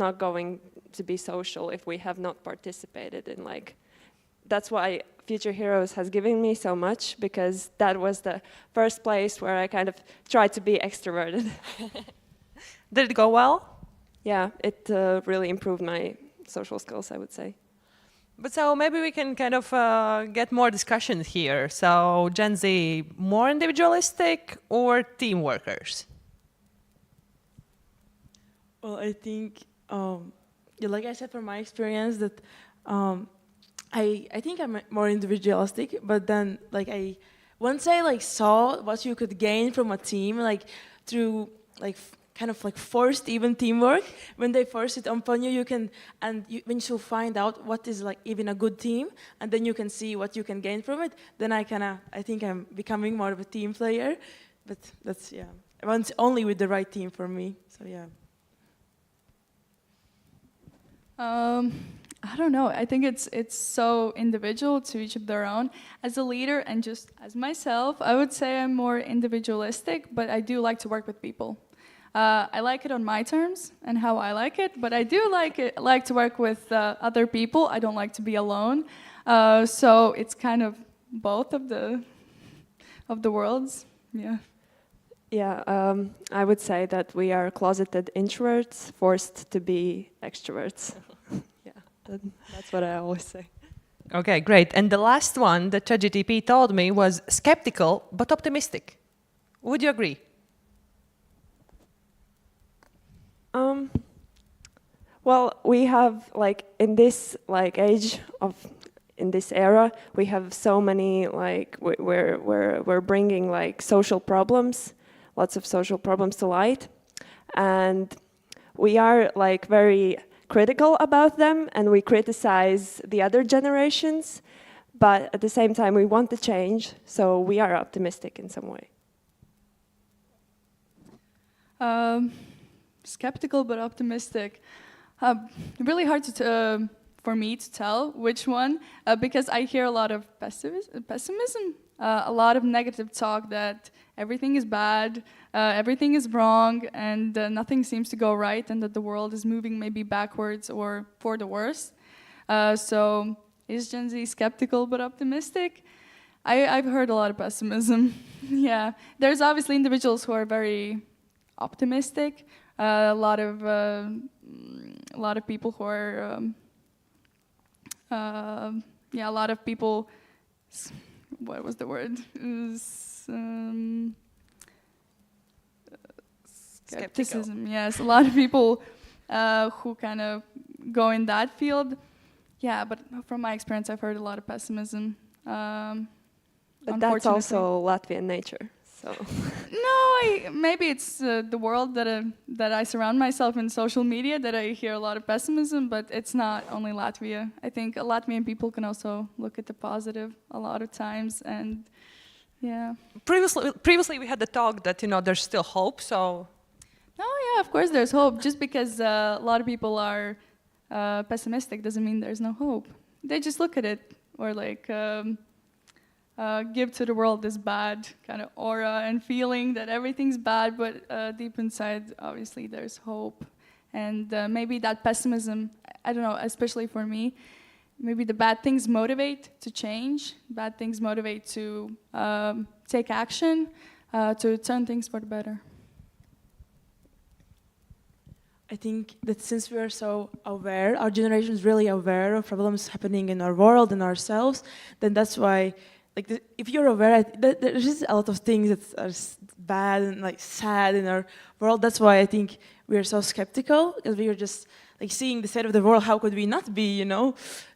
not going to be social if we have not participated in like. That's why Future Heroes has given me so much, because that was the first place where I kind of tried to be extroverted. Did it go well? Yeah, it really improved my social skills, I would say. But so maybe we can kind of get more discussion here. So Gen Z, more individualistic or team workers? Well, I think, yeah, like I said from my experience, that I think I'm more individualistic. But then, like once I like saw what you could gain from a team, like through like kind of like forced even teamwork, when they force it upon you, you can, and when you find out what is like even a good team, and then you can see what you can gain from it, then I think I'm becoming more of a team player. But that's, yeah, only with the right team for me, so yeah. I don't know. I think it's so individual, to each of their own. As a leader and just as myself, I would say I'm more individualistic, but I do like to work with people. I like it on my terms and how I like it, but I do like to work with other people. I don't like to be alone. So it's kind of both of the worlds. Yeah. Yeah, I would say that we are closeted introverts forced to be extroverts. Yeah, that's what I always say. Okay, great. And the last one that ChatGPT told me was skeptical but optimistic. Would you agree? Well, we have like in this like age of in this era, we have so many like we're bringing like social problems, lots of social problems to light, and we are like very critical about them, and we criticize the other generations, but at the same time we want to change, so we are optimistic in some way. Skeptical but optimistic. Really hard for me to tell which one, because I hear a lot of pessimism, a lot of negative talk that everything is bad, everything is wrong, and nothing seems to go right, and that the world is moving maybe backwards or for the worse. So is Gen Z skeptical but optimistic? I've heard a lot of pessimism. Yeah, there's obviously individuals who are very optimistic. A lot of people who are, yeah, a lot of people. What was the word? Skepticism. Yes, a lot of people who kind of go in that field. Yeah, but from my experience, I've heard a lot of pessimism. But that's also Latvian nature. So. No, maybe it's the world that I surround myself in, social media, that I hear a lot of pessimism, but it's not only Latvia. I think Latvian people can also look at the positive a lot of times, and yeah. Previously we had the talk that, there's still hope, so. Oh yeah, of course there's hope. Just because a lot of people are pessimistic doesn't mean there's no hope. They just look at it, or like give to the world this bad kind of aura and feeling that everything's bad, but deep inside, obviously, there's hope. And maybe that pessimism, I don't know, especially for me, maybe the bad things motivate to change, bad things motivate to take action, to turn things for the better. I think that since we are so aware, our generation is really aware of problems happening in our world and ourselves, then that's why, like, if you're aware, there's just a lot of things that are bad and like sad in our world. That's why I think we are so skeptical, because we are just like seeing the state of the world. How could we not be,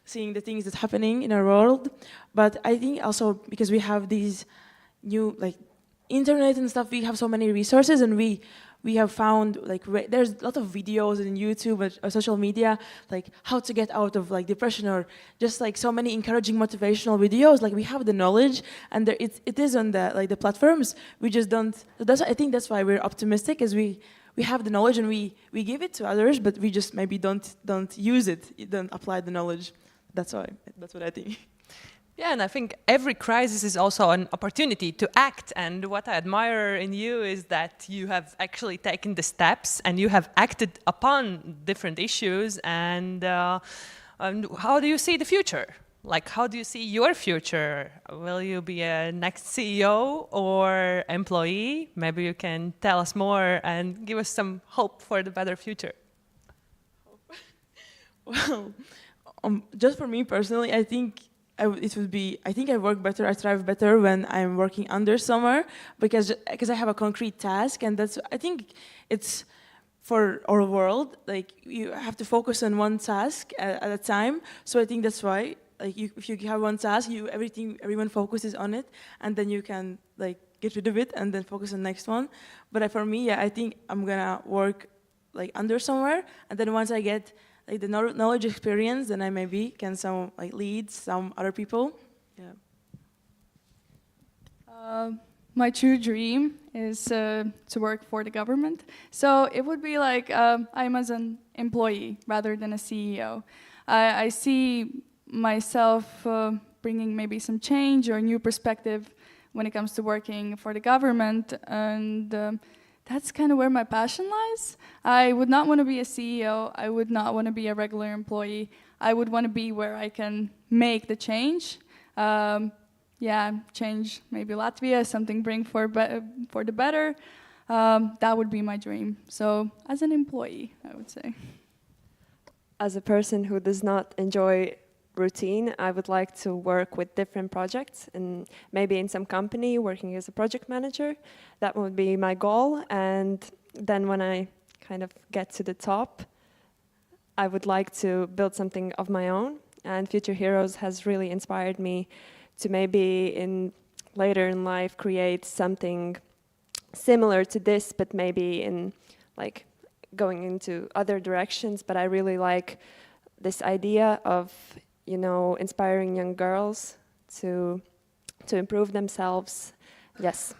seeing the things that's happening in our world? But I think also because we have these new like internet and stuff, we have so many resources, and we have found like there's a lot of videos on YouTube or social media, like how to get out of like depression, or just like so many encouraging motivational videos. Like we have the knowledge, and it is on the platforms. We just don't. I think that's why we're optimistic, is we have the knowledge and we give it to others, but we just maybe don't use it. Don't apply the knowledge. That's what I think. Yeah, and I think every crisis is also an opportunity to act. And what I admire in you is that you have actually taken the steps and you have acted upon different issues. And how do you see the future? Like, how do you see your future? Will you be a next CEO or employee? Maybe you can tell us more and give us some hope for the better future. Well, just for me personally, I think I think I work better, I thrive better when I'm working under someone because I have a concrete task, and I think it's for our world, like you have to focus on one task at a time. So I think that's why, like if you have one task, everyone focuses on it, and then you can like get rid of it and then focus on the next one. But for me, yeah, I think I'm gonna work like under somewhere, and then once I get like the knowledge experience, then I maybe can lead some other people. Yeah. My true dream is to work for the government. So it would be like I'm as an employee rather than a CEO. I see myself bringing maybe some change or a new perspective when it comes to working for the government, and that's kind of where my passion lies. I would not want to be a CEO. I would not want to be a regular employee. I would want to be where I can make the change. Change maybe Latvia, something bring for the better. That would be my dream. So as an employee, I would say. As a person who does not enjoy routine, I would like to work with different projects and maybe in some company working as a project manager. That would be my goal. And then when I kind of get to the top, I would like to build something of my own. And Future Heroes has really inspired me to maybe later in life create something similar to this, but maybe in like going into other directions. But I really like this idea of, inspiring young girls to improve themselves. Yes.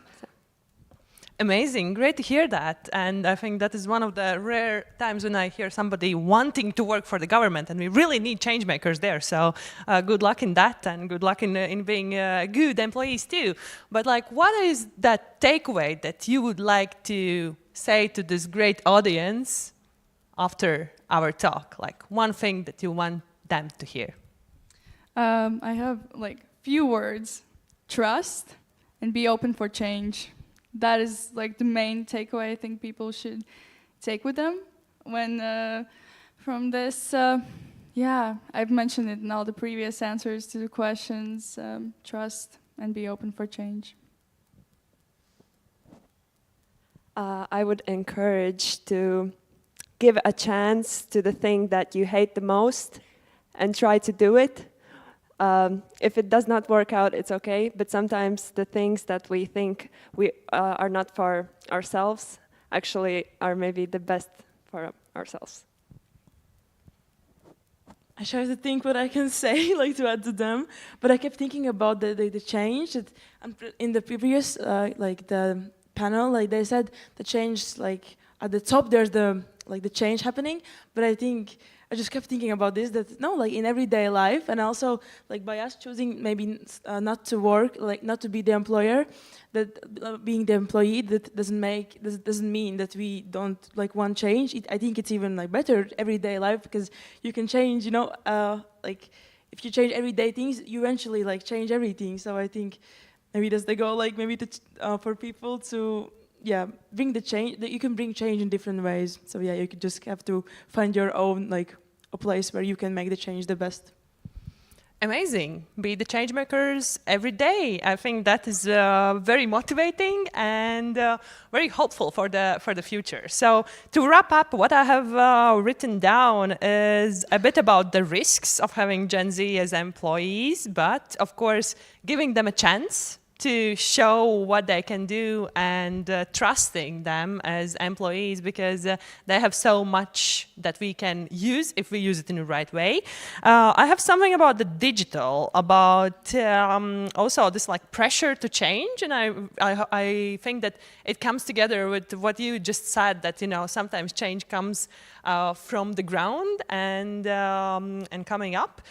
Amazing, great to hear that. And I think that is one of the rare times when I hear somebody wanting to work for the government, and we really need change makers there. So good luck in that, and good luck in being good employees too. But like, what is that takeaway that you would like to say to this great audience after our talk? Like one thing that you want them to hear. I have like few words: trust and be open for change. That is like the main takeaway I think people should take with them when from this. I've mentioned it in all the previous answers to the questions. Trust and be open for change. I would encourage to give a chance to the thing that you hate the most and try to do it. If it does not work out, it's okay, but sometimes the things that we think we are not for ourselves actually are maybe the best for ourselves. I try to think what I can say, like to add to them, but I kept thinking about the change that in the previous the panel, like they said the change, like at the top there's the change happening, but I think I just kept thinking about this, that no, like in everyday life, and also like by us choosing maybe not to work, like not to be the employer, that being the employee, that doesn't mean that we don't like want change. I think it's even like better everyday life, because you can change, like if you change everyday things, you eventually like change everything. So I think maybe that's the goal, like maybe for people to bring the change, that you can bring change in different ways. So you could just have to find your own, like a place where you can make the change the best. Amazing. Be the change makers every day. I think that is very motivating and very hopeful for the future. So to wrap up, what I have written down is a bit about the risks of having Gen Z as employees, but of course giving them a chance to show what they can do, and trusting them as employees, because they have so much that we can use if we use it in the right way. I have something about the digital, about also this like pressure to change, and I think that it comes together with what you just said, that sometimes change comes from the ground and coming up.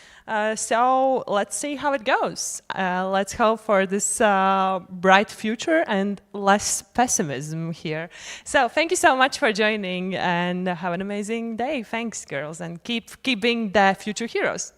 So let's see how it goes. Let's hope for this bright future and less pessimism here. So thank you so much for joining, and have an amazing day. Thanks, girls, and keep being the future heroes.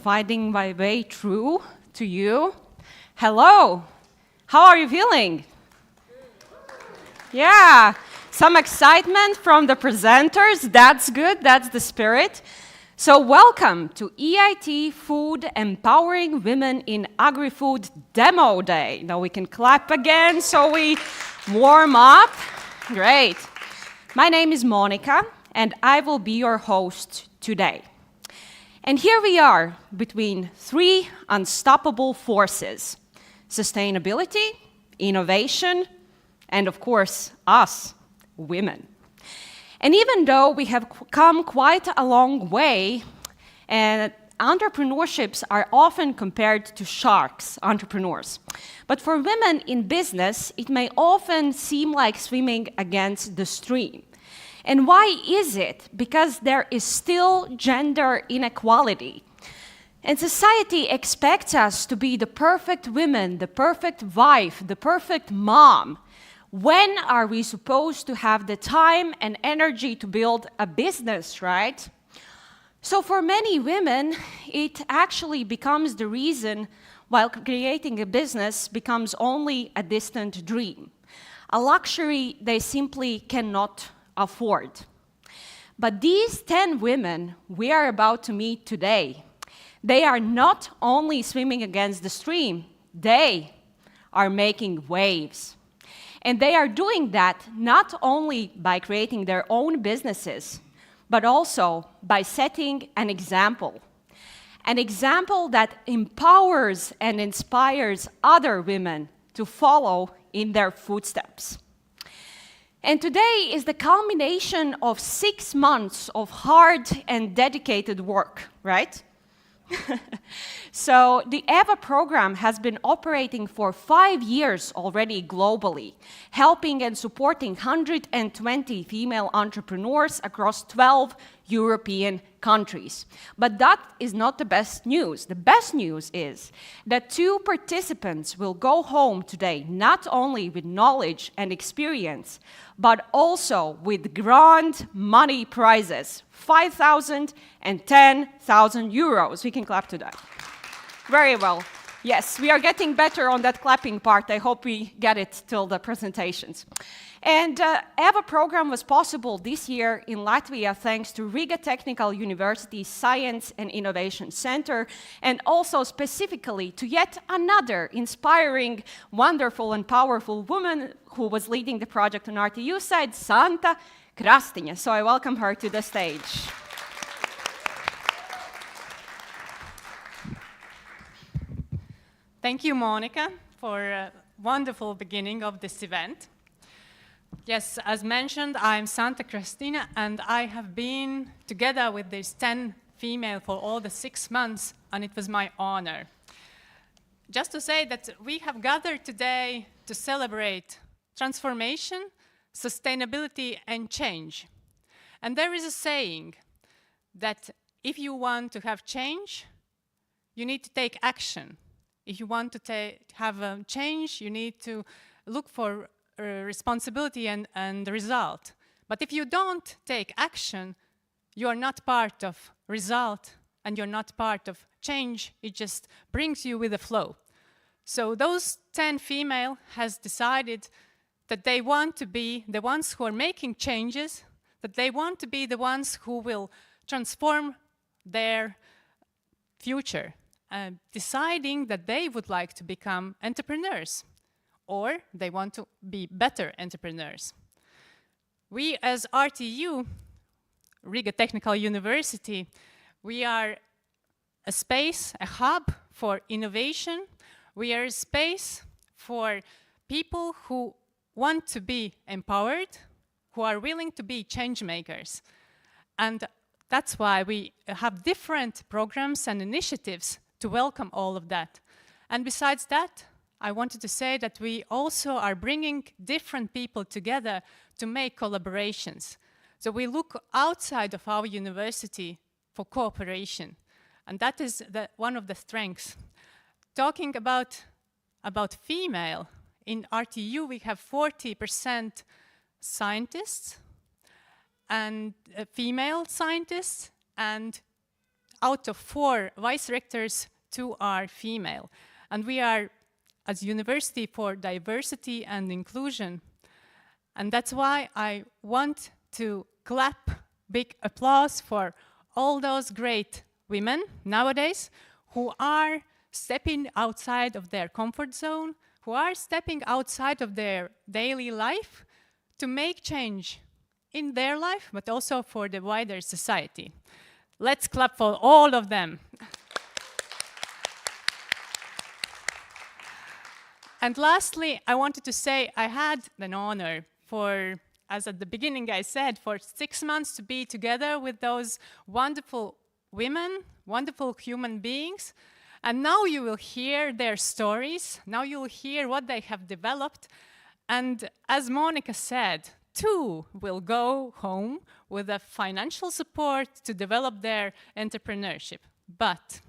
finding my way through to you. Hello, how are you feeling? Yeah, some excitement from the presenters, that's good, that's the spirit. So welcome to EIT Food Empowering Women in Agri-Food Demo Day. Now we can clap again so we warm up. Great. My name is Monica and I will be your host today. And here we are between three unstoppable forces: sustainability, innovation, and of course, us, women. And even though we have come quite a long way, and entrepreneurships are often compared to sharks, entrepreneurs. But for women in business, it may often seem like swimming against the stream. And why is it? Because there is still gender inequality. And society expects us to be the perfect women, the perfect wife, the perfect mom. When are we supposed to have the time and energy to build a business, right? So for many women, it actually becomes the reason why creating a business becomes only a distant dream, a luxury they simply cannot afford. But these 10 women we are about to meet today, they are not only swimming against the stream, they are making waves. And they are doing that not only by creating their own businesses, but also by setting an example that empowers and inspires other women to follow in their footsteps. And today is the culmination of 6 months of hard and dedicated work, right? So the EVA program has been operating for 5 years already globally, helping and supporting 120 female entrepreneurs across 12 European countries. But that is not the best news. The best news is that 2 participants will go home today not only with knowledge and experience, but also with grand money prizes, 5,000 and 10,000 euros. We can clap to that. Very well. Yes, we are getting better on that clapping part. I hope we get it till the presentations. And EVA program was possible this year in Latvia thanks to Riga Technical University Science and Innovation Center, and also specifically to yet another inspiring, wonderful and powerful woman who was leading the project on RTU side, Santa Krastinja. So I welcome her to the stage. Thank you, Monica, for a wonderful beginning of this event. Yes, as mentioned, I'm Santa Krastinja, and I have been together with these 10 female for all the 6 months, and it was my honor. Just to say that we have gathered today to celebrate transformation, sustainability, and change. And there is a saying that if you want to have change, you need to take action. If you want to have a change, you need to look for responsibility and the result. But if you don't take action, you are not part of result and you're not part of change. It just brings you with the flow. So those 10 female has decided that they want to be the ones who are making changes, that they want to be the ones who will transform their future. Deciding that they would like to become entrepreneurs, or they want to be better entrepreneurs. We as RTU, Riga Technical University, we are a space, a hub for innovation. We are a space for people who want to be empowered, who are willing to be change makers. And that's why we have different programs and initiatives to welcome all of that. And besides that, I wanted to say that we also are bringing different people together to make collaborations. So we look outside of our university for cooperation. And that is one of the strengths. Talking about female, in RTU we have 40% scientists and female scientists, and out of 4 vice rectors, 2 are female. And we are, as University for Diversity and Inclusion. And that's why I want to clap big applause for all those great women nowadays who are stepping outside of their comfort zone, who are stepping outside of their daily life to make change in their life, but also for the wider society. Let's clap for all of them. And lastly, I wanted to say I had an honor for, as at the beginning I said, for 6 months to be together with those wonderful women, wonderful human beings. And now you will hear their stories. Now you will hear what they have developed. And as Monica said, 2 will go home with a financial support to develop their entrepreneurship. But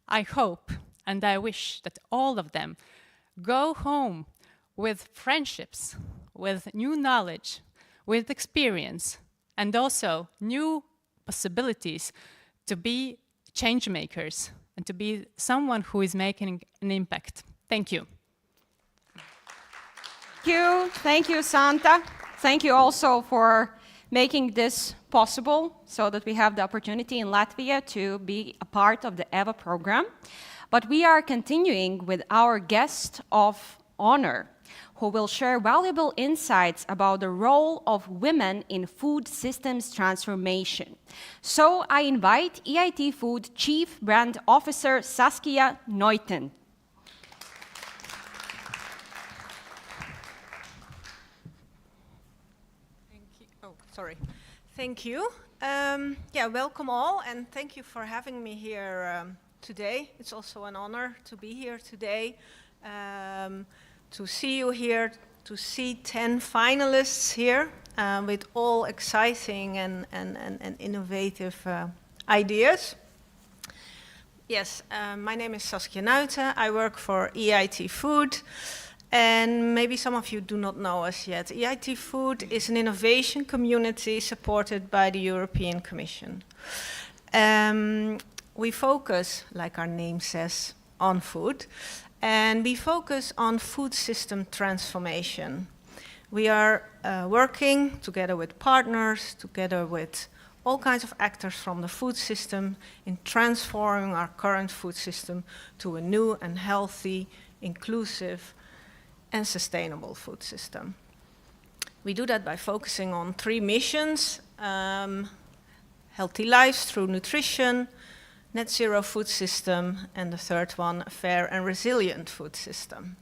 I hope and I wish that all of them go home with friendships, with new knowledge, with experience, and also new possibilities to be change makers and to be someone who is making an impact. Thank you. Thank you, Santa. Thank you also for making this possible so that we have the opportunity in Latvia to be a part of the EVA program. But we are continuing with our guest of honor, who will share valuable insights about the role of women in food systems transformation. So I invite EIT Food Chief Brand Officer Saskia Neuten. Thank you. Welcome all, and thank you for having me here today. It's also an honor to be here today, to see you here, to see 10 finalists here with all exciting and innovative ideas. Yes, my name is Saskia Neuten. I work for EIT Food. And maybe some of you do not know us yet. EIT Food is an innovation community supported by the European Commission. We focus, like our name says, on food, and we focus on food system transformation. We are working together with partners, together with all kinds of actors from the food system in transforming our current food system to a new and healthy, inclusive, and sustainable food system. We do that by focusing on 3 missions: healthy lives through nutrition, net zero food system, and the 3rd one, a fair and resilient food system.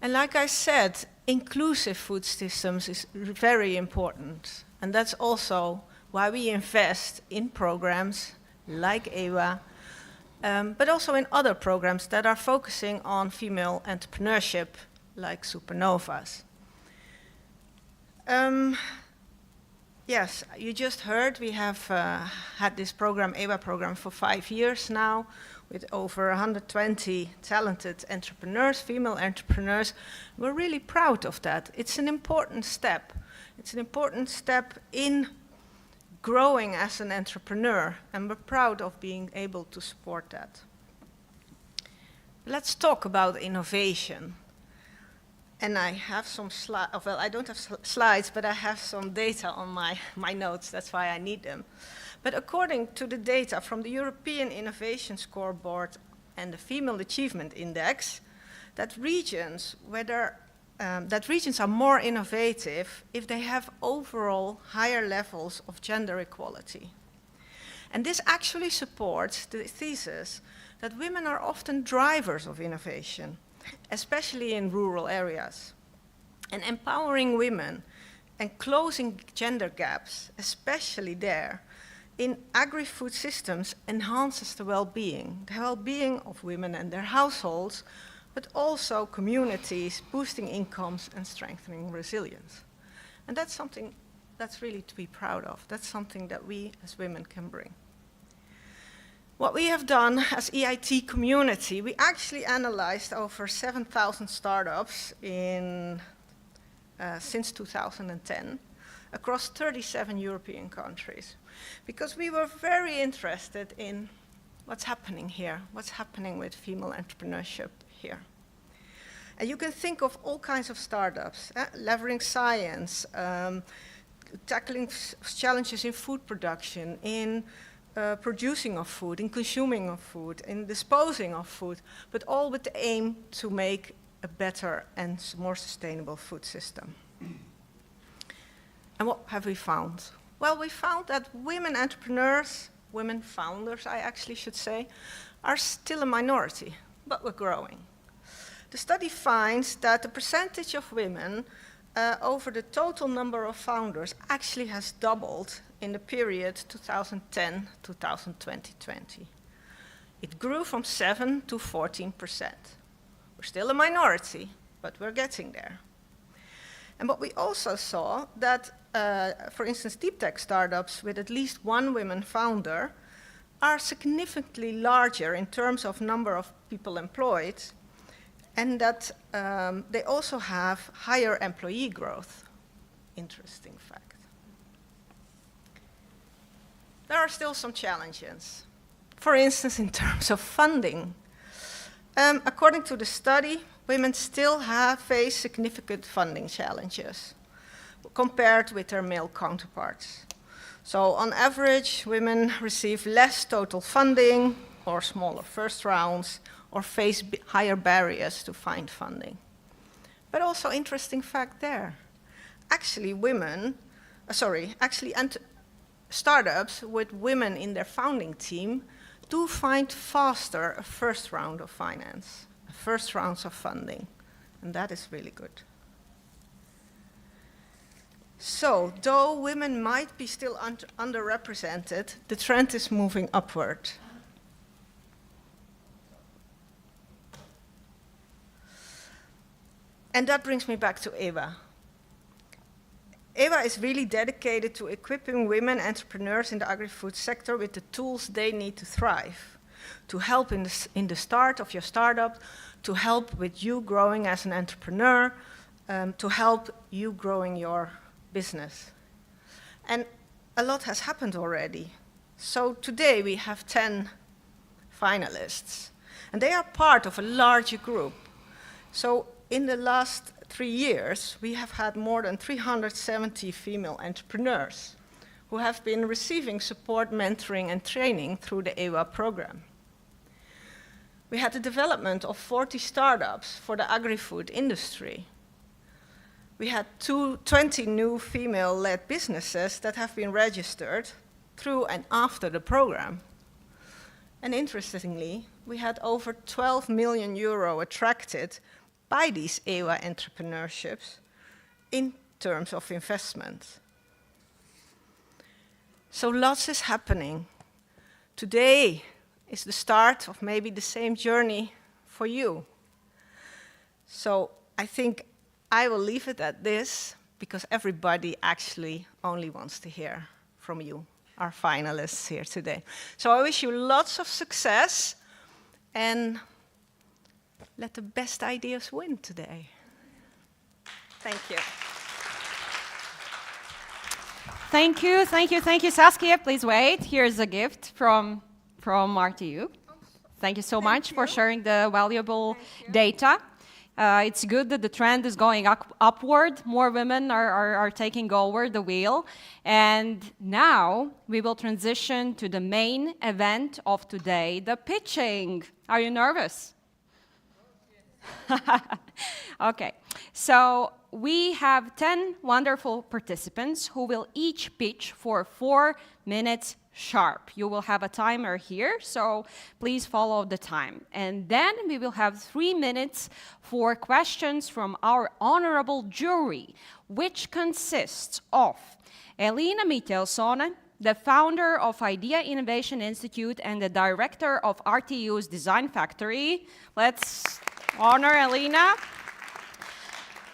And like I said, inclusive food systems is very important. And that's also why we invest in programs like EWA, but also in other programs that are focusing on female entrepreneurship, like Supernovas. Yes, you just heard we have had this program, EWA program, for 5 years now, with over 120 talented entrepreneurs, female entrepreneurs. We're really proud of that. It's an important step. It's an important step in growing as an entrepreneur, and we're proud of being able to support that. Let's talk about innovation. And I have some slides, well, I don't have slides, but I have some data on my notes, that's why I need them. But according to the data from the European Innovation Scoreboard and the Female Achievement Index, that regions are more innovative if they have overall higher levels of gender equality. And this actually supports the thesis that women are often drivers of innovation, especially in rural areas. And empowering women and closing gender gaps, especially there, in agri-food systems enhances the well-being of women and their households, but also communities, boosting incomes and strengthening resilience. And that's something that's really to be proud of. That's something that we as women can bring. What we have done as EIT community, we actually analyzed over 7,000 startups since 2010. across 37 European countries, because we were very interested in what's happening here, what's happening with female entrepreneurship here. And you can think of all kinds of startups, leveraging science, tackling challenges in food production, in producing of food, in consuming of food, in disposing of food, but all with the aim to make a better and more sustainable food system. And what have we found? Well, we found that women entrepreneurs, women founders, I actually should say, are still a minority, but we're growing. The study finds that the percentage of women over the total number of founders actually has doubled in the period 2010 to 2020. It grew from 7 to 14%. We're still a minority, but we're getting there. And what we also saw that, for instance, deep tech startups with at least one women founder are significantly larger in terms of number of people employed, and that they also have higher employee growth. Interesting fact. There are still some challenges. For instance, in terms of funding. According to the study, women still face significant funding challenges compared with their male counterparts. So on average, women receive less total funding or smaller first rounds or face higher barriers to find funding. But also interesting fact there. Actually startups with women in their founding team do find faster a first round of finance, first rounds of funding, and that is really good. So, though women might be still underrepresented, the trend is moving upward. And that brings me back to EWA. EWA is really dedicated to equipping women entrepreneurs in the agri-food sector with the tools they need to thrive, to help in the start of your startup, to help with you growing as an entrepreneur, to help you growing your business. And a lot has happened already. So today we have 10 finalists, and they are part of a larger group. So in the last 3 years, we have had more than 370 female entrepreneurs who have been receiving support, mentoring, and training through the EWA program. We had the development of 40 startups for the agri-food industry. We had 20 new female-led businesses that have been registered through and after the program. And interestingly, we had over 12 million euro attracted by these EWA entrepreneurships in terms of investment. So lots is happening. Today is the start of maybe the same journey for you. So I think I will leave it at this, because everybody actually only wants to hear from you, our finalists here today. So I wish you lots of success, and let the best ideas win today. Thank you. Thank you, thank you, thank you, Saskia. Please wait. Here's a gift from RTU. Thank you so much for sharing the valuable data. It's good that the trend is going upward. More women are taking over the wheel. And now we will transition to the main event of today, the pitching. Are you nervous? Okay, so we have 10 wonderful participants who will each pitch for 4 minutes sharp. You will have a timer here, so please follow the time. And then we will have 3 minutes for questions from our honorable jury, which consists of Elina Mittelsone, the founder of Idea Innovation Institute and the director of RTU's Design Factory. Let's honor Elina.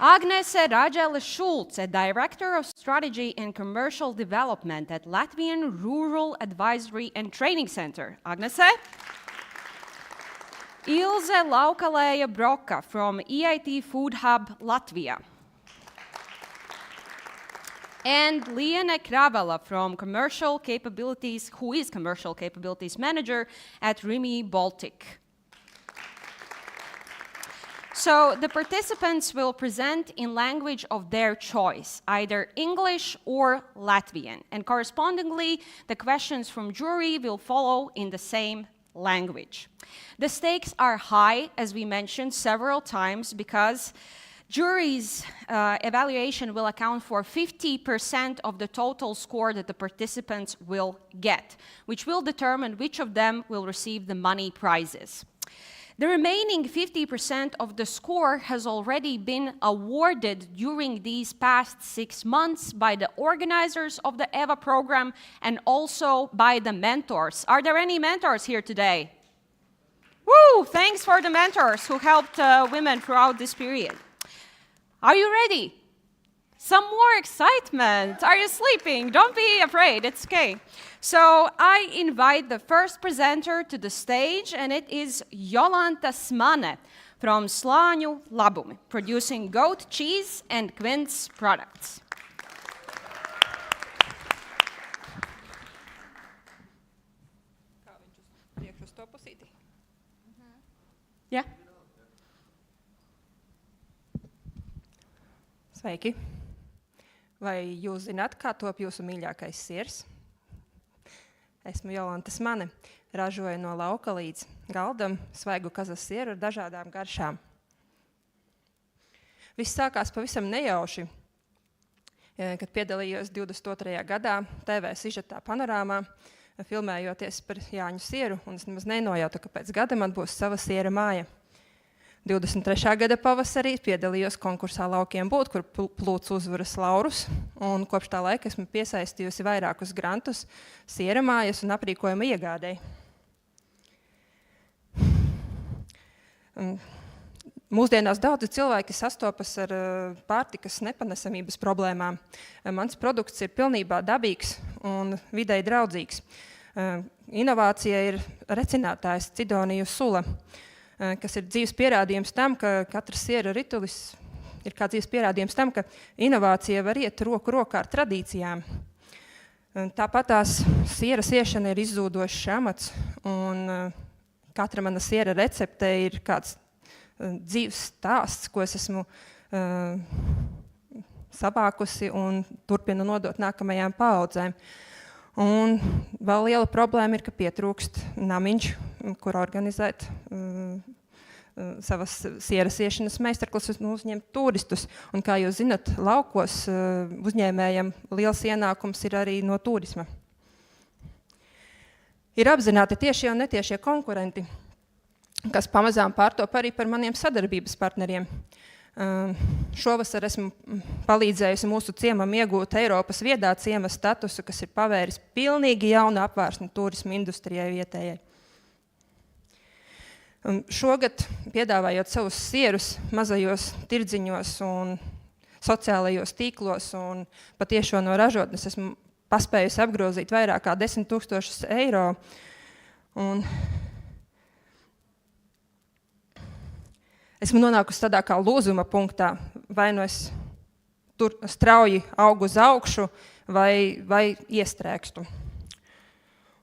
Agnese Rajele-Schulze, Director of Strategy and Commercial Development at Latvian Rural Advisory and Training Center. Agnese. Ilze Laukalēja-Broka from EIT Food Hub, Latvia. and Liene Kravela from Commercial Capabilities, who is Commercial Capabilities Manager at Rimi Baltic. So the participants will present in language of their choice, either English or Latvian, and correspondingly, the questions from jury will follow in the same language. The stakes are high, as we mentioned several times, because jury's evaluation will account for 50% of the total score that the participants will get, which will determine which of them will receive the money prizes. The remaining 50% of the score has already been awarded during these past 6 months by the organizers of the EVA program and also by the mentors. Are there any mentors here today? Woo! Thanks for the mentors who helped women throughout this period. Are you ready? Some more excitement. Are you sleeping? Don't be afraid, it's okay. So I invite the first presenter to the stage, and it is Jolanta Smane from Slāņu Labumi, producing goat cheese and Quince products. Yeah. Sveiki! Vai jūs zināt, kā top jūsu mīļākais siers? Esmu Jolanta Smane, ražoju no lauka līdz galdam svaigu kazas sieru ar dažādām garšām. Viss sākās pavisam nejauši, kad piedalījos 22. gadā TV sižetā panorāmā, filmējoties par Jāņu sieru, un es nemaz nenojautu, ka pēc gada man būs sava siera māja. 23. gada pavasarī piedalījos konkursā Laukiem būt, kur plūc uzvaras laurus, un kopš tā laika esmu piesaistījusi vairākus grantus siera mājas un aprīkojuma iegādēji. Mūsdienās daudzi cilvēki sastopas ar pārtikas nepanesamības problēmām. Mans produkts ir pilnībā dabīgs un videi draudzīgs. Inovācija ir recinātājs Cidoniju sula, kas ir dzīves pierādījums tam, ka katrs siera ritulis ir kā dzīves pierādījums tam, ka inovācija var iet roku rokā ar tradīcijām. Tāpat tās siera siešana ir izzūdošs amats, un katra mana siera recepte ir kāds dzīves stāsts, ko es esmu savākusi un turpinu nodot nākamajām paaudzēm. Un vēl liela problēma ir, ka pietrūkst namiņš, kur organizēt savas sieras iešanas meistarklases un uzņemt turistus. Un kā jūs zinat, laukos uzņēmējiem liels ienākums ir arī no turisma. Ir apzināti tiešie un netiešie konkurenti, kas pamazām pārtop arī par maniem sadarbības partneriem. Šovasar esmu palīdzējusi mūsu ciemam iegūt Eiropas viedā ciema statusu, kas ir pavēris pilnīgi jaunu apvārsni turismu industrijai vietējai. Šogad, piedāvājot savus sierus mazajos tirdziņos un sociālajos tīklos un patiešo no ražotnes, esmu paspējusi apgrozīt vairāk kā 10 000 eiro. Un esmu nonākusi tādā kā lūzuma punktā, vai nu es tur strauji augu uz augšu, vai iestrēgstu.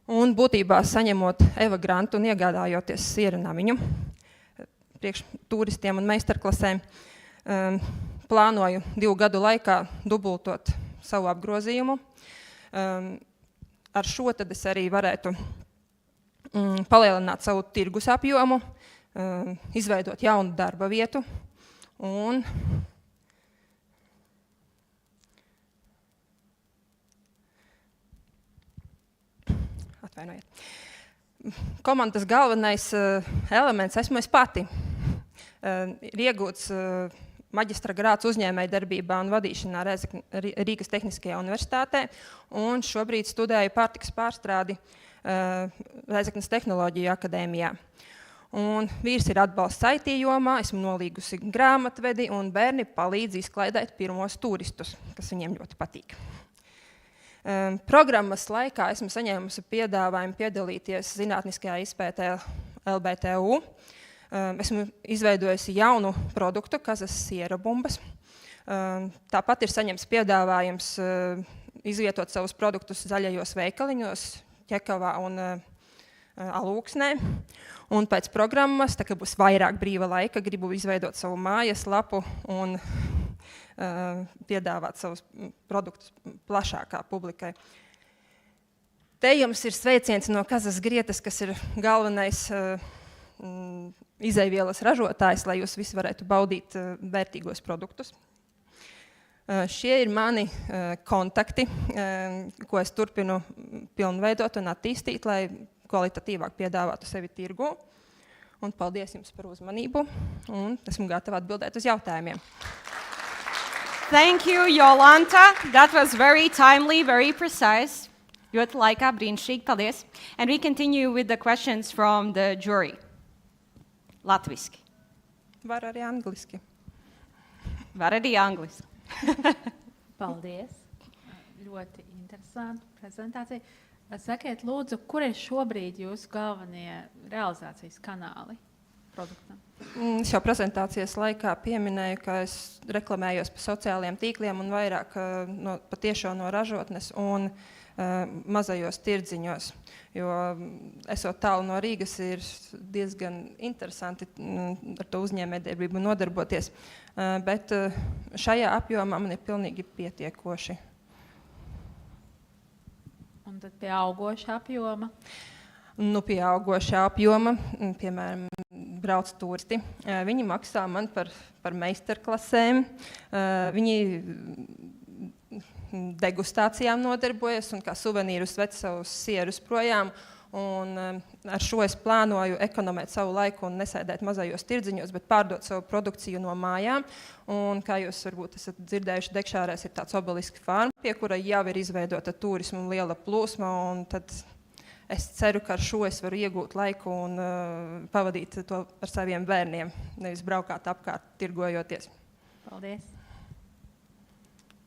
Un būtībā saņemot EVA grantu un iegādājoties siera namiņu priekš turistiem un meistarklasēm, plānoju 2 gadu laikā dubultot savu apgrozījumu. Ar šo tad es arī varētu palielināt savu tirgus apjomu, izveidot jaunu darba vietu un atvainojiet. Komandas galvenais elements esmu es pati. Ir iegūts maģistra grāds uzņēmēja darbībā un vadīšanā Rīgas Tehniskajā universitātē, un šobrīd studēju pārtikas pārstrādi Reizeknes Tehnoloģiju akadēmijā. Un vīrs ir atbalsts IT jomā, esmu nolīgusi grāmatvedi, un bērni palīdz izklaidēt pirmos turistus, kas viņiem ļoti patīk. Programmas laikā esmu saņēmusi piedāvājumu piedalīties zinātniskajā izpētē LBTU. Esmu izveidojusi jaunu produktu, kazas siera bumbas, Tāpat ir saņemts piedāvājums izvietot savus produktus zaļajos veikaliņos, Ķekavā un Alūksnē. Un pēc programmas, tā kā būs vairāk brīva laika, gribu izveidot savu mājaslapu un piedāvāt savus produktus plašākā publikai. Te jums ir sveiciens no Kazas Grietas, kas ir galvenais izeivielas ražotājs, lai jūs visi varētu baudīt vērtīgos produktus. Šie ir mani kontakti, ko es turpinu pilnveidot un attīstīt, lai kvalitatīvāk piedāvātu sevi tirgu. Un paldies jums par uzmanību, un esmu gatava atbildēt uz jautājumiem. Thank you, Jolanta. That was very timely, very precise. Ļoti laikā, brīnišķīgi, paldies. And we continue with the questions from the jury. Latviski. Var arī angliski. Var arī angliski. Paldies. Ļoti interesanta prezentācija. Sakiet, lūdzu, kur ir šobrīd jūsu galvenie realizācijas kanāli produktam? Es jau prezentācijas laikā pieminēju, ka es reklamējos pa sociālajiem tīkliem un vairāk patiešo no ražotnes un mazajos tirdziņos, jo esot tālu no Rīgas ir diezgan interesanti ar to uzņēmējdarbību nodarboties, bet šajā apjomā man ir pilnīgi pietiekoši. Un tad pie augoša apjoma? Pie augoša apjoma, piemēram, brauc turisti. Viņi maksā man par meistarklasēm, viņi degustācijām nodarbojas un kā suvenīrus ved savus sierus projām. Un ar šo es plānoju ekonomēt savu laiku un nesēdēt mazajos tirdziņos, bet pārdot savu produkciju no mājām. Un kā jūs varbūt esat dzirdējuši, Dekšārēs ir tāds obeliski farma, pie kura jau ir izveidota turisma un liela plūsma. Un tad es ceru, ka ar šo es varu iegūt laiku un pavadīt to ar saviem bērniem, nevis braukāt apkārt, tirgojoties. Paldies!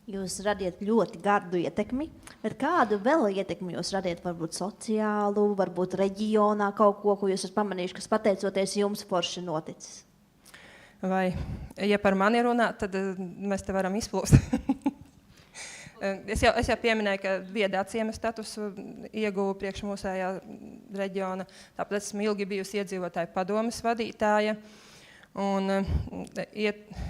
Jūs radiet ļoti gardu ietekmi, bet kādu vēl ietekmi jūs radiet? Varbūt sociālu, varbūt reģionā kaut ko jūs esat pamanījuši, kas pateicoties jums forši noticis? Vai, ja par mani runā, tad mēs te varam izplūst. Es jau pieminēju, ka viedā ciema statusu ieguvu priekš mūsējā reģiona, tāpēc esmu ilgi bijusi iedzīvotāju padomes vadītāja. Un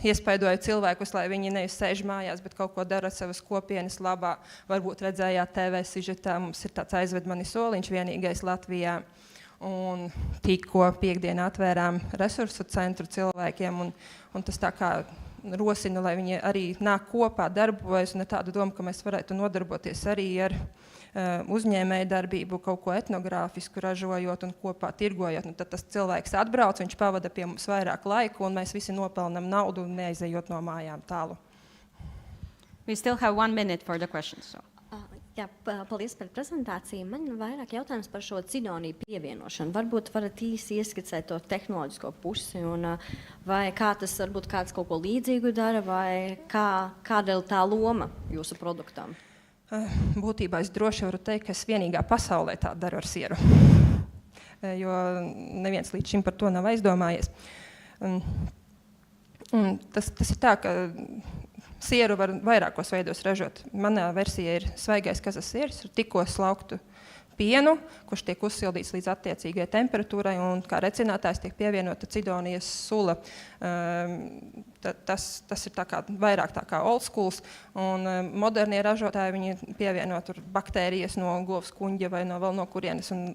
iespaidoju cilvēkus, lai viņi nevis sēž mājās, bet kaut ko dara savas kopienas labā. Varbūt redzējāt TV sižetā, mums ir tāds aizved mani soliņš vienīgais Latvijā. Un tikko piekdienā atvērām resursu centru cilvēkiem, un tas tā kā rosina, lai viņi arī nāk kopā, darbojas, un ir tāda doma, ka mēs varētu nodarboties arī ar uzņēmēju darbību, kaut ko etnogrāfisku ražojot un kopā tirgojot. Un tad tas cilvēks atbrauc, viņš pavada pie mums vairāk laiku, un mēs visi nopelnam naudu, neaizejot no mājām tālu. We still have 1 minute for the questions. So. Jā, paldies par prezentāciju. Man vairāk jautājums par šo cidoniju pievienošanu. Varbūt varat īsi ieskicēt to tehnoloģisko pusi, un vai kā tas varbūt kāds kaut ko līdzīgu dara, vai kāda ir tā loma jūsu produktam? Būtībā es droši varu teikt, ka es vienīgā pasaulē tā daru ar sieru, jo neviens līdz šim par to nav aizdomājies. Tas ir tā, ka sieru var vairākos veidos ražot. Manā versija ir svaigais kazas sieris ar tikko slauktu pienu, kurš tiek uzsildīts līdz attiecīgai temperatūrai, un kā recinātājs tiek pievienota cidonijas sula. Tas ir vairāk tā kā old schools, un modernie ražotāji viņi pievieno tur baktērijas no govs kuņģa vai no vēl no kurienes un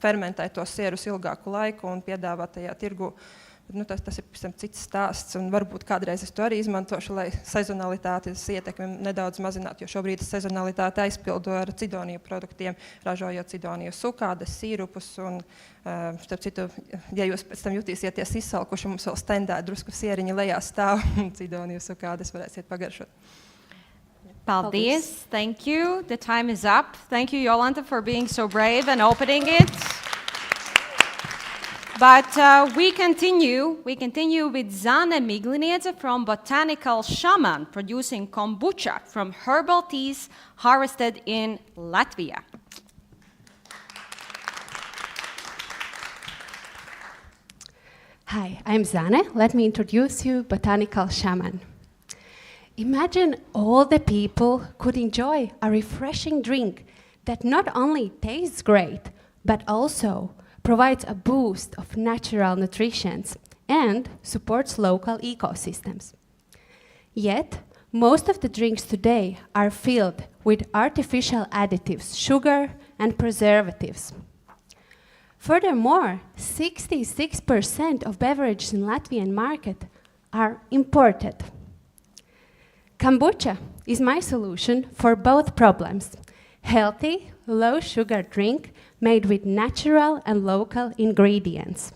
fermentē tos sierus ilgāku laiku un piedāvā tajā tirgu. Tas ir cits stāsts, un varbūt kādreiz es to arī izmantošu, lai sezonalitātes ietekmi nedaudz mazinātu, jo šobrīd sezonalitāte aizpildu ar cidoniju produktiem, ražojot cidoniju sukādes, sīrupus, un starp citu, ja jūs pēc tam jutīsieties izsalkuši, mums vēl standā drusku sieriņi lejā stāv, un cidoniju sukādes varēsiet pagaršot. Paldies. Thank you. The time is up. Thank you, Jolanta, for being so brave and opening it. But we continue with Zane Migliniece from Botanical Shaman, producing kombucha from herbal teas harvested in Latvia. Hi, I'm Zane. Let me introduce you Botanical Shaman. Imagine all the people could enjoy a refreshing drink that not only tastes great, but also provides a boost of natural nutrition and supports local ecosystems. Yet, most of the drinks today are filled with artificial additives, sugar, and preservatives. Furthermore, 66% of beverages in Latvian market are imported. Kombucha is my solution for both problems. Healthy, low-sugar drink made with natural and local ingredients.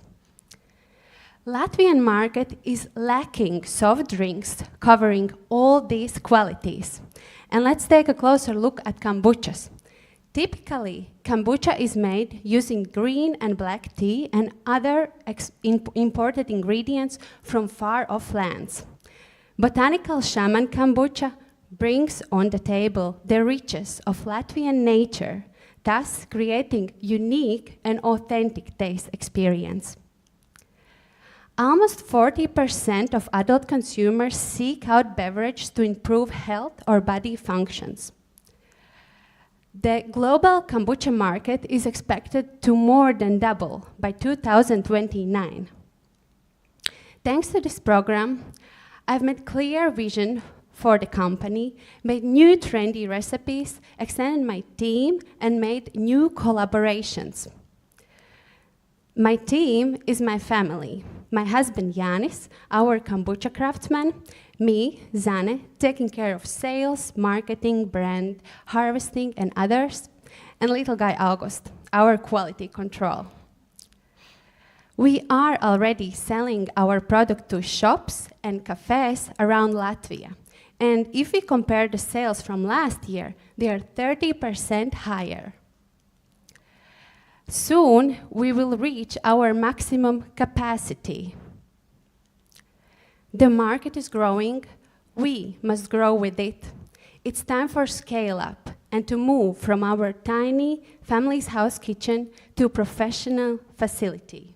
Latvian market is lacking soft drinks covering all these qualities. And let's take a closer look at kombuchas. Typically, kombucha is made using green and black tea and other imported ingredients from far-off lands. Botanical shaman kombucha brings on the table the riches of Latvian nature, thus creating unique and authentic taste experience. Almost 40% of adult consumers seek out beverages to improve health or body functions. The global kombucha market is expected to more than double by 2029. Thanks to this program, I've made clear vision for the company, made new trendy recipes, extended my team, and made new collaborations. My team is my family. My husband Jānis, our kombucha craftsman, me, Zane, taking care of sales, marketing, brand, harvesting, and others, and little guy August, our quality control. We are already selling our product to shops and cafes around Latvia. And if we compare the sales from last year, they are 30% higher. Soon, we will reach our maximum capacity. The market is growing. We must grow with it. It's time for scale up and to move from our tiny family's house kitchen to a professional facility.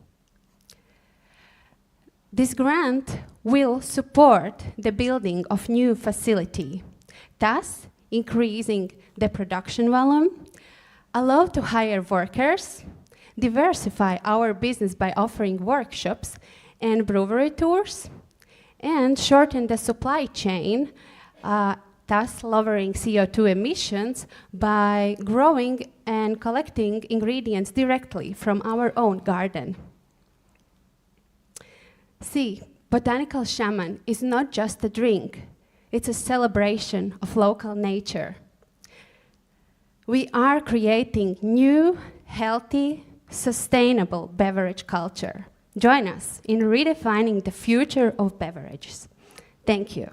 This grant will support the building of new facility, thus increasing the production volume, allow to hire workers, diversify our business by offering workshops and brewery tours, and shorten the supply chain, thus lowering CO2 emissions by growing and collecting ingredients directly from our own garden. See, Botanical Shaman is not just a drink, it's a celebration of local nature. We are creating new, healthy, sustainable beverage culture. Join us in redefining the future of beverages. Thank you.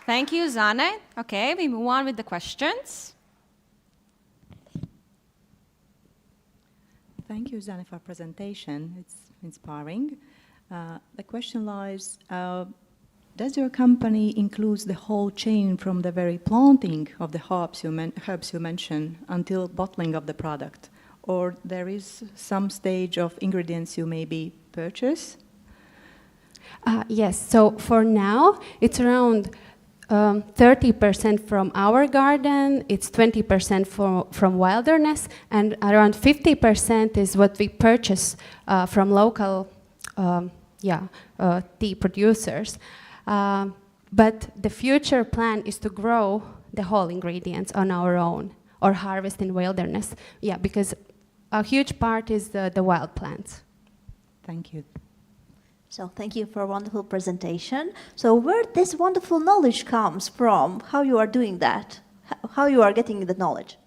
Thank you, Zane. Okay, we move on with the questions. Thank you, Zane, for presentation. It's inspiring. The question lies, does your company include the whole chain from the very planting of the herbs you mentioned until bottling of the product? Or there is some stage of ingredients you maybe purchase? Yes, so for now, it's around 30% from our garden, it's 20% from wilderness, and around 50% is what we purchase from local tea producers. But the future plan is to grow the whole ingredients on our own or harvest in wilderness. Yeah, because a huge part is the wild plants. Thank you. So thank you for a wonderful presentation. So where this wonderful knowledge comes from, how you are doing that, how you are getting the knowledge?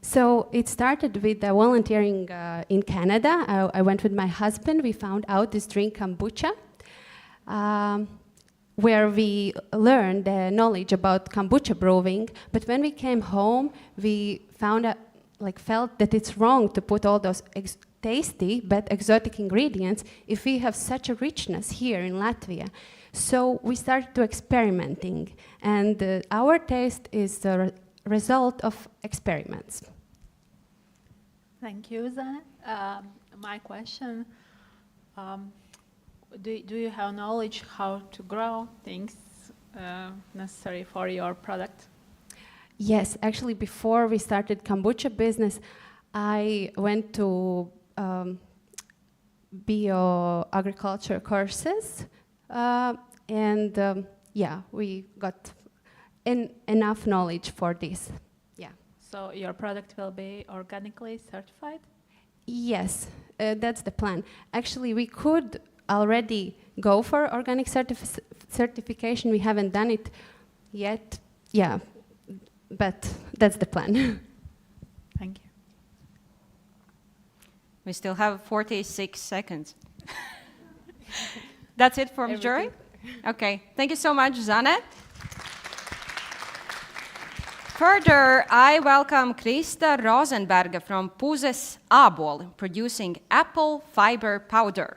So it started with volunteering in Canada. I went with my husband. We found out this drink kombucha, where we learned the knowledge about kombucha brewing. But when we came home, we felt that it's wrong to put all those tasty but exotic ingredients if we have such a richness here in Latvia. So we started to experimenting, and our taste is the result of experiments. Thank you, Zane. My question, do you have knowledge how to grow things necessary for your product? Yes, actually, before we started kombucha business, I went to bioagriculture courses, and yeah, we got enough knowledge for this. Yeah. So your product will be organically certified? Yes, that's the plan. Actually, we could already go for organic certification. We haven't done it yet. Yeah, but that's the plan. Thank you. We still have 46 seconds. That's it from jury? Okay, thank you so much, Zane. Further, I welcome Krista Rosenberger from Puzes Āboli, producing apple fiber powder.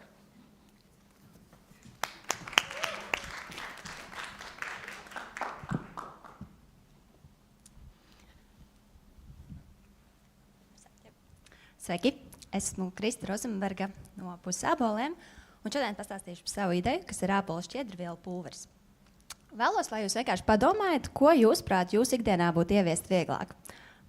Sveiki! Esmu Krista Rozenberga no Puzes Āboliem, un šodien pastāstīšu par savu ideju, kas ir ābolu šķiedrvielu pulveris. Vēlos, lai jūs vienkārši padomājat, ko jūs prāt jūs ikdienā būtu ieviest vieglāk.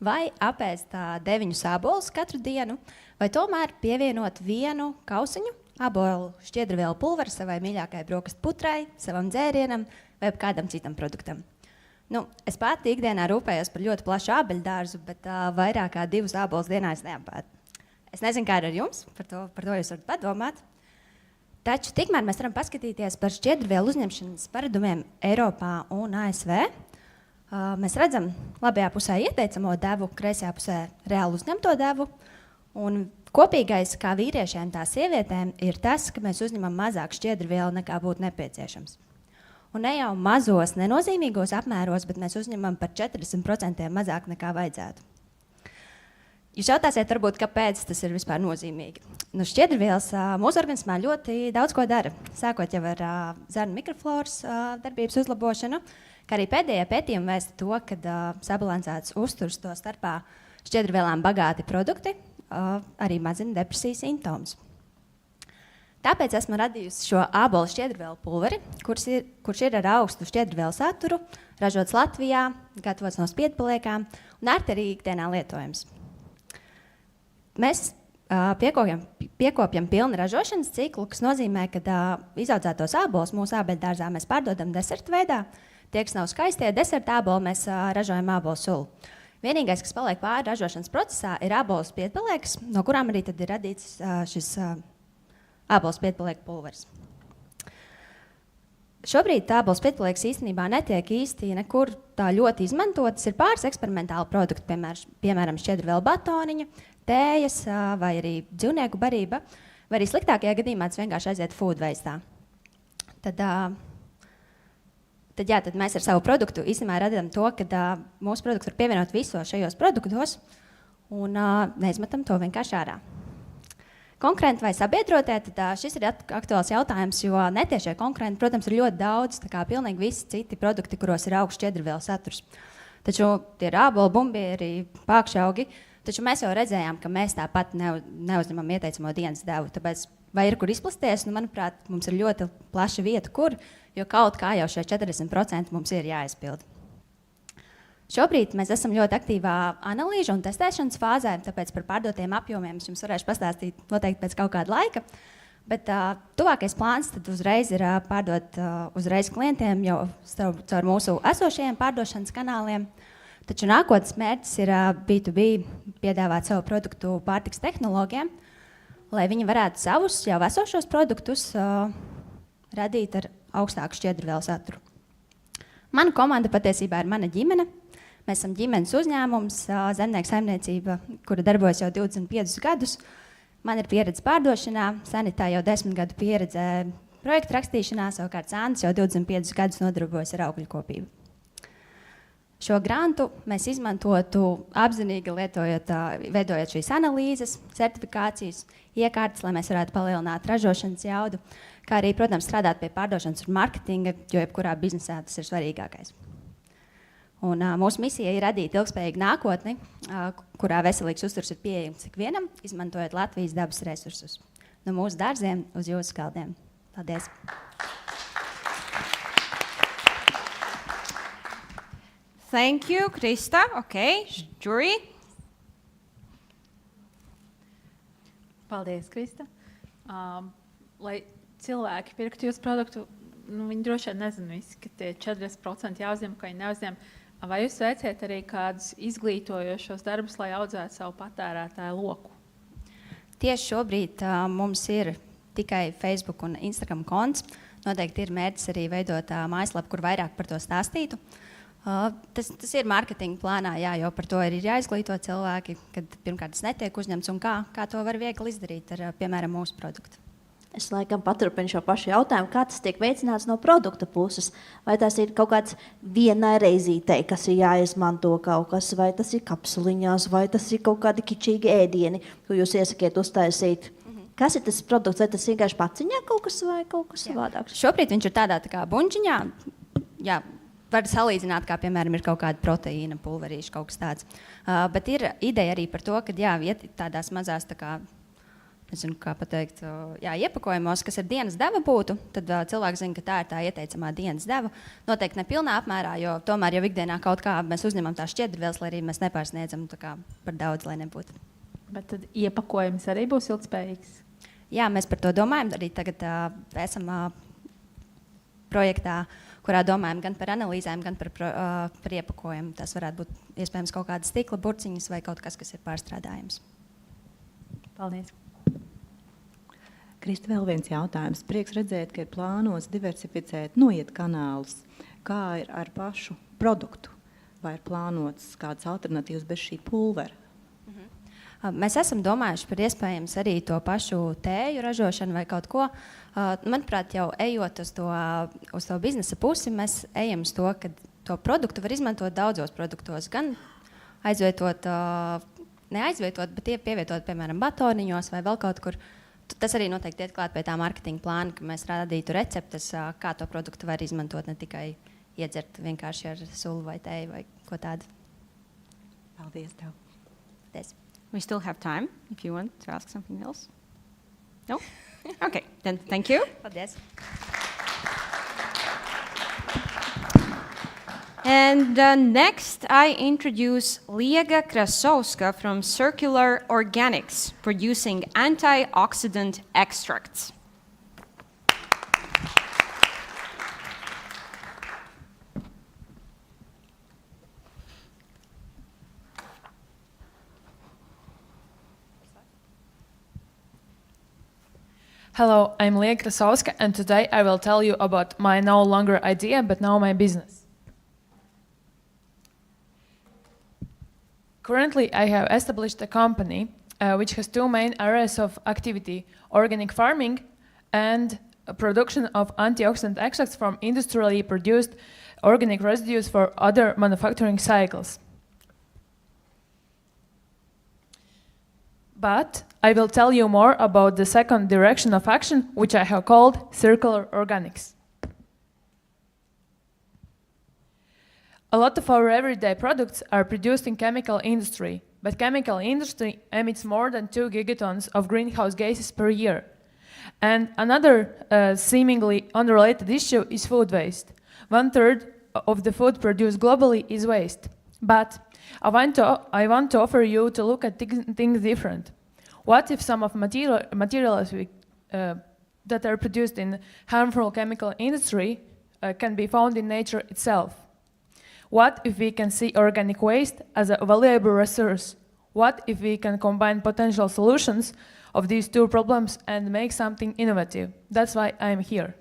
Vai apēst 9 ābolus katru dienu, vai tomēr pievienot vienu kausiņu ābolu šķiedrvielu pulveri savai mīļākajai brokastu putrai, savam dzērienam vai kādam citam produktam. Es pati ikdienā rūpējos par ļoti plašu ābeļdārzu, bet vairāk kā 2 ābolus dienā es neapēdu. Es nezinu, kā ar jums, par to jūs varat padomāt. Taču tikmēr mēs varam paskatīties par šķiedrvielu uzņemšanas paradumiem Eiropā un ASV. Mēs redzam labajā pusē ieteicamo devu, kreisajā pusē reāli uzņemto devu. Un kopīgais kā vīriešiem tā sievietēm ir tas, ka mēs uzņemam mazāk šķiedrvielu nekā būtu nepieciešams. Un ne jau mazos, nenozīmīgos apmēros, bet mēs uzņemam par 40% mazāk nekā vajadzētu. Jūs jautāsiet, varbūt, kāpēc tas ir vispār nozīmīgi. Šķiedrvielas mūsu organismā ļoti daudz ko dara, sākot jau ar zarnu mikrofloras darbības uzlabošanu, kā arī pēdējie pētījumi vēsta to, ka sabalansēts uzturs to starpā šķiedrvielām bagāti produkti arī mazina depresijas simptomus. Tāpēc esmu radījusi šo ābolu šķiedrvielu pulveri, kurš ir ar augstu šķiedrvielu saturu, ražots Latvijā, gatavots no spiedpaliekām un ērti arī ikdienā lietojams. Mēs piekopjam pilnu ražošanas ciklu, kas nozīmē, ka izaudzētos ābolus mūsu ābeļdārzā mēs pārdodam deserta veidā. Tie, kas nav skaistie deserta āboli, mēs ražojam ābolu sulu. Vienīgais, kas paliek pāri ražošanas procesā, ir ābolu spiedpalieks, no kurām arī tad ir radīts šis ābolu spiedpalieku pulveris. Šobrīd ābolu spiedpalieks īstenībā netiek īsti nekur tā ļoti izmantotas. Ir pāris eksperimentāli produkti, piemēram, šķiedrvielu batoniņa, tējas vai arī dzīvnieku barība, vai arī sliktākajā gadījumā tas vienkārši aiziet food waste. Tad mēs ar savu produktu īstenībā radām to, ka mūsu produkts var pievienot visos šajos produktos un neizmetam to vienkārši ārā. Konkurenti vai sabiedrotie, tad šis ir aktuāls jautājums, jo netiešie konkurenti, protams, ir ļoti daudz, tā kā pilnīgi visi citi produkti, kuros ir augsts šķiedrvielu saturs. Taču tie ir ābolu bumbieri, pākšaugi, taču mēs jau redzējām, ka mēs tāpat neuzņemam ieteicamo dienas devu. Tāpēc vai ir kur izplasties, manuprāt, mums ir ļoti plaša vieta, kur, jo kaut kā jau šie 40% mums ir jāizpild. Šobrīd mēs esam ļoti aktīvā analīžu un testēšanas fāzē, tāpēc par pārdotiem apjomiem es jums varēšu pastāstīt noteikti pēc kaut kāda laika. Bet tuvākais plāns tad uzreiz ir pārdot uzreiz klientiem jau caur mūsu esošajiem pārdošanas kanāliem. Taču nākotnes mērķis ir B2B piedāvāt savu produktu pārtiks tehnoloģiem, lai viņi varētu savus jau esošos produktus radīt ar augstāku šķiedrvielu saturu. Mana komanda patiesībā ir mana ģimene. Mēs esam ģimenes uzņēmums, zemnieku saimniecība, kura darbojas jau 25 gadus. Man ir pieredze pārdošanā, Sanitā jau 10 gadu pieredze projektu rakstīšanā, savukārt Sandis jau 25 gadus nodarbojas ar augļukopību. Šo grantu mēs izmantotu apzinīgi veidojot šīs analīzes, certifikācijas, iekārtas, lai mēs varētu palielināt ražošanas jaudu, kā arī, protams, strādāt pie pārdošanas un marketinga, jo jebkurā biznesā tas ir svarīgākais. Un mūsu misija ir radīt ilgspējīgu nākotni, kurā veselīgs uzturs ir pieejams ikvienam, izmantojot Latvijas dabas resursus. No mūsu dārziem uz jūsu skaldiem. Paldies! Thank you, Krista. Okay, jury. Paldies, Krista. Lai cilvēki pirktu jūsu produktu, viņi droši vien nezina visi, ka tie 40% jāuzņem, ka viņi neuzņem. Vai jūs veiciet arī kādus izglītojošos darbus, lai audzētu savu patērētāju loku? Tieši šobrīd mums ir tikai Facebook un Instagram konts. Noteikti ir mērķis arī veidot mājaslapu, kur vairāk par to stāstītu. Tas ir mārketinga plānā, jā, jo par to ir jāizglīto cilvēki, kad pirmkārt tas netiek uzņemts un kā to var viegli izdarīt ar, piemēram, mūsu produktu. Es laikam paturpinu šo pašu jautājumu, kā tas tiek veicināts no produkta puses. Vai tas ir kaut kāds vienai reizītei, kas ir jāizmanto kaut kas, vai tas ir kapsuliņās, vai tas ir kaut kādi kičīgi ēdieni, ko jūs iesakiet uztaisīt. Kas ir tas produkts, vai tas vienkārši paciņā kaut kas vai kaut kas savādāks? Šobrīd viņš ir tādā tā kā buņģiņā, jā, var salīdzināt, kā piemēram ir kaut kāda proteīna pulverīša, kaut kas tāds. Bet ir ideja arī par to, ka jā, iet tādās mazās tā kā, nezinu, kā pateikt, jā, iepakojumos, kas ir dienas deva būtu, tad cilvēks zina, ka tā ir tā ieteicamā dienas deva. Noteikti ne pilnā apmērā, jo tomēr jau ikdienā kaut kā mēs uzņemam tās šķiedrvielas, lai arī mēs nepārsniedzam tā kā par daudz, lai nebūtu. Bet tad iepakojums arī būs ilgspējīgs? Jā, mēs par to domājam. Arī tagad esam projektā, kurā domājam gan par analīzēm, gan par iepakojumu. Tas varētu būt iespējams kaut kādas stikla burciņas vai kaut kas ir pārstrādājams. Paldies! Krista, vēl viens jautājums. Prieks redzēt, ka ir plānots diversificēt noiet kanālus. Kā ir ar pašu produktu? Vai ir plānots kādas alternatīvas bez šī pulvera? Mēs esam domājuši par iespējams arī to pašu tēju ražošanu vai kaut ko. Manuprāt, jau ejot uz to biznesa pusi, mēs ejam uz to, ka to produktu var izmantot daudzos produktos. Gan aizvietot, neaizvietot, bet pievietot, piemēram, batoniņos vai vēl kaut kur. Tas arī noteikti iet klāt pie tā mārketinga plāna, ka mēs rādītu receptes, kā to produktu var izmantot, ne tikai iedzert vienkārši ar sulu vai tēju vai ko tādu. Paldies tev. Paldies. We still have time if you want to ask something else. No? Okay, then thank you. Paldies. And next, I introduce Liega Krasowska from Circular Organics, producing antioxidant extracts. Hello, I'm Liega Krasowska, and today I will tell you about my no longer idea, but now my business. Currently, I have established a company which has two main areas of activity: organic farming and production of antioxidant extracts from industrially produced organic residues for other manufacturing cycles. But I will tell you more about the second direction of action, which I have called circular organics. A lot of our everyday products are produced in chemical industry, but chemical industry emits more than 2 gigatons of greenhouse gases per year. And another seemingly unrelated issue is food waste. 1/3 of the food produced globally is waste. But I want to offer you to look at things different. What if some of materials that are produced in harmful chemical industry can be found in nature itself? What if we can see organic waste as a valuable resource? What if we can combine potential solutions of these two problems and make something innovative? That's why I'm here.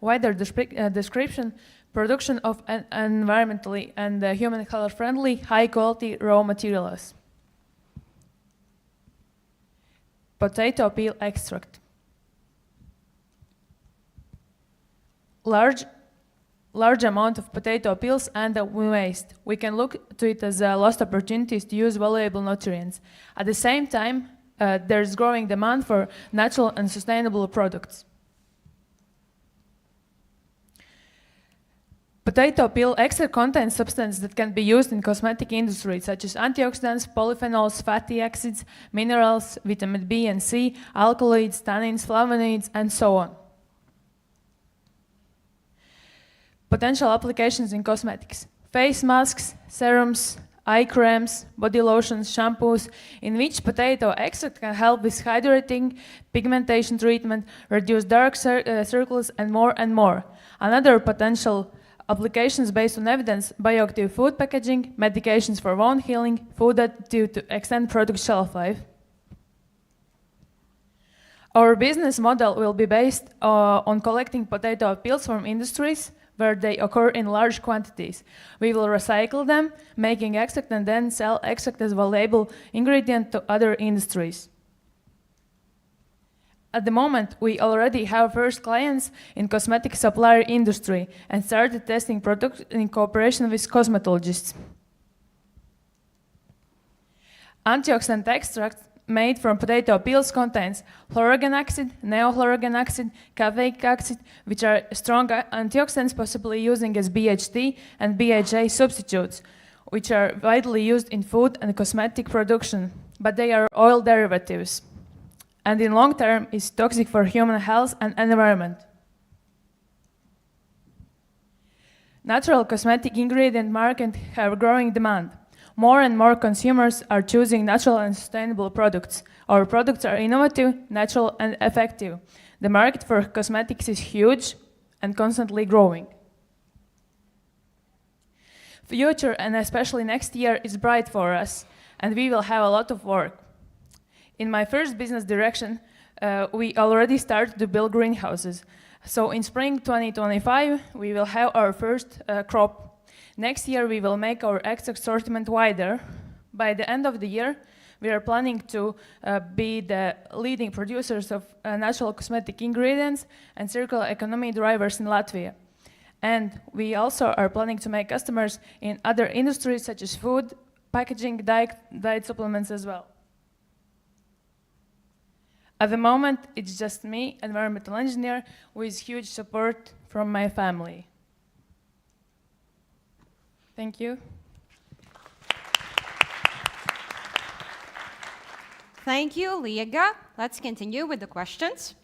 Wider description: production of environmentally and human health friendly, high quality raw materials. Potato peel extract. Large amount of potato peels and waste. We can look to it as lost opportunities to use valuable nutrients. At the same time, there's growing demand for natural and sustainable products. Potato peel extract contains substances that can be used in cosmetic industry, such as antioxidants, polyphenols, fatty acids, minerals, vitamin B and C, alkaloids, tannins, flavonoids, and so on. Potential applications in cosmetics: face masks, serums, eye creams, body lotions, shampoos, in which potato extract can help with hydrating, pigmentation treatment, reduce dark circles, and more and more. Another potential applications based on evidence: bioactive food packaging, medications for wound healing, food additive to extend product shelf life. Our business model will be based on collecting potato peels from industries where they occur in large quantities. We will recycle them, making extract, and then sell extract as valuable ingredient to other industries. At the moment, we already have first clients in cosmetic supplier industry and started testing products in cooperation with cosmetologists. Antioxidant extract made from potato peels contains chlorogen acid, neochlorogen acid, caffeic acid, which are strong antioxidants possibly using as BHT and BHA substitutes, which are widely used in food and cosmetic production, but they are oil derivatives, and in long term is toxic for human health and environment. Natural cosmetic ingredient market have growing demand. More and more consumers are choosing natural and sustainable products. Our products are innovative, natural, and effective. The market for cosmetics is huge and constantly growing. Future, and especially next year, is bright for us, and we will have a lot of work. In my first business direction, we already started to build greenhouses. So in spring 2025, we will have our first crop. Next year, we will make our extract assortment wider. By the end of the year, we are planning to be the leading producers of natural cosmetic ingredients and circular economy drivers in Latvia. And we also are planning to make customers in other industries such as food, packaging, diet supplements as well. At the moment, it's just me, environmental engineer, with huge support from my family. Thank you. Thank you, Liega. Let's continue with the questions.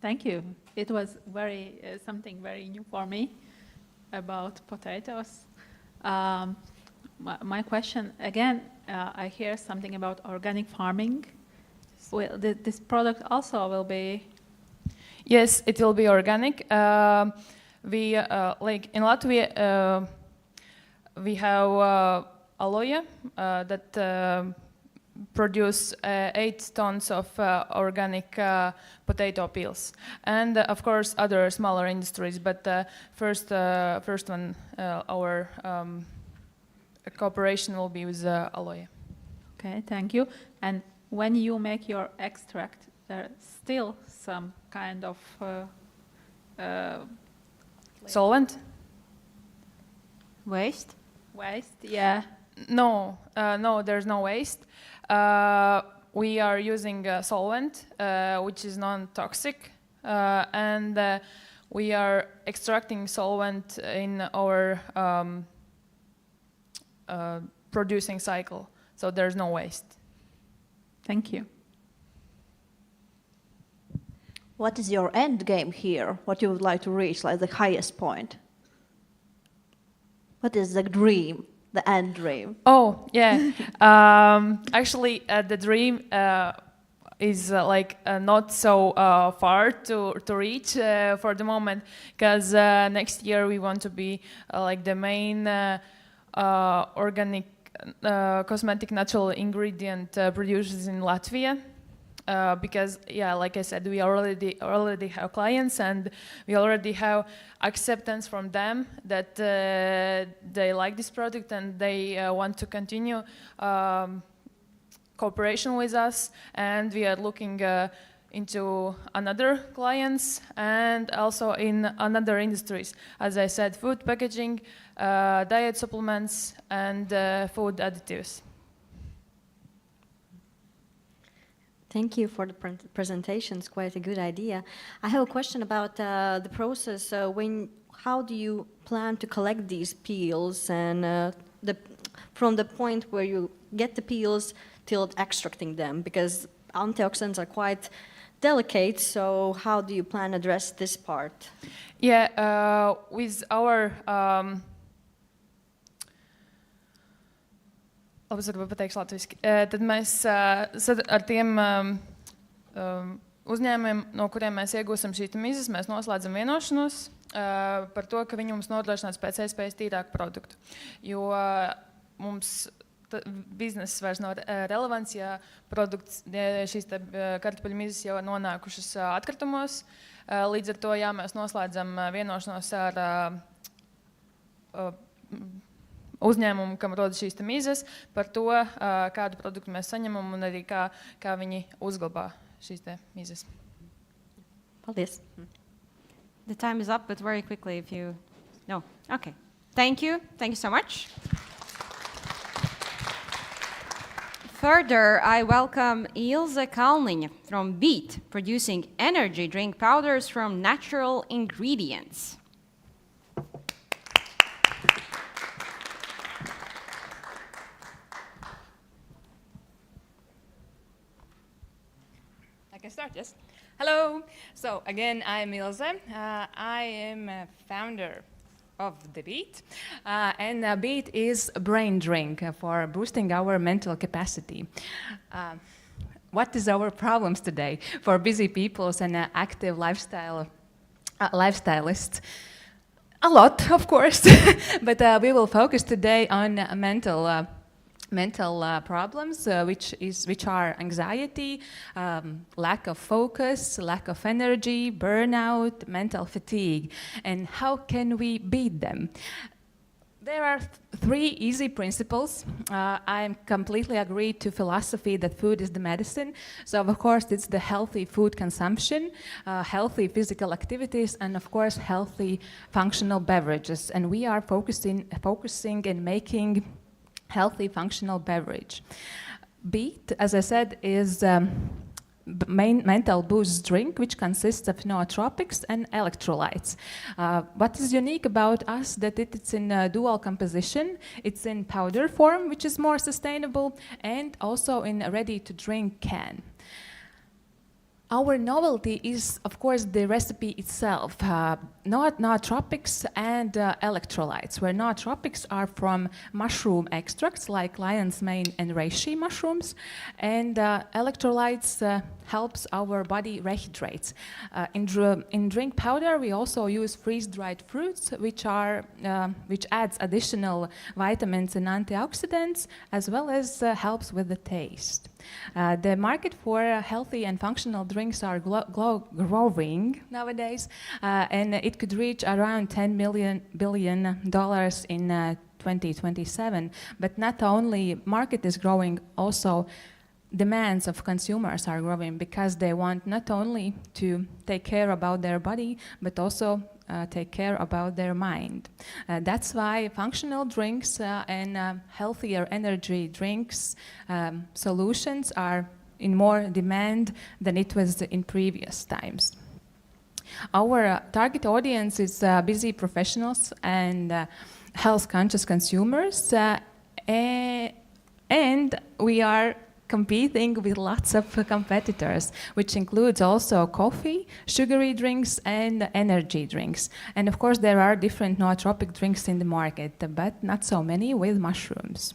Thank you. It was something very new for me about potatoes. My question, again, I hear something about organic farming. Well, this product also will be... Yes, it will be organic. We like in Latvia, we have aloe that produce 8 tons of organic potato peels, and of course other smaller industries. But first one, our cooperation will be with aloe. Okay, thank you. And when you make your extract, there's still some kind of solvent? Waste? Waste, yeah. No, there's no waste. We are using a solvent, which is non-toxic, and we are extracting solvent in our producing cycle, so there's no waste. Thank you. What is your end game here? What you would like to reach, like the highest point? What is the dream, the end dream? Oh, yeah. Actually, the dream is not so far to reach for the moment, because next year we want to be like the main organic cosmetic natural ingredient producers in Latvia. Because, yeah, like I said, we already have clients, and we already have acceptance from them that they like this product and they want to continue cooperation with us. And we are looking into another clients and also in another industries. As I said, food packaging, diet supplements, and food additives. Thank you for the presentation. It's quite a good idea. I have a question about the process. how do you plan to collect these peels and from the point where you get the peels till extracting them? Because antioxidants are quite delicate, so how do you plan to address this part? Yeah, with our tad mēs ar tiem uzņēmumiem, no kuriem mēs iegūstam šīs mizas, mēs noslēdzam vienošanos par to, ka viņi mums nodrošinās pēc iespējas tīrāku produktu. Jo mums bizness vairs nav relevants, ja šīs kartupeļu mizas jau nonākušas atkritumos. Līdz ar to, jā, mēs noslēdzam vienošanos ar uzņēmumu, kam rodas šīs mizas, par to, kādu produktu mēs saņemam un arī kā viņi uzglabā šīs mizas. Paldies. The time is up, but very quickly if you... No. Okay. Thank you. Thank you so much. Further, I welcome Ilse Kalniņa from Beet, producing energy drink powders from natural ingredients. I can start, yes? Hello. So again, I'm Ilse. I am a founder of the Beet, and Beet is a brain drink for boosting our mental capacity. What is our problems today for busy people and active lifestylists? A lot, of course, but we will focus today on mental problems, which are anxiety, lack of focus, lack of energy, burnout, mental fatigue, and how can we beat them? There are 3 easy principles. I completely agree to philosophy that food is the medicine. So of course it's the healthy food consumption, healthy physical activities, and of course healthy functional beverages. And we are focusing and making healthy functional beverage. Beet, as I said, is main mental boost drink, which consists of nootropics and electrolytes. What is unique about us that it's in a dual composition. It's in powder form, which is more sustainable, and also in a ready-to-drink can. Our novelty is, of course, the recipe itself, nootropics and electrolytes, where nootropics are from mushroom extracts like lion's mane and reishi mushrooms, and electrolytes helps our body rehydrates. In drink powder, we also use freeze-dried fruits, which adds additional vitamins and antioxidants, as well as helps with the taste. The market for healthy and functional drinks are growing nowadays, and it could reach around $10 billion in 2027. But not only market is growing, also demands of consumers are growing because they want not only to take care about their body, but also take care about their mind. That's why functional drinks and healthier energy drinks solutions are in more demand than it was in previous times. Our target audience is busy professionals and health-conscious consumers, and we are competing with lots of competitors, which includes also coffee, sugary drinks, and energy drinks. And of course, there are different nootropic drinks in the market, but not so many with mushrooms.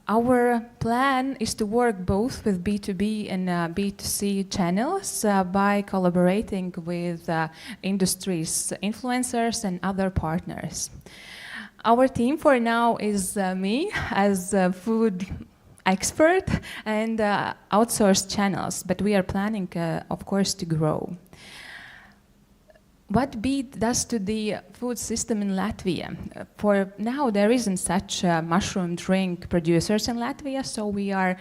Our plan is to work both with B2B and B2C channels by collaborating with industries, influencers, and other partners. Our team for now is me as a food expert and outsourced channels, but we are planning, of course, to grow. What Beet does to the food system in Latvia? For now, there isn't such mushroom drink producers in Latvia, so we are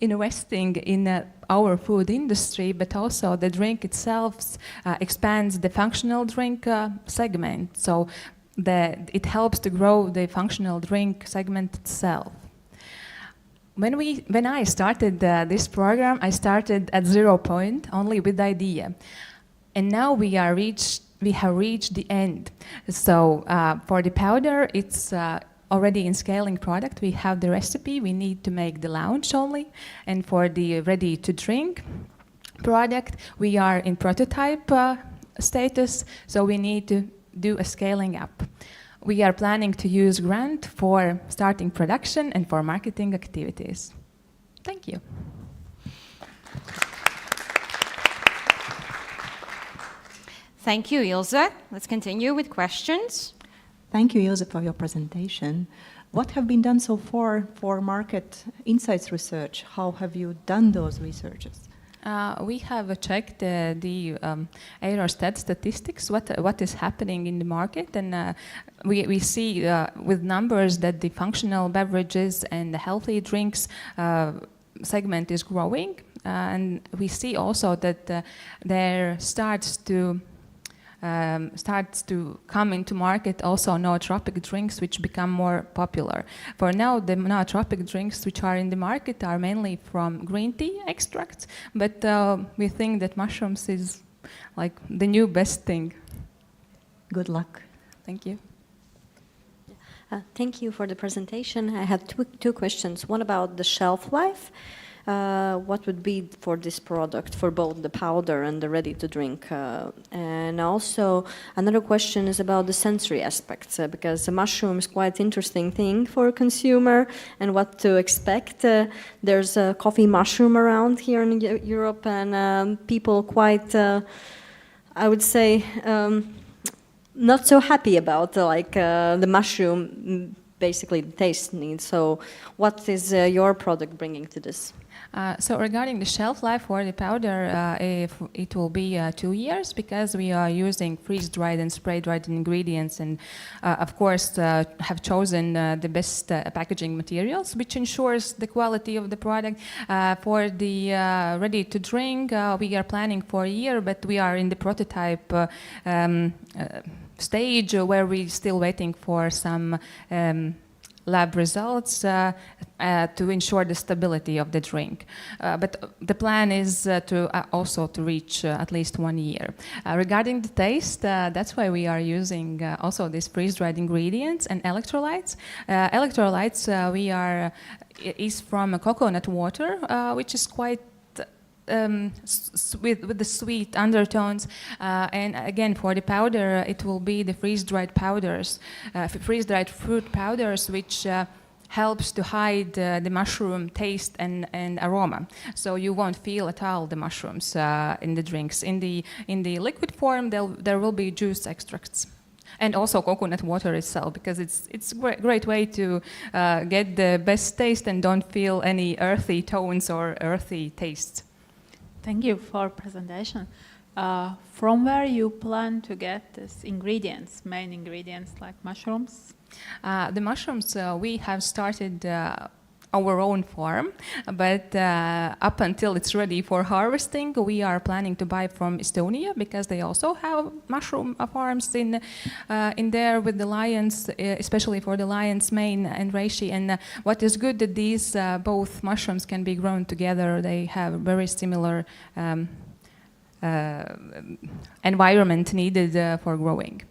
investing in our food industry, but also the drink itself expands the functional drink segment, so it helps to grow the functional drink segment itself. When I started this program, I started at 0 point, only with the idea. And now we are reached we have reached the end. So for the powder, it's already in scaling product. We have the recipe. We need to make the launch only. And for the ready to drink product, we are in prototype status. So we need to do a scaling up. We are planning to use grant for starting production and for marketing activities. Thank you. Thank you, Ilse. Let's continue with questions. Thank you, Ilse, for your presentation. What have been done so far for market insights research? How have you done those researches? We have checked the Eurostat statistics, what is happening in the market, and we see with numbers that the functional beverages and the healthy drinks segment is growing, and we see also that there starts to come into market also nootropic drinks, which become more popular. For now, the nootropic drinks which are in the market are mainly from green tea extracts, but we think that mushrooms is like the new best thing. Good luck. Thank you. Thank you for the presentation. I have two questions. One about the shelf life. What would be for this product, for both the powder and the ready-to-drink? And also, another question is about the sensory aspects, because the mushroom is quite interesting thing for a consumer, and what to expect. There's a coffee mushroom around here in Europe, and people quite, I would say, not so happy about the mushroom, basically the taste needs. So what is your product bringing to this? So regarding the shelf life for the powder, it will be 2 years, because we are using freeze-dried and spray-dried ingredients, and of course have chosen the best packaging materials, which ensures the quality of the product. For the ready-to-drink, we are planning for a year, but we are in the prototype stage where we're still waiting for some lab results to ensure the stability of the drink. But the plan is to also to reach at least 1 year. Regarding the taste, that's why we are using also these freeze-dried ingredients and electrolytes. Electrolytes is from coconut water, which is quite with the sweet undertones, and again for the powder it will be the freeze-dried powders, freeze-dried fruit powders, which helps to hide the mushroom taste and aroma, so you won't feel at all the mushrooms in the drinks. In the liquid form there will be juice extracts. And also coconut water itself, because it's a great way to get the best taste and don't feel any earthy tones or earthy tastes. Thank you for presentation. From where you plan to get these ingredients, main ingredients like mushrooms? The mushrooms, we have started our own farm, but up until it's ready for harvesting, we are planning to buy from Estonia, because they also have mushroom farms in there with the lions, especially for the lion's mane and reishi. And what is good that these both mushrooms can be grown together. They have very similar environment needed for growing.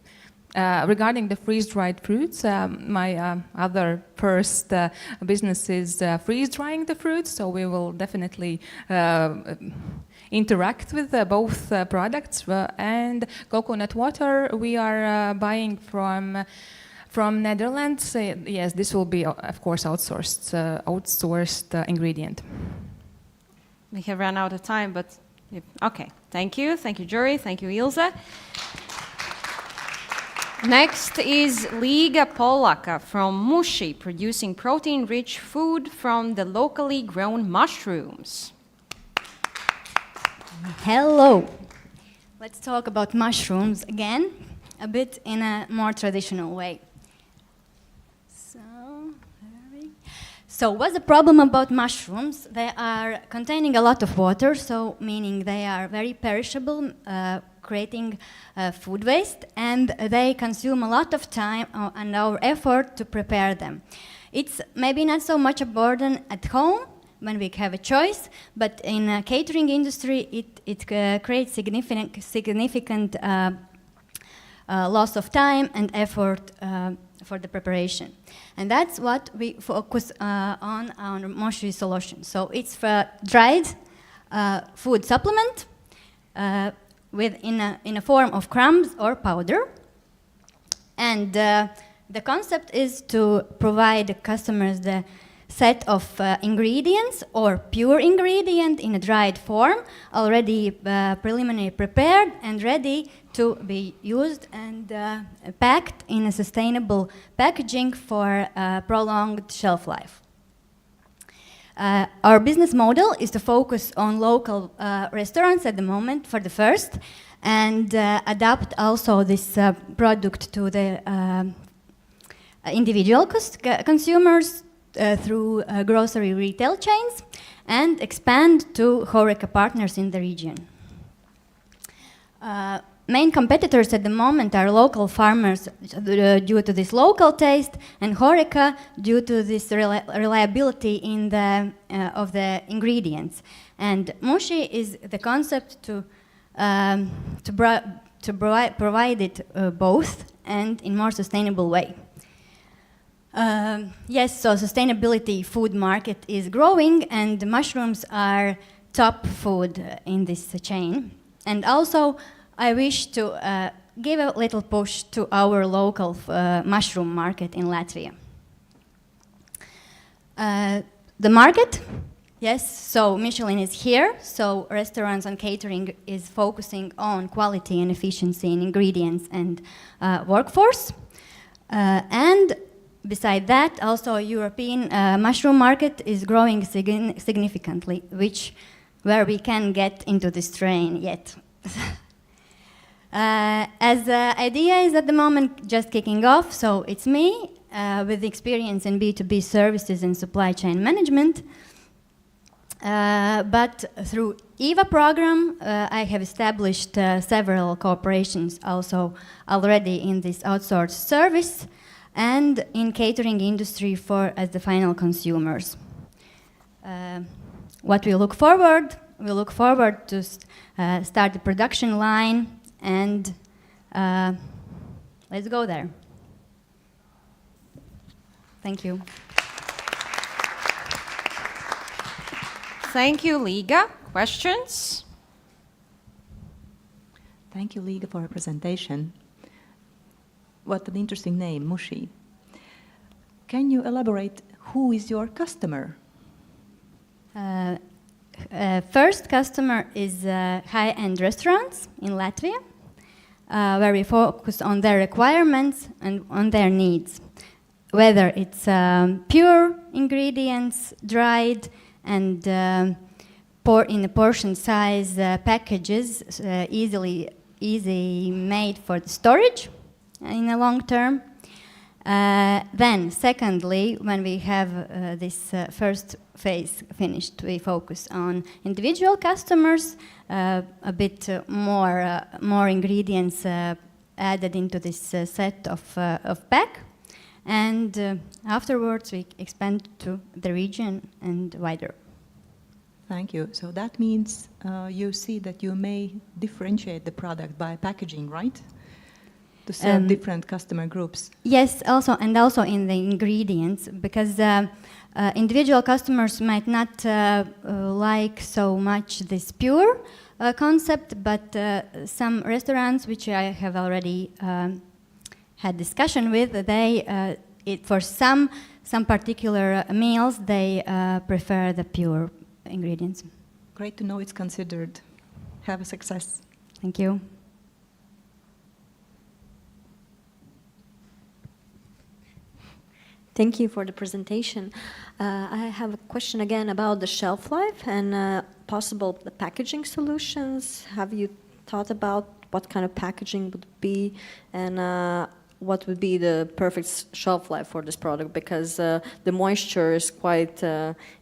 Regarding the freeze-dried fruits, my other first business is freeze-drying the fruits, so we will definitely interact with both products. And coconut water we are buying from Netherlands. Yes, this will be, of course, outsourced ingredient. We have run out of time, but okay. Thank you, Juri, thank you, Ilse. Next is Liga Polaka from Mushi, producing protein-rich food from the locally grown mushrooms. Hello. Let's talk about mushrooms again, a bit in a more traditional way. So what's the problem about mushrooms? They are containing a lot of water, so meaning they are very perishable, creating food waste, and they consume a lot of time and our effort to prepare them. It's maybe not so much a burden at home when we have a choice, but in a catering industry it creates significant loss of time and effort for the preparation. And that's what we focus on our Moshi solution. So it's for dried food supplement in a form of crumbs or powder. And the concept is to provide the customers the set of ingredients or pure ingredient in a dried form, already preliminarily prepared and ready to be used and packed in a sustainable packaging for prolonged shelf life. Our business model is to focus on local restaurants at the moment for the first, and adapt also this product to the individual consumers through grocery retail chains, and expand to HoReCa partners in the region. Main competitors at the moment are local farmers due to this local taste, and HoReCa due to this reliability in of the ingredients. And Moshi is the concept to provide it both and in more sustainable way. Yes, so sustainability food market is growing, and mushrooms are top food in this chain. And also, I wish to give a little push to our local mushroom market in Latvia. The market, yes, so Michelin is here, so restaurants and catering is focusing on quality and efficiency in ingredients and workforce. And beside that, also European mushroom market is growing significantly, where we can get into this train yet. As the idea is at the moment just kicking off, so it's me with experience in B2B services and supply chain management. But through EVA program, I have established several cooperations also already in this outsourced service and in catering industry as the final consumers. What we look forward to start the production line, and let's go there. Thank you. Thank you, Liga. Questions? Thank you, Liga, for your presentation. What an interesting name, Mushi. Can you elaborate who is your customer? First customer is high-end restaurants in Latvia, where we focus on their requirements and on their needs, whether it's pure ingredients, dried, and in a portion size packages, easy made for the storage in the long term. Then, secondly, when we have this first phase finished, we focus on individual customers, a bit more ingredients added into this set of pack, and afterwards we expand to the region and wider. Thank you. So that means you see that you may differentiate the product by packaging, right? To serve different customer groups. Yes, also in the ingredients, because individual customers might not like so much this pure concept, but some restaurants which I have already had discussion with, they for some particular meals they prefer the pure ingredients. Great to know it's considered. Have a success. Thank you. Thank you for the presentation. I have a question again about the shelf life and possible packaging solutions. Have you thought about what kind of packaging would be and what would be the perfect shelf life for this product? Because the moisture is quite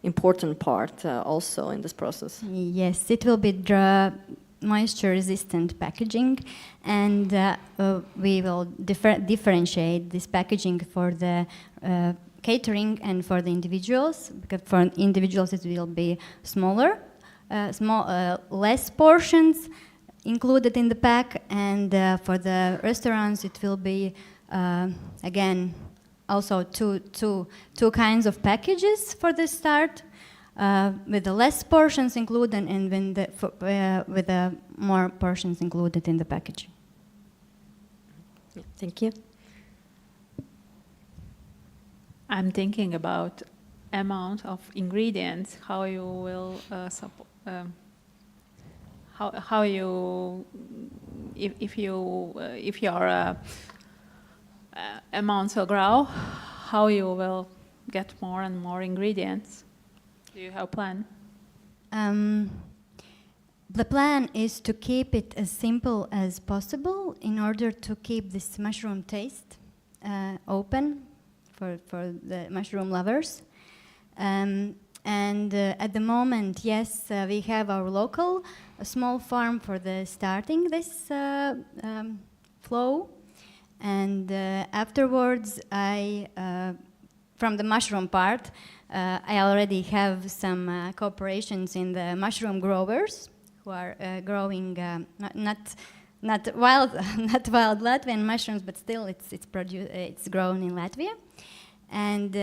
important part also in this process. Yes, it will be moisture-resistant packaging, and we will differentiate this packaging for the catering and for the individuals. Because for individuals it will be smaller, less portions, included in the pack, and for the restaurants it will be again also two kinds of packages for the start, with the less portions included and with the more portions included in the package. Thank you. I'm thinking about amount of ingredients, how you will how you if your amounts will grow, how you will get more and more ingredients. Do you have a plan? The plan is to keep it as simple as possible in order to keep this mushroom taste open for the mushroom lovers. And at the moment, yes, we have our local small farm for the starting this flow. And afterwards, from the mushroom part, I already have some cooperations in the mushroom growers who are growing not wild Latvian mushrooms, but still it's grown in Latvia. And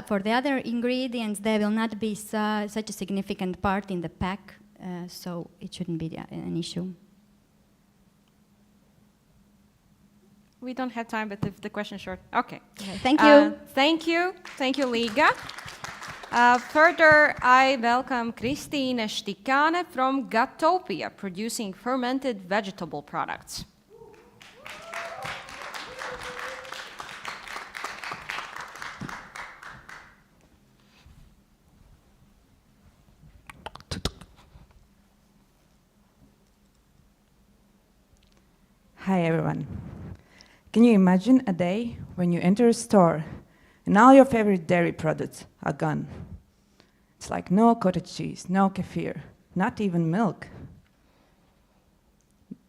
for the other ingredients, there will not be such a significant part in the pack, so it shouldn't be an issue. We don't have time, but if the question is short, okay. Thank you. Thank you, Liga. Further, I welcome Christine Stikane from Gatopia, producing fermented vegetable products. Hi everyone. Can you imagine a day when you enter a store and all your favorite dairy products are gone? It's like no cottage cheese, no kefir, not even milk.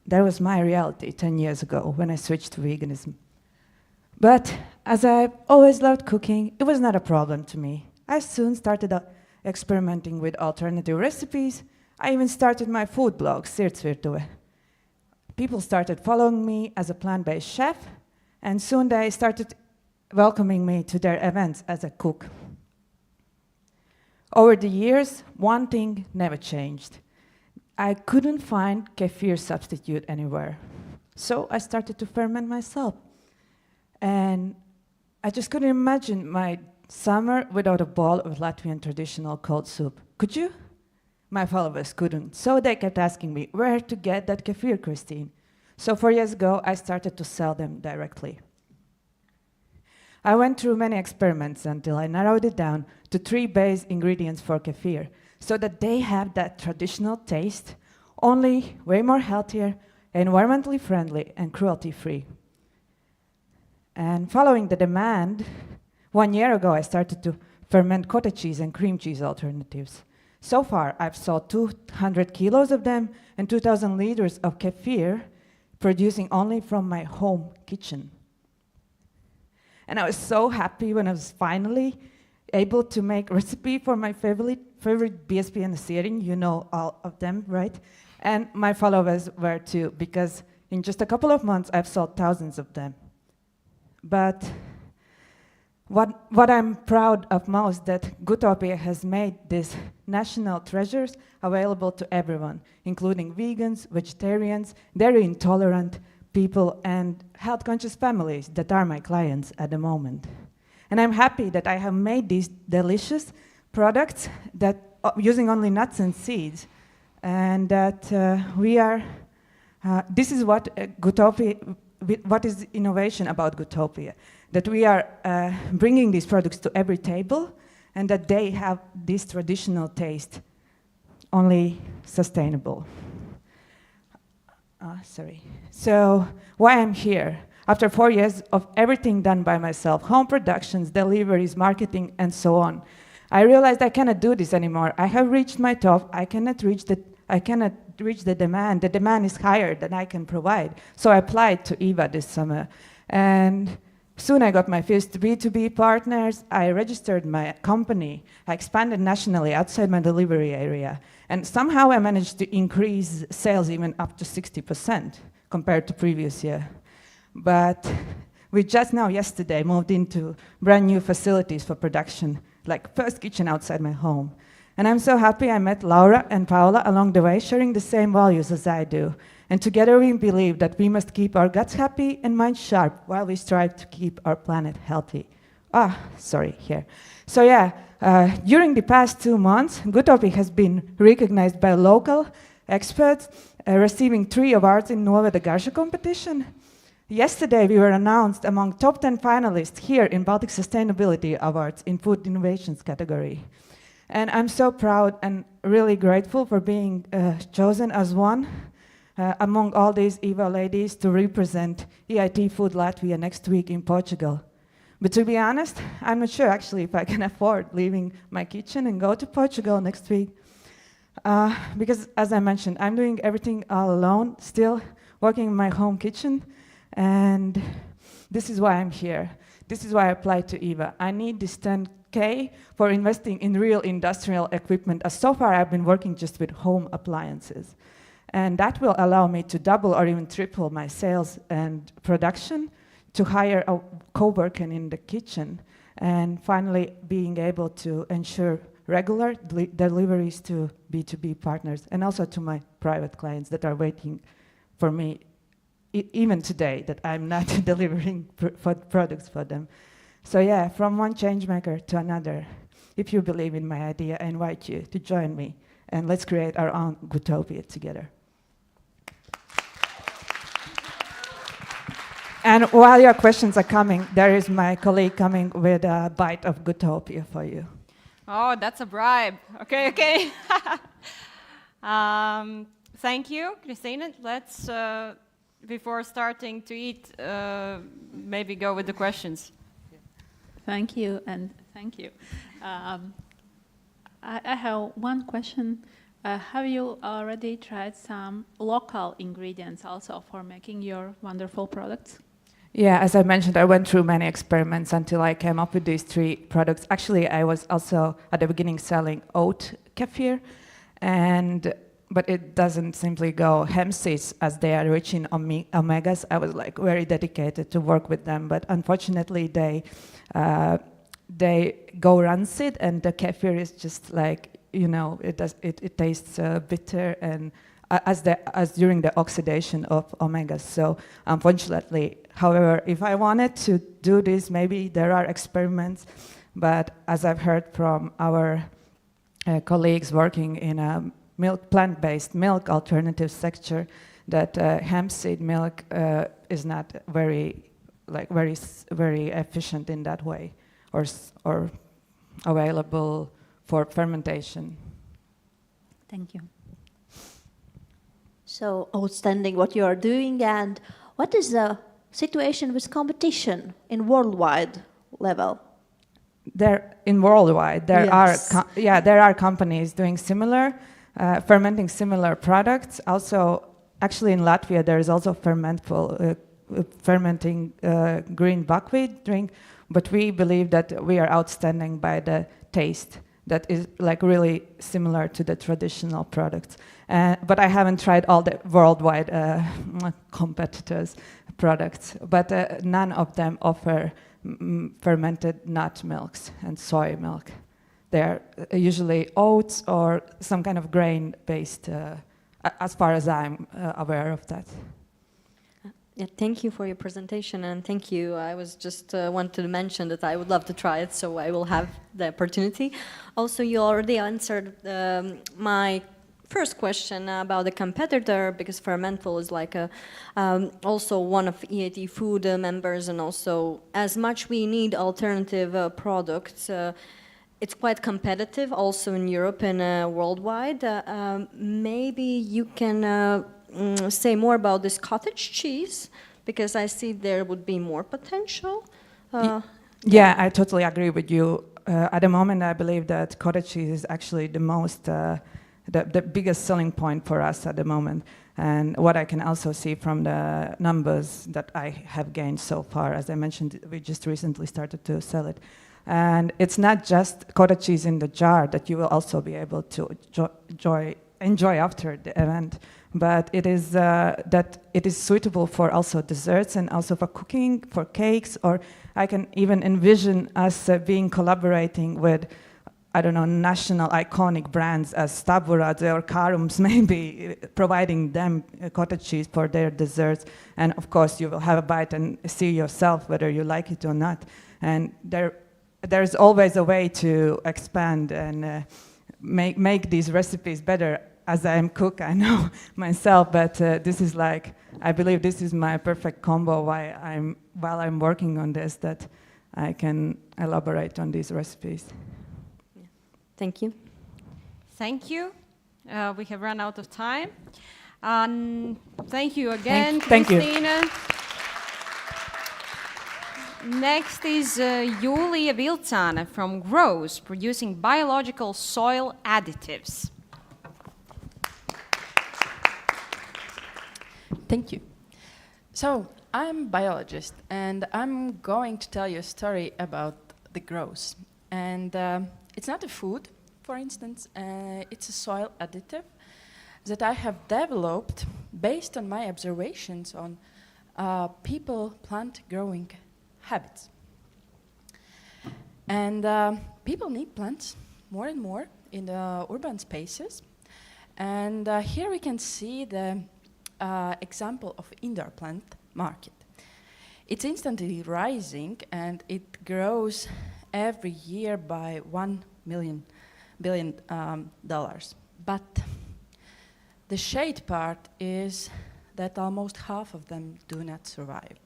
That was my reality 10 years ago when I switched to veganism. But as I've always loved cooking, it was not a problem to me. I soon started experimenting with alternative recipes. I even started my food blog, Sirdsvirtuve. People started following me as a plant-based chef, and soon they started welcoming me to their events as a cook. Over the years, one thing never changed. I couldn't find kefir substitute anywhere. So I started to ferment myself. And I just couldn't imagine my summer without a bowl of Latvian traditional cold soup. Could you? My followers couldn't. So they kept asking me where to get that kefir, Christine. So 4 years ago, I started to sell them directly. I went through many experiments until I narrowed it down to 3 base ingredients for kefir, so that they have that traditional taste, only way more healthier, environmentally friendly, and cruelty-free. And following the demand, 1 year ago I started to ferment cottage cheese and cream cheese alternatives. So far, I've sold 200 kilos of them and 2,000 liters of kefir, producing only from my home kitchen. And I was so happy when I was finally able to make a recipe for my favorite BSP and Serin. You know all of them, right? And my followers were too, because in just a couple of months, I've sold thousands of them. But what I'm proud of most, that Gutopia has made these national treasures available to everyone, including vegans, vegetarians, dairy intolerant people, and health-conscious families that are my clients at the moment. And I'm happy that I have made these delicious products that using only nuts and seeds, and that this is what Gutopia, what is innovation about Gutopia, that we are bringing these products to every table, and that they have this traditional taste, only sustainable. Sorry. So why I'm here? After 4 years of everything done by myself, home productions, deliveries, marketing, and so on, I realized I cannot do this anymore. I have reached my top. I cannot reach the demand. The demand is higher than I can provide. So I applied to EVA this summer. And Soon I got my first B2B partners, I registered my company, I expanded nationally outside my delivery area, and somehow I managed to increase sales even up to 60% compared to previous year. But we just now, yesterday, moved into brand new facilities for production, like first kitchen outside my home. And I'm so happy I met Laura and Paola along the way, sharing the same values as I do. And together we believe that we must keep our guts happy and minds sharp while we strive to keep our planet healthy. So yeah, during the past 2 months, Gutopi has been recognized by local experts, receiving 3 awards in Nove de Garsha competition. Yesterday we were announced among top 10 finalists here in Baltic Sustainability Awards in Food Innovations category. And I'm so proud and really grateful for being chosen as one among all these EVA ladies to represent EIT Food Latvia next week in Portugal. But to be honest, I'm not sure actually if I can afford leaving my kitchen and go to Portugal next week. Because as I mentioned, I'm doing everything all alone, still working in my home kitchen, and this is why I'm here. This is why I applied to EVA. I need this 10K for investing in real industrial equipment, as so far I've been working just with home appliances. And that will allow me to double or even triple my sales and production, to hire a co-worker in the kitchen, and finally being able to ensure regular deliveries to B2B partners and also to my private clients that are waiting for me even today, that I'm not delivering products for them. So yeah, from one change maker to another. If you believe in my idea, I invite you to join me, and let's create our own Gutopia together. And while your questions are coming, there is my colleague coming with a bite of Gutopia for you. Oh, that's a bribe. Okay. Thank you, Christina. Let's, before starting to eat, maybe go with the questions. Thank you, and thank you. I have one question. Have you already tried some local ingredients also for making your wonderful products? Yeah, as I mentioned, I went through many experiments until I came up with these 3 products. Actually, I was also at the beginning selling oat kefir, but it doesn't simply go hemp seeds as they are rich in omegas. I was like very dedicated to work with them, but unfortunately they go rancid, and the kefir is just like, it tastes bitter and as during the oxidation of omegas. So unfortunately, however, if I wanted to do this, maybe there are experiments, but as I've heard from our colleagues working in a plant-based milk alternative sector, that hemp seed milk is not very efficient in that way, or available for fermentation. Thank you. So outstanding what you are doing, and what is the situation with competition in worldwide level? There are companies doing similar, fermenting similar products. Also, actually in Latvia, there is also fermenting green buckwheat drink, but we believe that we are outstanding by the taste that is like really similar to the traditional products. But I haven't tried all the worldwide competitors' products, but none of them offer fermented nut milks and soy milk. They're usually oats or some kind of grain-based, as far as I'm aware of that. Yeah, thank you for your presentation, and thank you. I was just wanted to mention that I would love to try it, so I will have the opportunity. Also, you already answered my first question about the competitor, because Fermentful is like also one of EIT Food members, and also as much we need alternative products, it's quite competitive also in Europe and worldwide. Maybe you can say more about this cottage cheese, because I see there would be more potential. Yeah, I totally agree with you. At the moment, I believe that cottage cheese is actually the biggest selling point for us at the moment. And what I can also see from the numbers that I have gained so far, as I mentioned, we just recently started to sell it. And it's not just cottage cheese in the jar that you will also be able to enjoy after the event, but it is that it is suitable for also desserts and also for cooking, for cakes, or I can even envision us collaborating with, I don't know, national iconic brands as Staburadze or Karums, maybe providing them cottage cheese for their desserts. And of course, you will have a bite and see yourself whether you like it or not. And there's always a way to expand and make these recipes better. As I am cook, I know myself, but this is like, I believe this is my perfect combo while I'm working on this, that I can elaborate on these recipes. Thank you. Thank you. We have run out of time. Thank you again, Thank you. Christina. Next is Julia Viltsane from Grows, producing biological soil additives. Thank you. So, I'm a biologist, and I'm going to tell you a story about the Grows. And it's not a food, for instance, it's a soil additive that I have developed based on my observations on people plant growing habits. And people need plants more and more in the urban spaces. And here we can see the example of indoor plant market. It's instantly rising, and it grows every year by $1 billion. But the shade part is that almost half of them do not survive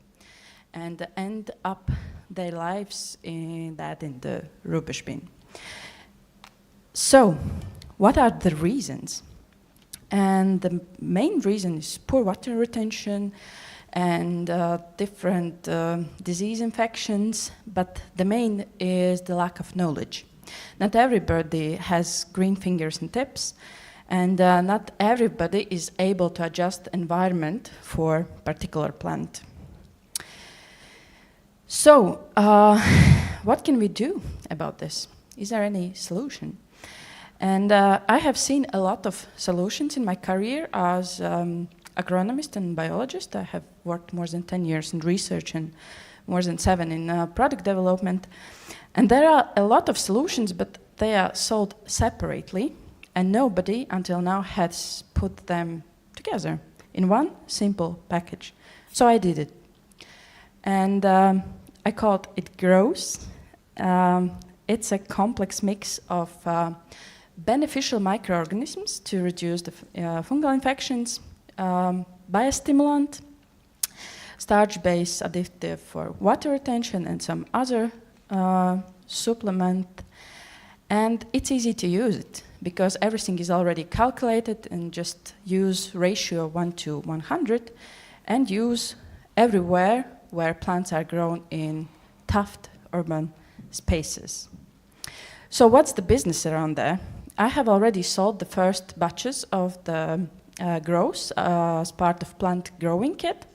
and end up their lives in the rubbish bin. So, what are the reasons? And the main reason is poor water retention and different disease infections, but the main is the lack of knowledge. Not everybody has green fingers and tips, and not everybody is able to adjust environment for particular plant. So, what can we do about this? Is there any solution? And I have seen a lot of solutions in my career as agronomist and biologist. I have worked more than 10 years in research and more than 7 in product development. And there are a lot of solutions, but they are sold separately, and nobody until now has put them together in one simple package. So I did it. And I called it Grows. It's a complex mix of beneficial microorganisms to reduce the fungal infections, biostimulant, starch-based additive for water retention, and some other supplement. And it's easy to use it because everything is already calculated, and just use ratio 1:100 and use everywhere where plants are grown in tough urban spaces. So what's the business around there? I have already sold the first batches of the Grows as part of plant growing kit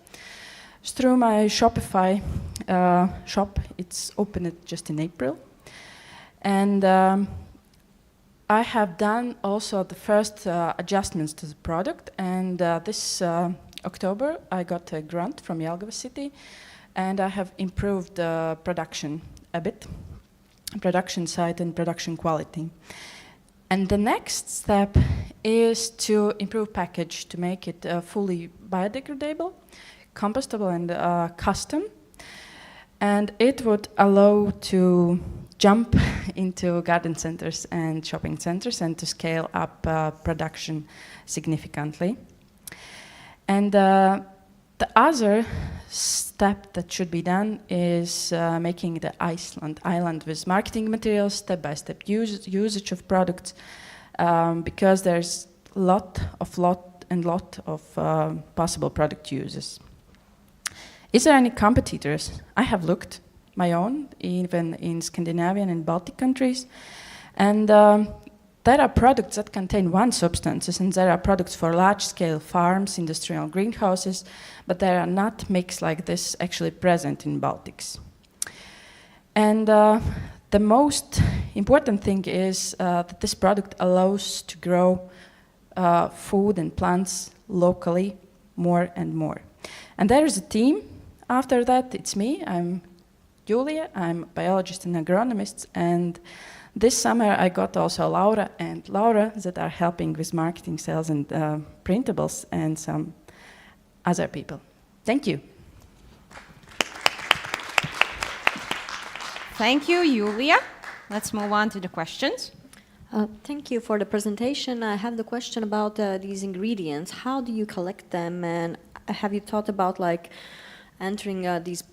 through my Shopify shop. It's opened just in April. And I have done also the first adjustments to the product, and this October I got a grant from Jelgava city, and I have improved the production a bit, production side and production quality. And the next step is to improve package to make it fully biodegradable, compostable, and custom. And it would allow to jump into garden centers and shopping centers and to scale up production significantly. And the other step that should be done is making the island with marketing materials, step-by-step usage of products, because there's lot of possible product uses. Is there any competitors? I have looked my own, even in Scandinavian and Baltic countries, and there are products that contain one substances, and there are products for large-scale farms, industrial greenhouses, but there are not mixed like this actually present in Baltics. And the most important thing is that this product allows to grow food and plants locally more and more. And there is a team. After that, it's me. I'm Julia. I'm a biologist and agronomist. And this summer, I got also Laura and Laura that are helping with marketing, sales, and printables, and some other people. Thank you. Thank you, Julia. Let's move on to the questions. Thank you for the presentation. I have the question about these ingredients. How do you collect them, and have you thought about like entering these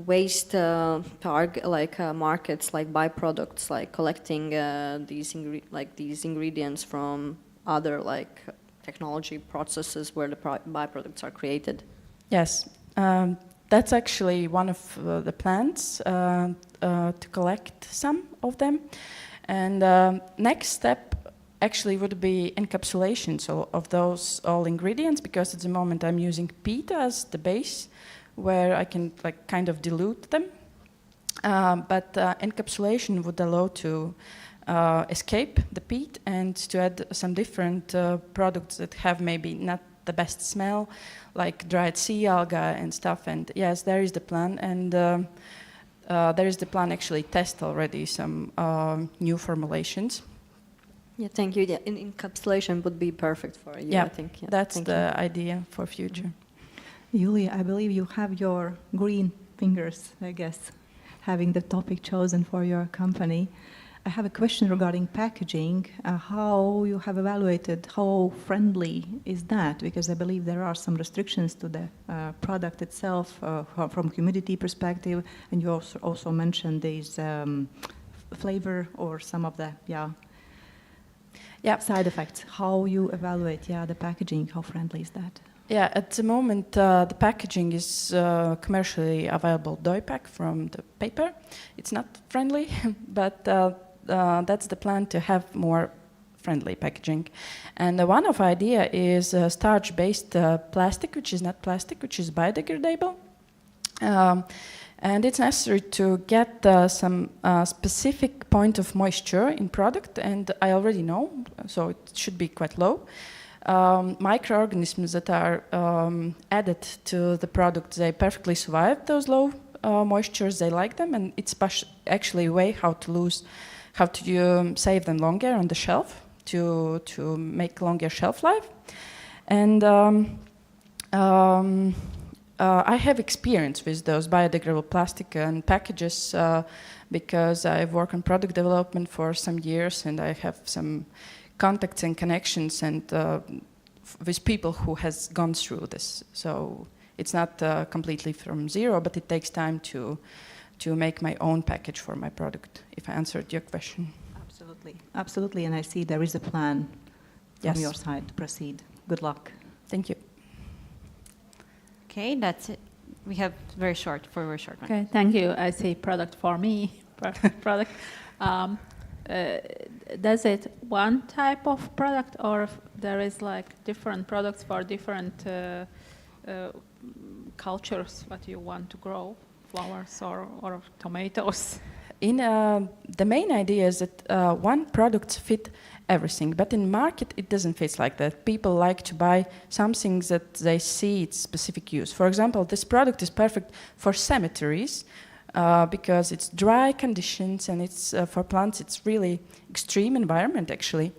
waste markets, like byproducts, like collecting these ingredients from other like technology processes where the byproducts are created? Yes, that's actually one of the plans to collect some of them. And next step actually would be encapsulation of those all ingredients, because at the moment I'm using peat as the base, where I can like kind of dilute them. But encapsulation would allow to escape the peat and to add some different products that have maybe not the best smell, like dried sea algae and stuff. And yes, there is the plan, and there is the plan actually test already some new formulations. Yeah, thank you. Yeah, encapsulation would be perfect for you, yeah, I think. Yeah, that's the idea for future. Julia, I believe you have your green fingers, I guess, having the topic chosen for your company. I have a question regarding packaging. How you have evaluated how friendly is that? Because I believe there are some restrictions to the product itself from humidity perspective, and you also mentioned these flavor or some of the side effects. How you evaluate the packaging? How friendly is that? Yeah, at the moment the packaging is commercially available dye pack from the paper. It's not friendly, but that's the plan, to have more friendly packaging. And one of idea is starch-based plastic, which is not plastic, which is biodegradable. And it's necessary to get some specific point of moisture in product, and I already know, so it should be quite low. Microorganisms that are added to the product, they perfectly survive those low moistures, they like them, and it's actually a way how to save them longer on the shelf, to make longer shelf life. And I have experience with those biodegradable plastic and packages because I've worked on product development for some years, and I have some contacts and connections and with people who has gone through this. So it's not completely from zero, but it takes time to make my own package for my product, if I answered your question. Absolutely. Absolutely, and I see there is a plan from your side to proceed. Good luck. Thank you. Okay, that's it. We have very short one. Okay, thank you. I say product for me, product. Does it one type of product, or there is like different products for different cultures what you want to grow, flowers or tomatoes? The main idea is that one product fit everything, but in market it doesn't fit like that. People like to buy something that they see its specific use. For example, this product is perfect for cemeteries, because it's dry conditions, and it's for plants it's really extreme environment actually.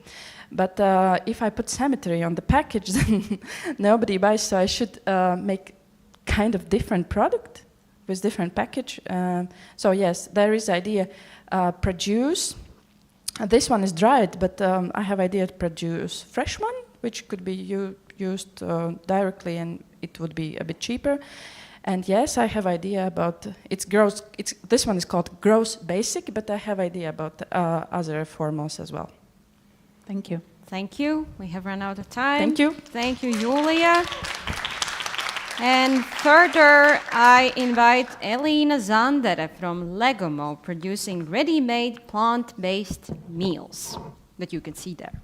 But if I put cemetery on the package, then nobody buys, so I should make kind of different product with different package. So yes, there is idea produce. This one is dried, but I have idea to produce fresh one, which could be used directly, and it would be a bit cheaper. And yes, I have idea about this one is called Gross Basic, but I have idea about other formulas as well. Thank you. Thank you. We have run out of time. Thank you. Thank you, Julia. And further, I invite Elina Zandere from Legomo, producing ready-made plant-based meals that you can see there.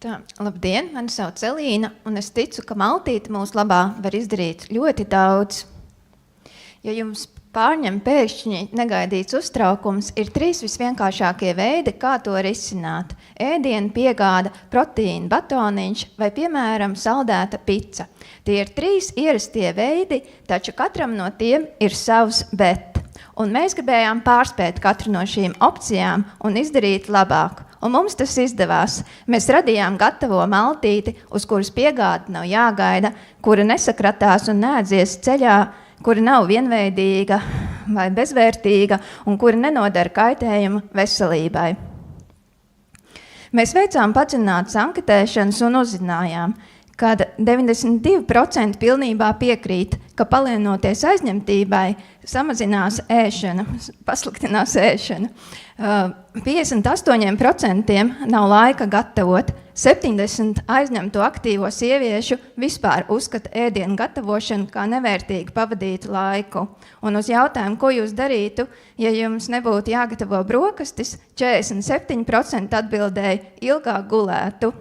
Tā, labdien, mani sauc Elīna, un es ticu, ka maltīte mūsu labā var izdarīt ļoti daudz. Ja jums pārņem pēkšņi negaidīts uztraukums, ir 3 visvienkāršākie veidi, kā to risināt. Ēdienu piegāda, proteīna batoniņš vai, piemēram, saldēta pica. Tie ir 3 ierastie veidi, taču katram no tiem ir savs bet. Un mēs gribējām pārspēt katru no šīm opcijām un izdarīt labāk. Un mums tas izdevās. Mēs radījām gatavo maltīti, uz kuras piegāda nav jāgaida, kura nesakratās un neēdzies ceļā, kura nav vienveidīga vai bezvērtīga un kura nenodara kaitējumu veselībai. Mēs veicām padziļinātas anketēšanas un uzzinājām, kad 92% pilnībā piekrīt, ka palielinoties aizņemtībai, samazinās ēšana, pasliktinās ēšana. 58% nav laika gatavot, 70 aizņemto aktīvo sieviešu vispār uzskata ēdienu gatavošanu kā nevērtīgu pavadītu laiku. Un uz jautājumu, ko jūs darītu, ja jums nebūtu jāgatavo brokastis, 47% atbildēja ilgāk gulētu.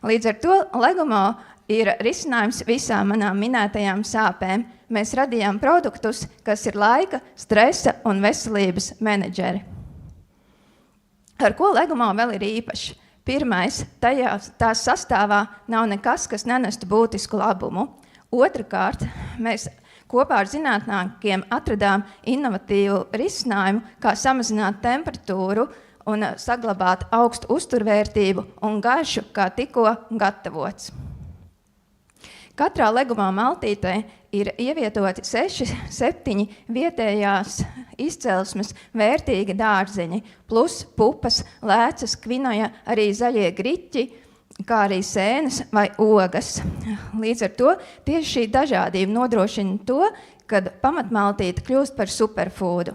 Līdz ar to Legomo ir risinājums visām manām minētajām sāpēm. Mēs radījām produktus, kas ir laika, stresa un veselības menedžeri. Ar ko Legomo vēl ir īpaši? Pirmais, tās sastāvā nav nekas, kas nenestu būtisku labumu. Otrakārt, mēs kopā ar zinātniekiem atradām inovatīvu risinājumu, kā samazināt temperatūru un saglabāt augstu uzturvērtību un garšu, kā tikko gatavots. Katrā Legomo maltītē ir ievietoti 6-7 vietējās izcelsmes vērtīgi dārzeņi, plus pupas, lēcas, kvinoja, arī zaļie griķi, kā arī sēnes vai ogas. Līdz ar to tieši šī dažādība nodrošina to, kad pamatmaltīte kļūst par superfoodu.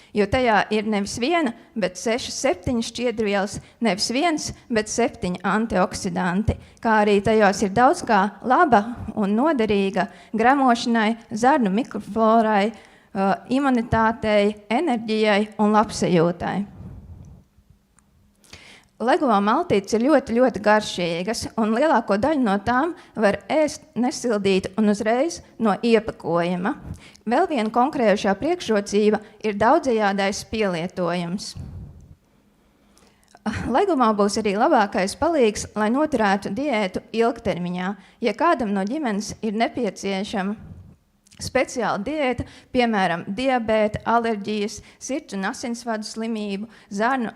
Jo tajā ir nevis 1, bet 6-7 šķiedrvielas, nevis 1, bet 7 antioksidanti, kā arī tajos ir daudz kā laba un noderīga gramošanai, zarnu mikroflorai, imunitātei, enerģijai un labsajūtai. Legomo maltītes ir ļoti, ļoti garšīgas, un lielāko daļu no tām var ēst nesildīt un uzreiz no iepakojuma. Vēl viena konkrējošā priekšrocība ir daudzajādais pielietojums. Legomo būs arī labākais palīgs, lai noturētu diētu ilgtermiņā. Ja kādam no ģimenes ir nepieciešama speciāla diēta, piemēram, diabēta, alerģijas, sirds un asinsvadu slimību, zarnu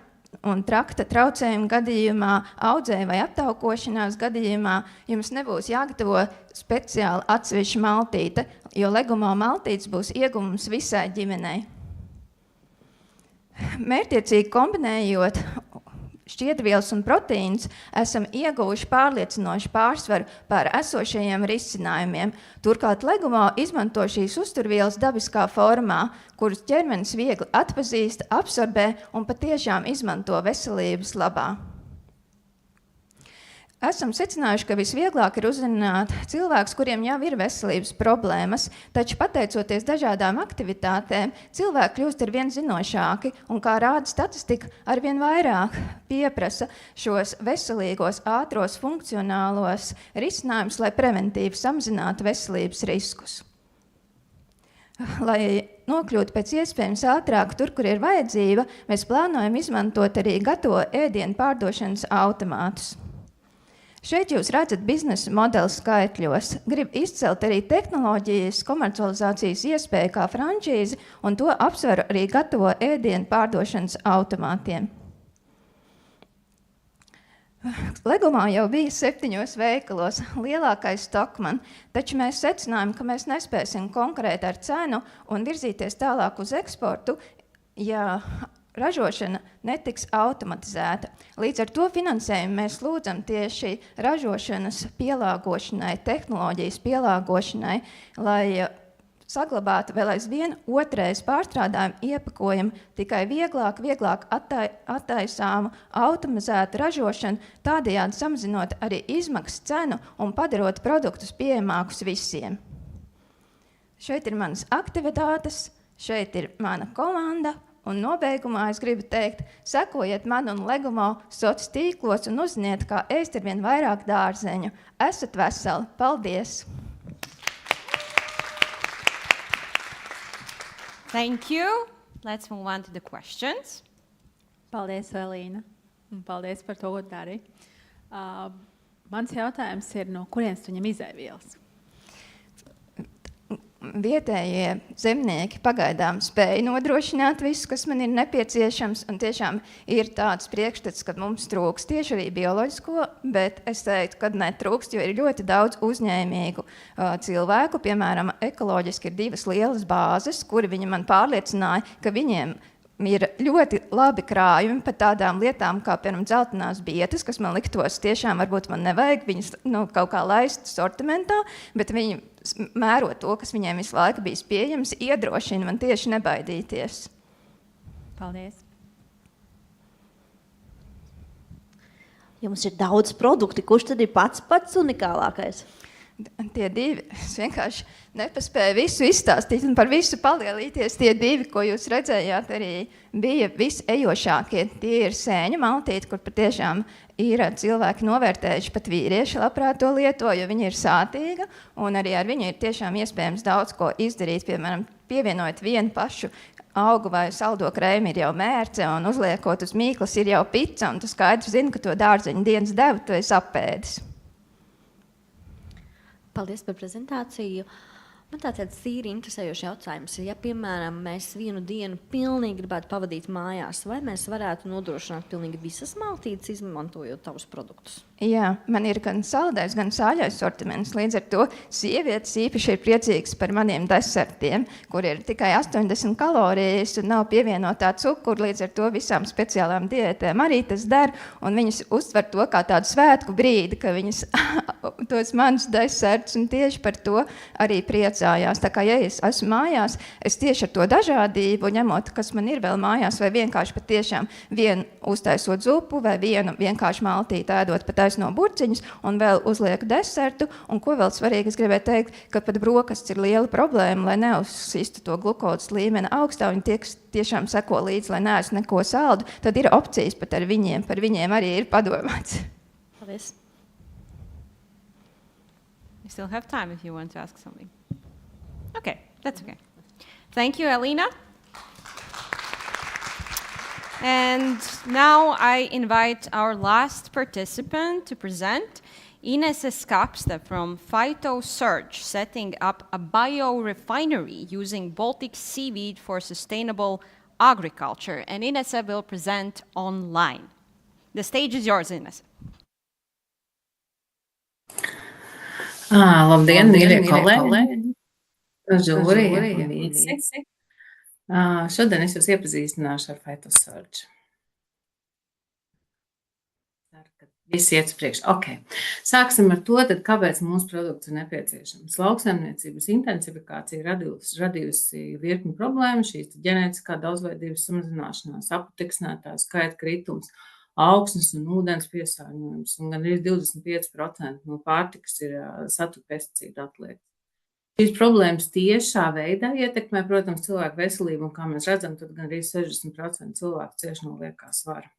un trakta traucējumu gadījumā, audzēju vai aptaukošanās gadījumā, jums nebūs jāgatavo speciāli atsevišķa maltīte, jo Legomo maltītes būs ieguvums visai ģimenei. Mērķiecīgi kombinējot šķiedrvielas un proteīnus, esam ieguvuši pārliecinošu pārsvaru pār esošajiem risinājumiem. Turklāt Legomo izmanto šīs uzturvielas dabiskā formā, kuras ķermenis viegli atpazīst, absorbē un patiešām izmanto veselības labā. Esam secinājuši, ka visvieglāk ir uzrunāt cilvēkus, kuriem jau ir veselības problēmas, taču pateicoties dažādām aktivitātēm, cilvēki kļūst arvien zinošāki un, kā rāda statistika, arvien vairāk pieprasa šos veselīgos, ātros, funkcionālos risinājumus, lai preventīvi samazinātu veselības riskus. Lai nokļūtu pēc iespējams ātrāk tur, kur ir vajadzība, mēs plānojam izmantot arī gatavo ēdienu pārdošanas automātus. Šeit jūs redzat biznesa modeli skaitļos. Grib izcelt arī tehnoloģijas komercializācijas iespēju kā frančīzi, un to apsveru arī gatavo ēdienu pārdošanas automātiem. Legomo jau bija 7 veikalos, lielākais Stockmann, taču mēs secinājām, ka mēs nespēsim konkurēt ar cenu un virzīties tālāk uz eksportu, ja ražošana netiks automatizēta. Līdz ar to finansējumu mēs lūdzam tieši ražošanas pielāgošanai, tehnoloģijas pielāgošanai, lai saglabātu vēl aizvien otrais pārstrādājumu iepakojumu, tikai vieglāk attaisāmu, automatizētu ražošanu, tādējādi samazinot arī izmaksu cenu un padarot produktus pieejamākus visiem. Šeit ir manas aktivitātes, šeit ir mana komanda, un nobeigumā es gribu teikt, sekojiet man un Legumo sociālos tīklos un uzziniet, kā ēst ar vien vairāk dārzeņu. Esat veseli! Paldies! Thank you. Let's move on to the questions. Paldies, Elīna. Un paldies par to, ko dari. Mans jautājums ir, no kurienes tu ņem izēvielas? Vietējie zemnieki pagaidām spēja nodrošināt visu, kas man ir nepieciešams, un tiešām ir tāds priekšstats, ka mums trūks tieši arī bioloģisko, bet es teiktu, ka netrūkst, jo ir ļoti daudz uzņēmīgu cilvēku, piemēram, ekoloģiski ir 2 lielas bāzes, kuri viņi man pārliecināja, ka viņiem ir ļoti labi krājumi par tādām lietām, kā, piemēram, dzeltenās bietes, kas man liktos tiešām, varbūt man nevajag viņas kaut kā laist sortimentā, bet viņi mēro to, kas viņiem visu laiku bijis pieejams, iedrošina man tieši nebaidīties. Paldies. Jums ir daudz produkti, kurš tad ir pats unikālākais? Tie 2, es vienkārši nepaspēju visu izstāstīt un par visu palielīties. Tie 2, ko jūs redzējāt, arī bija visejošākie. Tie ir sēņu maltīti, kur patiešām ir cilvēki novērtējuši, pat vīrieši labprāt to lieto, jo viņa ir sātīga, un arī ar viņu ir tiešām iespējams daudz ko izdarīt. Piemēram, pievienojot vienu pašu augu vai saldo krēmu ir jau mērce, un uzliekot uz mīklas ir jau pica, un tu skaidrs zini, ka to dārzeņu dienas devu tu esi apēdis. Paldies par prezentāciju. Man tāds tīri interesējošs jautājums. Ja, piemēram, mēs vienu dienu pilnīgi gribētu pavadīt mājās, vai mēs varētu nodrošināt pilnīgi visas maltītes, izmantojot tavus produktus? Jā, man ir gan saldais, gan sāļais sortiments. Līdz ar to sievietes īpaši ir priecīgas par maniem desertiem, kur ir tikai 80 kalorijas un nav pievienotā cukura. Līdz ar to visām speciālām diētēm arī tas der, un viņas uztver to kā tādu svētku brīdi, ka viņas tos manus desertus, un tieši par to arī priecājās. Tā kā, ja es esmu mājās, es tieši ar to dažādību, ņemot, kas man ir vēl mājās, vai vienkārši patiešām vienu uztaisot zupu, vai vienu vienkārši maltīti ēdot pat no burciņus, un vēl uzlieku desertu, un ko vēl svarīgi, es gribēju teikt, ka pat brokasts ir liela problēma, lai neuzsistu to glukozes līmeni augstā, un tie, kas tiešām seko līdzi, lai neēstu neko saldu, tad ir opcijas pat ar viņiem, par viņiem arī ir padomāts. Paldies. You still have time if you want to ask something. Okay, that's okay. Thank you, Elina. And now I invite our last participant to present, Ines Skapste from PhytoSurge, setting up a biorefinery using Baltic seaweed for sustainable agriculture. And Ines will present online. The stage is yours, Ines. Labdien, mīļie kolēģi! Žūrija un vīci! Šodien es jūs iepazīstināšu ar PhytoSurge. Viss iet uz priekšu. Okay. Sāksim ar to, tad kāpēc mūsu produkts ir nepieciešams. Lauksaimniecības intensifikācija radījusi virkni problēmu, šīs ģenētiskā daudzveidības samazināšanās, apateksnētāju skaita kritums, augsnes un ūdens piesārņojums, un gandrīz 25% no pārtikas ir satura pesticīdu atliekts. Šīs problēmas tiešā veidā ietekmē, protams, cilvēku veselību, un kā mēs redzam, tad gandrīz 60% cilvēku cieši no liekā svara.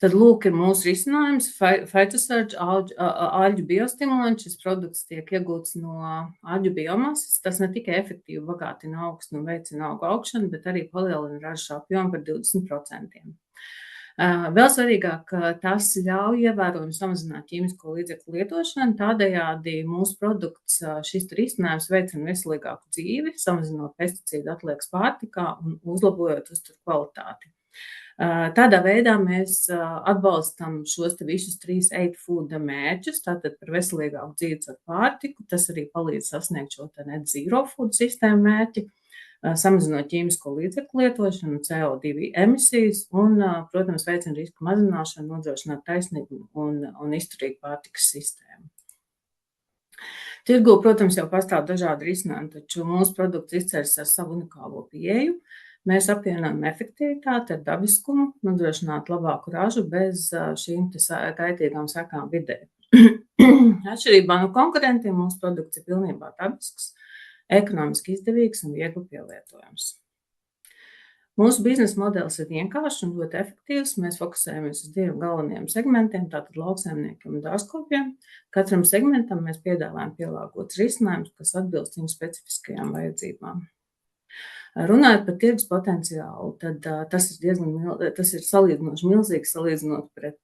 Tad lūk ir mūsu risinājums, PhytoSurge āļu biostimulants. Šis produkts tiek iegūts no āļu biomasas. Tas ne tikai efektīvi bagātina augstni un veicina augu augšanu, bet arī palielina ražas apjomu par 20%. Vēl svarīgāk, tas ļauj ievērojami samazināt ķīmisko līdzekļu lietošanu, tādējādi mūsu produkts, šis risinājums veicina veselīgāku dzīvi, samazinot pesticīdu atliekas pārtikā un uzlabojot uzturu kvalitāti. Tādā veidā mēs atbalstam šos visus 3 8 food mērķus, tātad par veselīgāku dzīvi ar pārtiku, tas arī palīdz sasniegt šo net zero food sistēmu mērķi, samazinot ķīmisko līdzekļu lietošanu, CO2 emisijas un, protams, veicina risku mazināšanu, nodrošināt taisnīgu un izturīgu pārtikas sistēmu. Tirgu, protams, jau pastāv dažādi risinājumi, taču mūsu produkts izceļas ar savu unikālo pieeju. Mēs apvienojam efektivitāti ar dabiskumu, nodrošināt labāku ražu bez šīm kaitīgām sekām vidē. Atšķirībā no konkurentiem mūsu produkts ir pilnībā dabisks, ekonomiski izdevīgs un viegli pielietojams. Mūsu biznesa modelis ir vienkāršs un ļoti efektīvs. Mēs fokusējamies uz 2 galvenajiem segmentiem, tātad lauksaimniekiem un dārzkopiem. Katram segmentam mēs piedāvājam pielāgotus risinājumus, kas atbilst viņu specifiskajām vajadzībām. Runājot par tirgus potenciālu, tad tas ir salīdzinoši milzīgs salīdzinot pret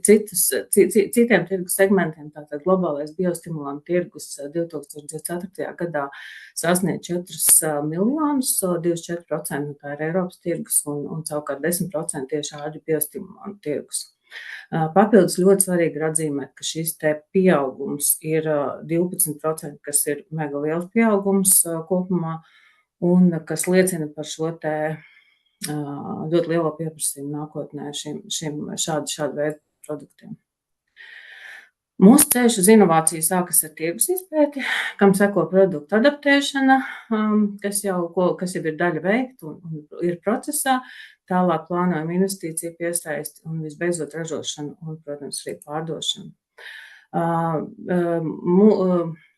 citiem tirgus segmentiem. Tātad globālais biostimulantu tirgus 2024. gadā sasniedz 4 miljonus, 24% no tā ir Eiropas tirgus un savukārt 10% tieši āļu biostimulantu tirgus. Papildus ļoti svarīgi ir atzīmēt, ka šis te pieaugums ir 12%, kas ir mega liels pieaugums kopumā, un kas liecina par šo te ļoti lielo pieprasījumu nākotnē šādu veidu produktiem. Mūsu ceļš uz inovāciju sākas ar tirgus izpēti, kam seko produktu adaptēšana, kas jau ir daļa veikta un ir procesā, tālāk plānojam investīciju piesaisti un visbeidzot ražošanu un, protams, arī pārdošanu.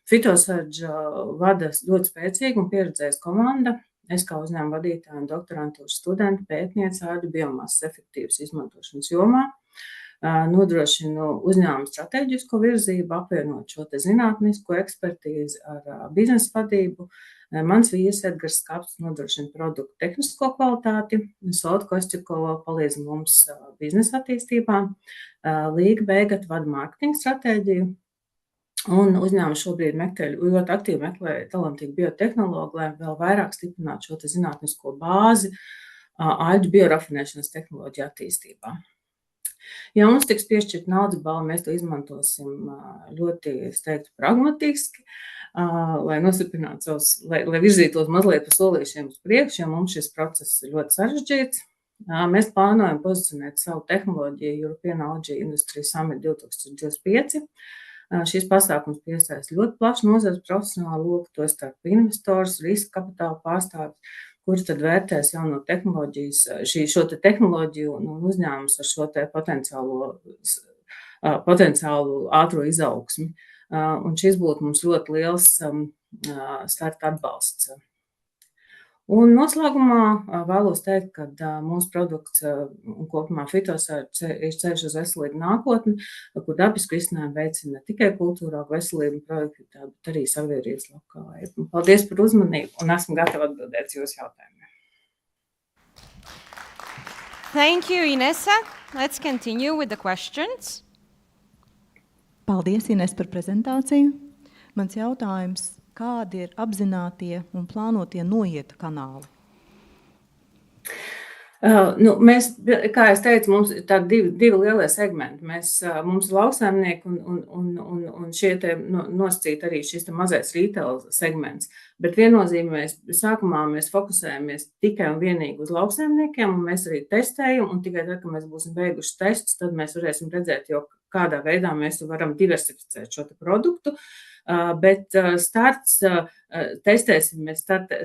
Fitosardža vada ļoti spēcīga un pieredzējusi komanda. Es kā uzņēmuma vadītāja un doktorantūras studenta pētniece āļu biomasas efektīvas izmantošanas jomā. Nodrošinu uzņēmumu stratēģisko virzību, apvienot šo te zinātnisko ekspertīzi ar biznesa vadību. Mans vīrs Edgars Skapts nodrošina produktu tehnisko kvalitāti, Solta Kosčakova palīdz mums biznesa attīstībā, Līga Beigat vada mārketinga stratēģiju. Un uzņēmums šobrīd ļoti aktīvi meklē talantīgu biotehnologu, lai vēl vairāk stiprinātu šo te zinātnisko bāzi āļu biorafinēšanas tehnoloģiju attīstībā. Ja mums tiks piešķirt naudas balva, mēs to izmantosim ļoti, es teiktu, pragmatiski, lai nostiprinātu lai virzītos mazliet pa solīšiem uz priekšu, jo mums šis process ir ļoti sarežģīts. Mēs plānojam pozicionēt savu tehnoloģiju European Algae Industry Summit 2025. Šis pasākums piesaista ļoti plašu nozares profesionālu loku, to starp investors, riska kapitāla pārstāvjus, kuri tad vērtēs jauno tehnoloģijas, šo te tehnoloģiju un uzņēmumus ar šo te potenciālu ātro izaugsmi. Un šis būtu mums ļoti liels starta atbalsts. Un noslēgumā vēlos teikt, ka mūsu produkts un kopumā Fitosardža ir ceļš uz veselīgu nākotni, kur dabisku risinājumu veicina ne tikai kultūrālu veselību un produktivitāti, bet arī sabiedrības labklājību. Paldies par uzmanību un esmu gatava atbildēt jūsu jautājumiem. Thank you, Inesa. Let's continue with the questions. Paldies, Ines, par prezentāciju. Mans jautājums. Kādi ir apzinātie un plānotie noietu kanāli? Mēs, kā es teicu, mums ir tādi divi lielie segmenti. Mums ir lauksaimnieki un šie te nosacīt arī šis te mazais retail segments. Bet viennozīmīgi sākumā mēs fokusējamies tikai un vienīgi uz lauksaimniekiem, un mēs arī testējam, un tikai tad, kad mēs būsim beiguši testus, tad mēs varēsim redzēt, jo kādā veidā mēs varam diversificēt šo te produktu. Bet mēs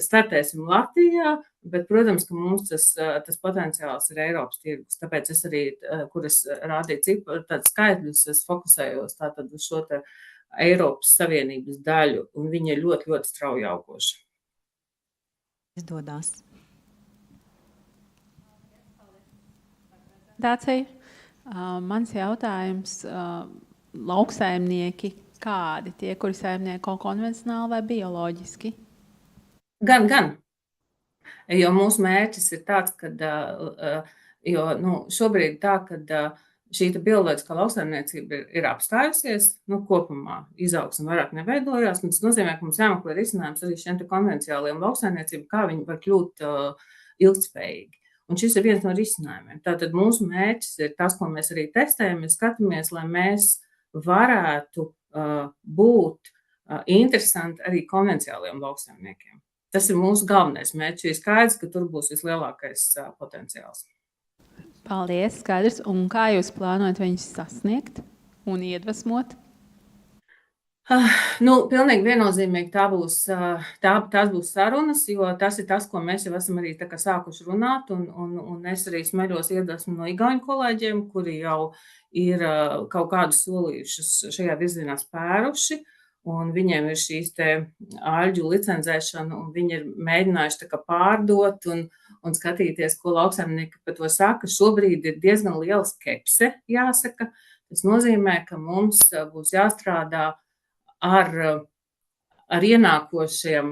startēsim Latvijā, bet, protams, ka mums tas potenciāls ir Eiropas tirgus. Tāpēc es arī, kur es rādīju tādu skaitļus, es fokusējos tātad uz šo te Eiropas Savienības daļu, un viņa ir ļoti, ļoti strauji augoša. Izdodās. Dācija, mans jautājums, lauksaimnieki, kādi tie, kuri saimnieko konvencionāli vai bioloģiski? Gan. Jo mūsu mērķis ir tāds, ka šobrīd tā, ka šī bioloģiskā lauksaimniecība ir apstājusies, kopumā izaugsme vairāk neveidojās, un tas nozīmē, ka mums jāmeklē risinājums arī šiem konvencionāliem lauksaimniecībām, kā viņi var kļūt ilgtspējīgi. Un šis ir viens no risinājumiem. Tātad mūsu mērķis ir tas, ko mēs arī testējam, mēs skatāmies, lai mēs varētu būt interesanti arī konvencionāliem lauksaimniekiem. Tas ir mūsu galvenais mērķis. Ir skaidrs, ka tur būs vislielākais potenciāls. Paldies, skaidrs. Un kā jūs plānojat viņus sasniegt un iedvesmot? Pilnīgi viennozīmīgi tās būs sarunas, jo tas ir tas, ko mēs jau esam arī tā kā sākuši runāt, un es arī smeļos iedvesmu no igauņu kolēģiem, kuri jau ir kaut kādus solījušus šajā virzienā spēruši, un viņiem ir šīs te āļģu licencēšana, un viņi ir mēģinājuši tā kā pārdot un skatīties, ko lauksaimnieki par to saka. Šobrīd ir diezgan liela skepse, jāsaka. Tas nozīmē, ka mums būs jāstrādā ar ienākošo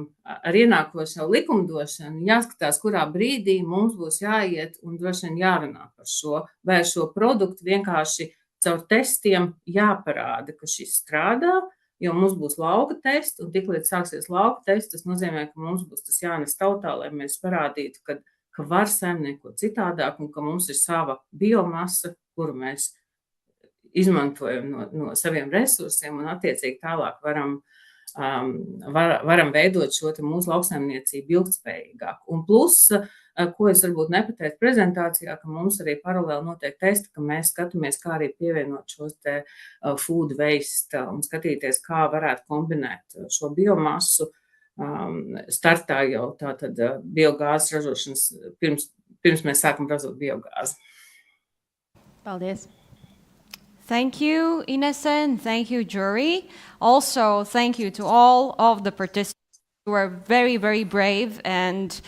likumdošanu, jāskatās, kurā brīdī mums būs jāiet un droši vien jārunā par šo, vai šo produktu vienkārši caur testiem jāparāda, ka šis strādā, jo mums būs lauka testi, un tiklīdz sāksies lauka testi, tas nozīmē, ka mums būs tas jānes tautā, lai mēs parādītu, ka var saimniekot citādāk, un ka mums ir sava biomasa, kuru mēs izmantojam no saviem resursiem, un attiecīgi tālāk varam veidot šo mūsu lauksaimniecību ilgtspējīgāk. Un plus, ko es varbūt nepateicu prezentācijā, ka mums arī paralēli notiek testi, ka mēs skatāmies, kā arī pievienot šos te food waste un skatīties, kā varētu kombinēt šo biomasu startā jau tātad biogāzes ražošanas, pirms mēs sākam ražot biogāzi. Paldies! Thank you, Inese, and thank you, jury. Also, thank you to all of the participants who are very, very brave. And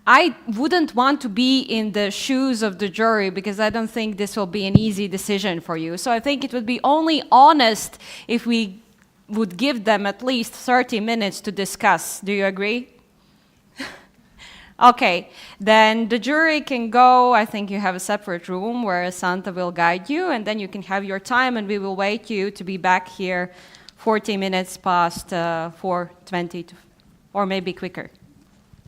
I wouldn't want to be in the shoes of the jury because I don't think this will be an easy decision for you. So I think it would be only honest if we would give them at least 30 minutes to discuss. Do you agree? Okay, then the jury can go. I think you have a separate room where Santa will guide you, and then you can have your time, and we will wait you to be back here 40 minutes past 4:20, or maybe quicker.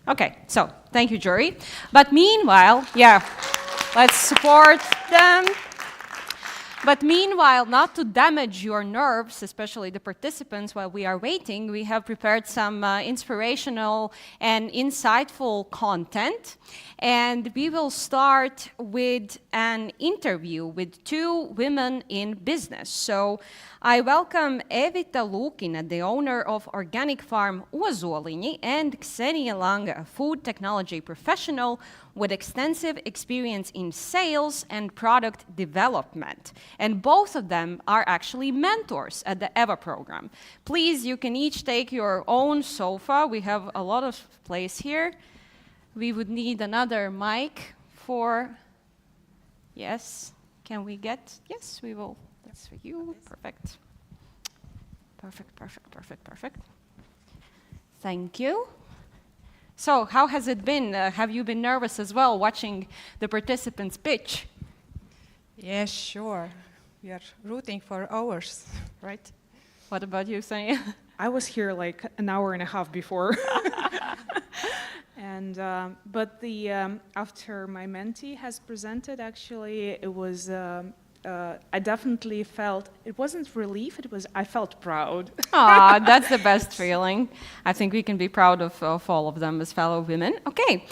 Okay, so thank you, jury. But meanwhile, let's support them. But meanwhile, not to damage your nerves, especially the participants, while we are waiting, we have prepared some inspirational and insightful content. And we will start with an interview with two women in business. So I welcome Evita Lūkina, the owner of organic farm Ozoliņi, and Ksenia Langa, a food technology professional with extensive experience in sales and product development. And both of them are actually mentors at the EVA program. Please, you can each take your own sofa. We have a lot of place here. We would need another mic for, yes, can we get, yes, we will, that's for you, perfect. Perfect. Thank you. So how has it been? Have you been nervous as well watching the participants pitch? Yes, sure. We are rooting for hours, right? What about you, Sonia? I was here like an hour and a half before. And but after my mentee has presented, actually, it was I definitely felt, it wasn't relief, I felt proud. Ah, that's the best feeling. I think we can be proud of all of them as fellow women. Okay,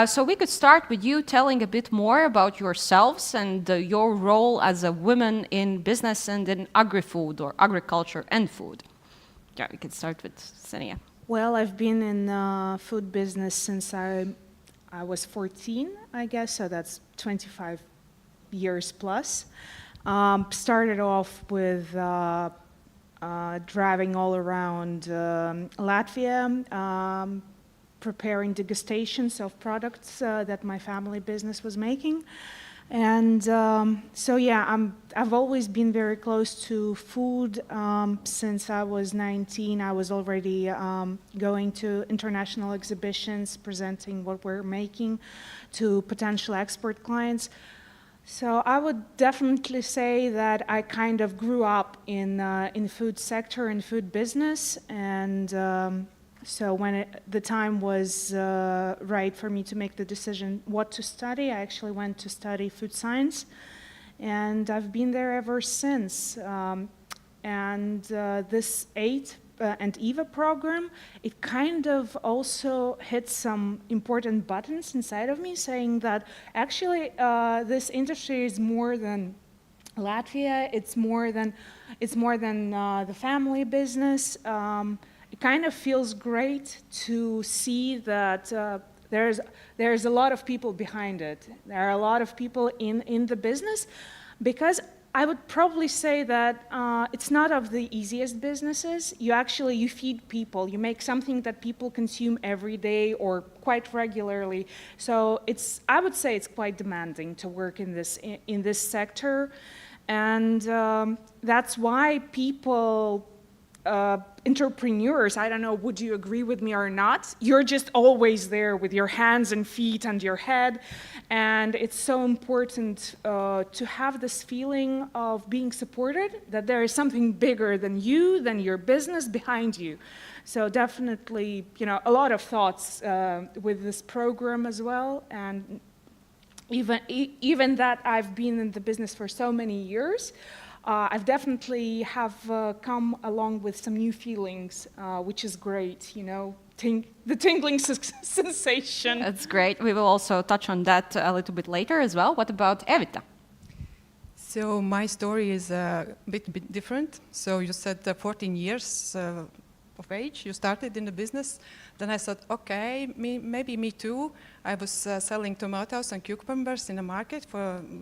so we could start with you telling a bit more about yourselves and your role as a woman in business and in agri-food or agriculture and food. Yeah, we could start with Senia. Well, I've been in food business since I was 14, I guess, so that's 25 years plus. Started off with driving all around Latvia, preparing degustations of products that my family business was making. And so yeah, I've always been very close to food. Since I was 19, I was already going to international exhibitions, presenting what we're making to potential export clients. So I would definitely say that I kind of grew up in food sector and food business, and so when the time was right for me to make the decision what to study, I actually went to study food science, and I've been there ever since. And this 8 and EVA program, it kind of also hit some important buttons inside of me, saying that actually this industry is more than Latvia, it's more than the family business. It kind of feels great to see that there's a lot of people behind it. There are a lot of people in the business, because I would probably say that it's not of the easiest businesses. You feed people. You make something that people consume every day or quite regularly. So I would say it's quite demanding to work in this sector, and that's why people. Entrepreneurs, I don't know, would you agree with me or not? You're just always there with your hands and feet and your head, and it's so important to have this feeling of being supported, that there is something bigger than you, than your business behind you. So definitely, a lot of thoughts with this program as well, and even that I've been in the business for so many years, I've definitely have come along with some new feelings, which is great, the tingling sensation. That's great. We will also touch on that a little bit later as well. What about Evita? So my story is a bit different. So you said 14 years of age, you started in the business. Then I thought, okay, maybe me too. I was selling tomatoes and cucumbers in the market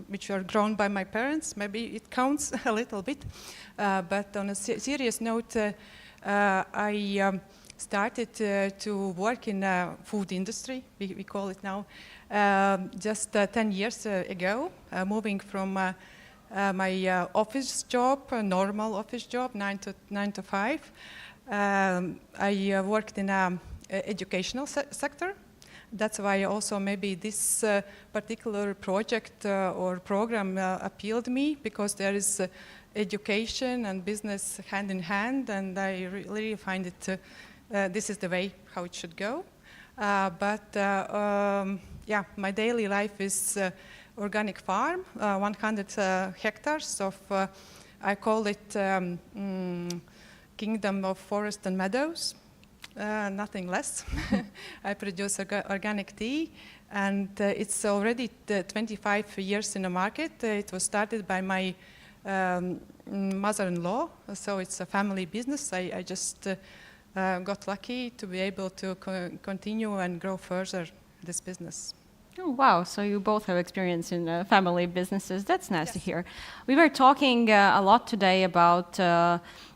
which were grown by my parents. Maybe it counts a little bit. But on a serious note, I started to work in the food industry, we call it now, just 10 years ago, moving from my office job, a normal office job, 9 to 5. I worked in an educational sector. That's why also maybe this particular project or program appealed me, because there is education and business hand in hand, and I really find it this is the way how it should go. Yeah, my daily life is organic farm, 100 hectares of, I call it Kingdom of Forest and Meadows. Nothing less. I produce organic tea, and it's already 25 years in the market. It was started by my mother-in-law, so it's a family business. I just got lucky to be able to continue and grow further this business. Oh, wow. So you both have experience in family businesses. That's nice to hear. We were talking a lot today about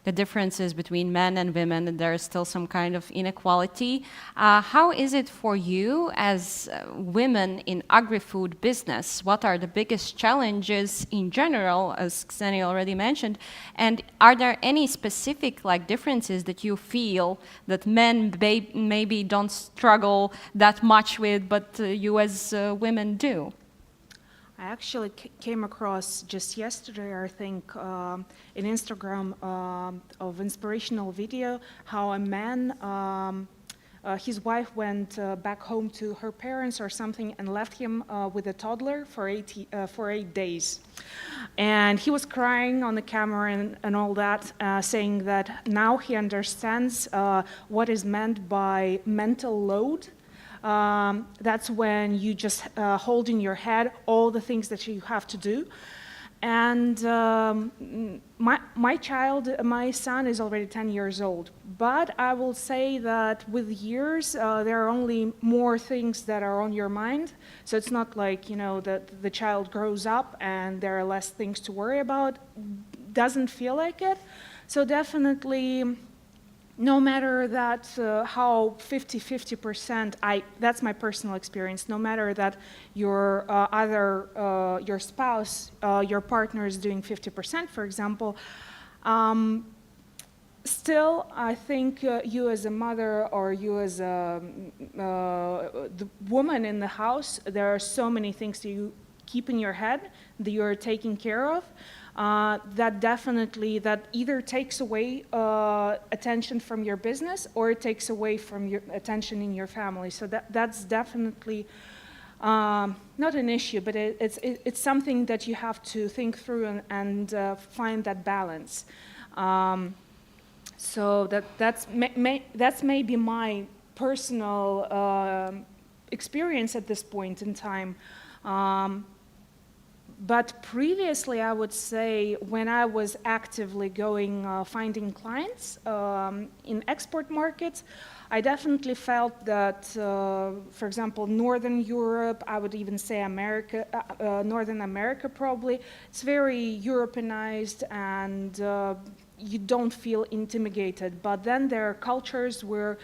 the differences between men and women, and there is still some kind of inequality. How is it for you as women in agri-food business? What are the biggest challenges in general, as Ksenia already mentioned? And are there any specific differences that you feel that men maybe don't struggle that much with, but you as women do? I actually came across just yesterday, I think, an Instagram of inspirational video how a man, his wife went back home to her parents or something and left him with a toddler for 8 days. And he was crying on the camera and all that, saying that now he understands what is meant by mental load. That's when you just hold in your head all the things that you have to do. And my son is already 10 years old, but I will say that with years, there are only more things that are on your mind. So it's not like, that the child grows up and there are less things to worry about. Doesn't feel like it. So definitely, no matter that how 50%, that's my personal experience, no matter that your your spouse, your partner is doing 50%, for example, still, I think you as a mother or you as the woman in the house, there are so many things that you keep in your head that you're taking care of. That either takes away attention from your business or it takes away from your attention in your family. So that's definitely not an issue, but it's something that you have to think through and find that balance. So that's maybe my personal experience at this point in time. But previously, I would say, when I was actively going, finding clients in export markets, I definitely felt that, for example, Northern Europe, I would even say America, Northern America probably, it's very Europeanized and you don't feel intimidated. But then there are cultures where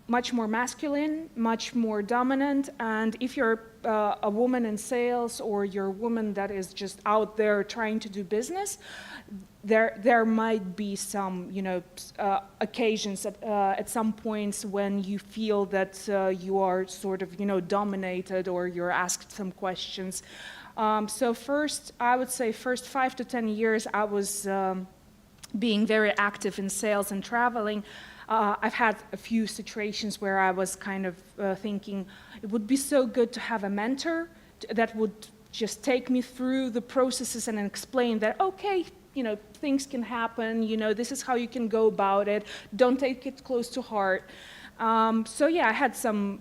much more masculine, much more dominant, and if you're a woman in sales or you're a woman that is just out there trying to do business, there might be some, occasions at some points when you feel that you are sort of, dominated or you're asked some questions. So first, I would say first 5 to 10 years, I was being very active in sales and traveling. I've had a few situations where I was kind of thinking it would be so good to have a mentor that would just take me through the processes and explain that, okay, things can happen, this is how you can go about it, don't take it close to heart. So yeah, I had some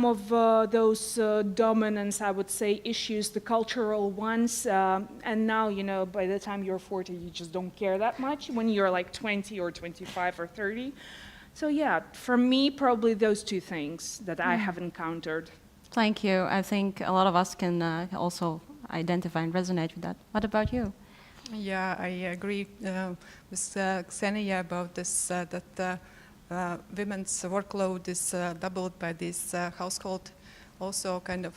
of those dominance, I would say, issues, the cultural ones, and now, by the time you're 40, you just don't care that much when you're like 20 or 25 or 30. So yeah, for me, probably those two things that I have encountered. Thank you. I think a lot of us can also identify and resonate with that. What about you? Yeah, I agree with Ksenia about this, that women's workload is doubled by this household also kind of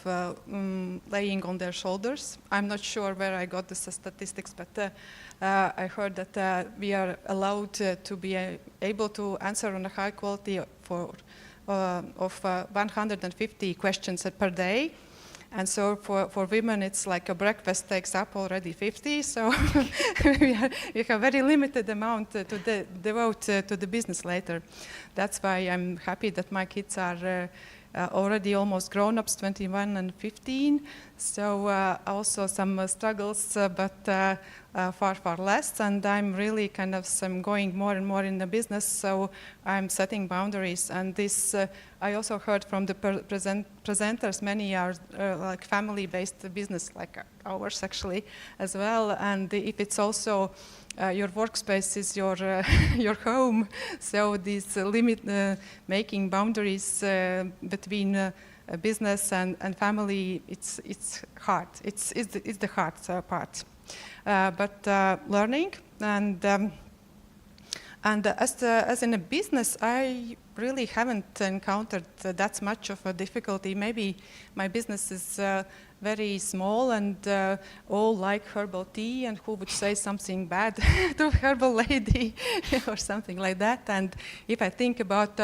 laying on their shoulders. I'm not sure where I got the statistics, but I heard that we are allowed to be able to answer on a high quality of 150 questions per day. And so for women, it's like a breakfast takes up already 50, so we have very limited amount to devote to the business later. That's why I'm happy that my kids are already almost grown-ups, 21 and 15. So also some struggles, but far, far less. And I'm really kind of going more and more in the business, so I'm setting boundaries. And this, I also heard from the presenters, many are like family-based business, like ours actually, as well. And if it's also your workspace is your home, so this making boundaries between business and family, it's hard. It's the hard part. But learning and as in a business, I really haven't encountered that much of a difficulty. Maybe my business is very small and all like herbal tea, and who would say something bad to a herbal lady or something like that. And if I think about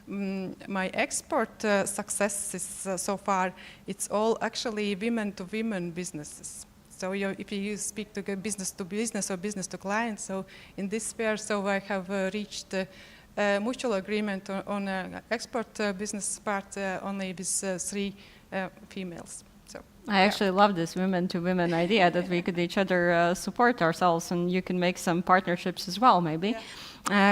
my export successes so far, it's all actually women-to-women businesses. So if you speak to business to business or business to client, so in this sphere, so I have reached a mutual agreement on an export business part only with 3 females. So I actually love this women-to-women idea that we could each other support ourselves, and you can make some partnerships as well, maybe. Yeah.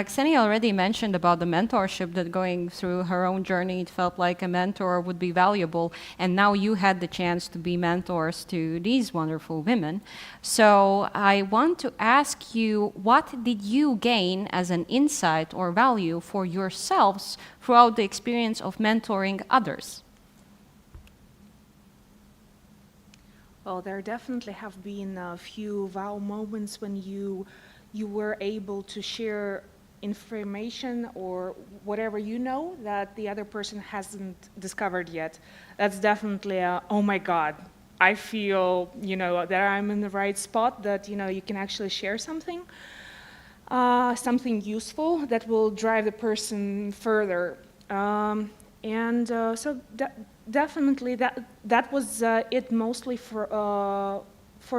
Ksenia already mentioned about the mentorship, that going through her own journey, it felt like a mentor would be valuable, and now you had the chance to be mentors to these wonderful women. So I want to ask you, what did you gain as an insight or value for yourselves throughout the experience of mentoring others? Well, there definitely have been a few wow moments when you were able to share information or whatever you know that the other person hasn't discovered yet. That's definitely oh my God, I feel, that I'm in the right spot, that, you can actually share something, something useful that will drive the person further. So definitely that was it mostly for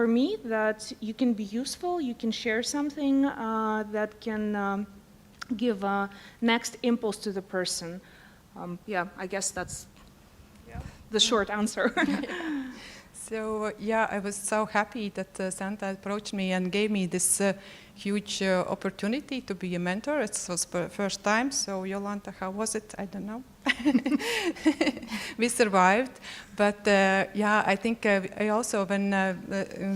me, that you can be useful, you can share something that can give a next impulse to the person. Yeah, I guess that's the short answer. So yeah, I was so happy that Santa approached me and gave me this huge opportunity to be a mentor. It was the first time. So Jolanta, how was it? I don't know. We survived, But yeah, I think I also, when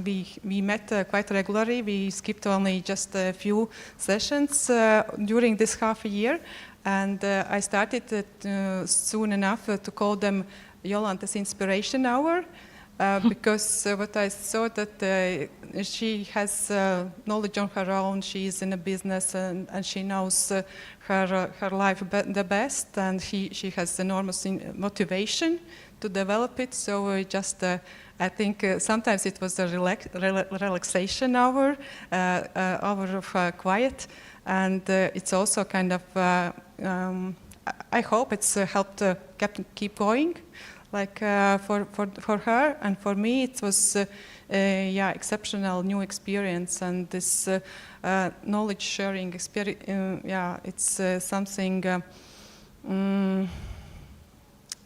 we met quite regularly, we skipped only just a few sessions during this half a year. And I started soon enough to call them Jolanta's Inspiration Hour. Because what I saw that she has knowledge on her own, she is in a business and she knows her life the best, and she has enormous motivation to develop it. So just I think sometimes it was a relaxation hour, hour of quiet, and it's also kind of I hope it's helped keep going. Like for her and for me, it was yeah, exceptional new experience, and this knowledge sharing experience. Yeah, it's something.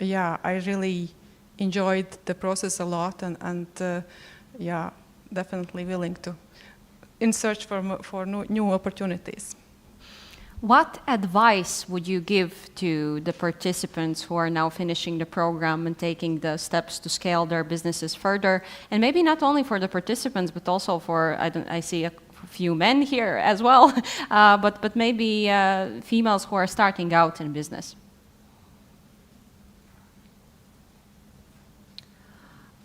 Yeah, I really enjoyed the process a lot, and yeah, definitely willing to in search for new opportunities. What advice would you give to the participants who are now finishing the program and taking the steps to scale their businesses further? And maybe not only for the participants, but also for, I see a few men here as well, but maybe females who are starting out in business.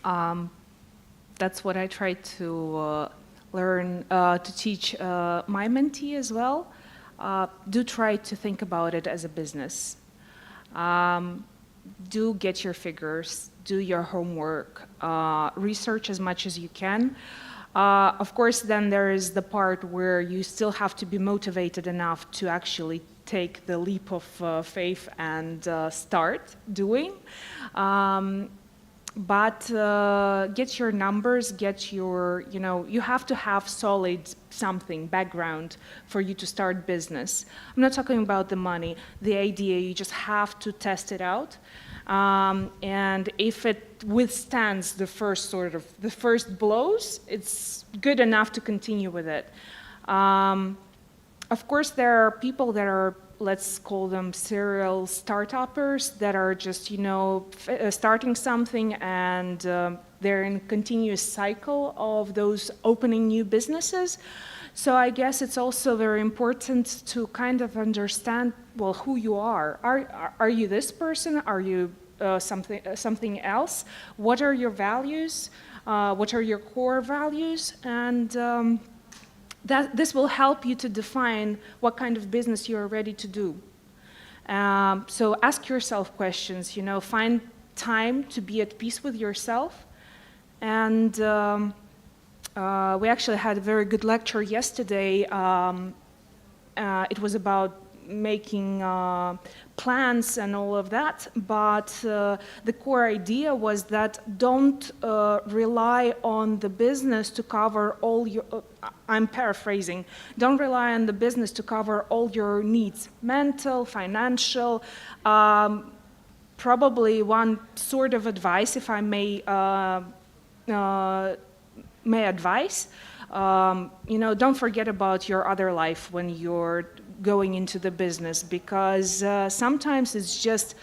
That's what I try to learn, to teach my mentee as well. Do try to think about it as a business. Do get your figures, do your homework, research as much as you can. Of course, then there is the part where you still have to be motivated enough to actually take the leap of faith and start doing. But get your numbers, get your, you have to have solid something, background for you to start business. I'm not talking about the money, the idea, you just have to test it out. And if it withstands the first blows, it's good enough to continue with it. Of course, there are people that are, let's call them serial start-uppers, that are just, starting something and they're in a continuous cycle of those opening new businesses. So I guess it's also very important to kind of understand, well, who you are. Are you this person? Are you something else? What are your values? What are your core values? And this will help you to define what kind of business you're ready to do. So ask yourself questions, find time to be at peace with yourself. And we actually had a very good lecture yesterday. It was about making plans and all of that, but the core idea was that don't rely on the business to cover all your, I'm paraphrasing, don't rely on the business to cover all your needs, mental, financial. Probably one sort of advice, if I may advise, don't forget about your other life when you're going into the business, because sometimes it's just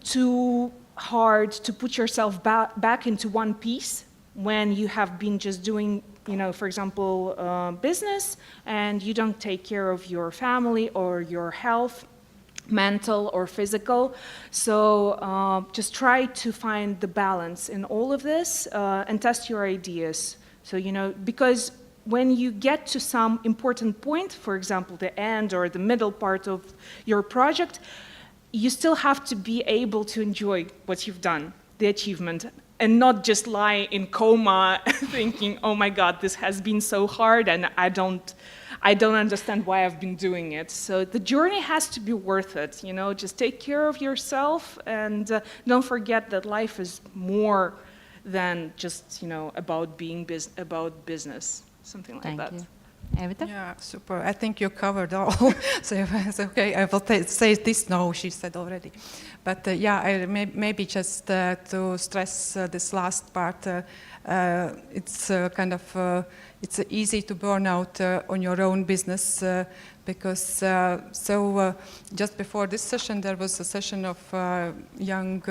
too hard to put yourself back into one piece when you have been just doing, for example, business, and you don't take care of your family or your health, mental or physical. So just try to find the balance in all of this and test your ideas. So, because when you get to some important point, for example, the end or the middle part of your project, you still have to be able to enjoy what you've done, the achievement, and not just lie in coma thinking, oh my God, this has been so hard and I don't understand why I've been doing it. So the journey has to be worth it, just take care of yourself, and don't forget that life is more than just, about being about business. Something like that. Thank you. Evita? Yeah, super. I think you covered all. So it's okay, I will say this. No, she said already. But yeah, I maybe just to stress this last part. It's kind of it's easy to burn out on your own business because just before this session there was a session of young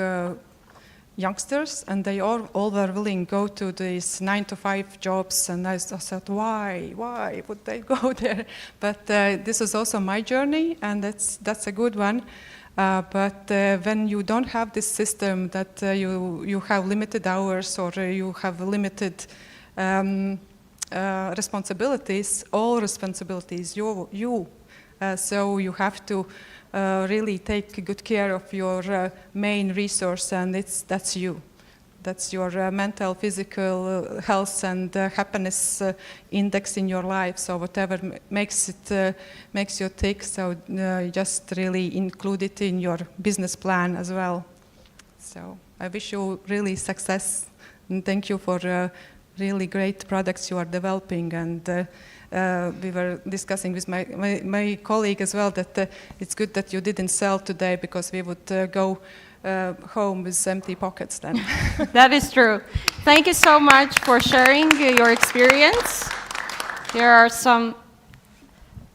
youngsters, and they all were willing to go to these 9-to-5 jobs, and I thought, why would they go there? But this was also my journey, and that's a good one. But when you don't have this system that you have limited hours or you have limited responsibilities, all responsibilities, you. So you have to really take good care of your main resource, and that's you. That's your mental, physical health and happiness index in your life. So whatever makes you tick, so just really include it in your business plan as well. So I wish you really success, and thank you for really great products you are developing. And we were discussing with my colleague as well that it's good that you didn't sell today, because we would go home with empty pockets then. That is true. Thank you so much for sharing your experience. Here are some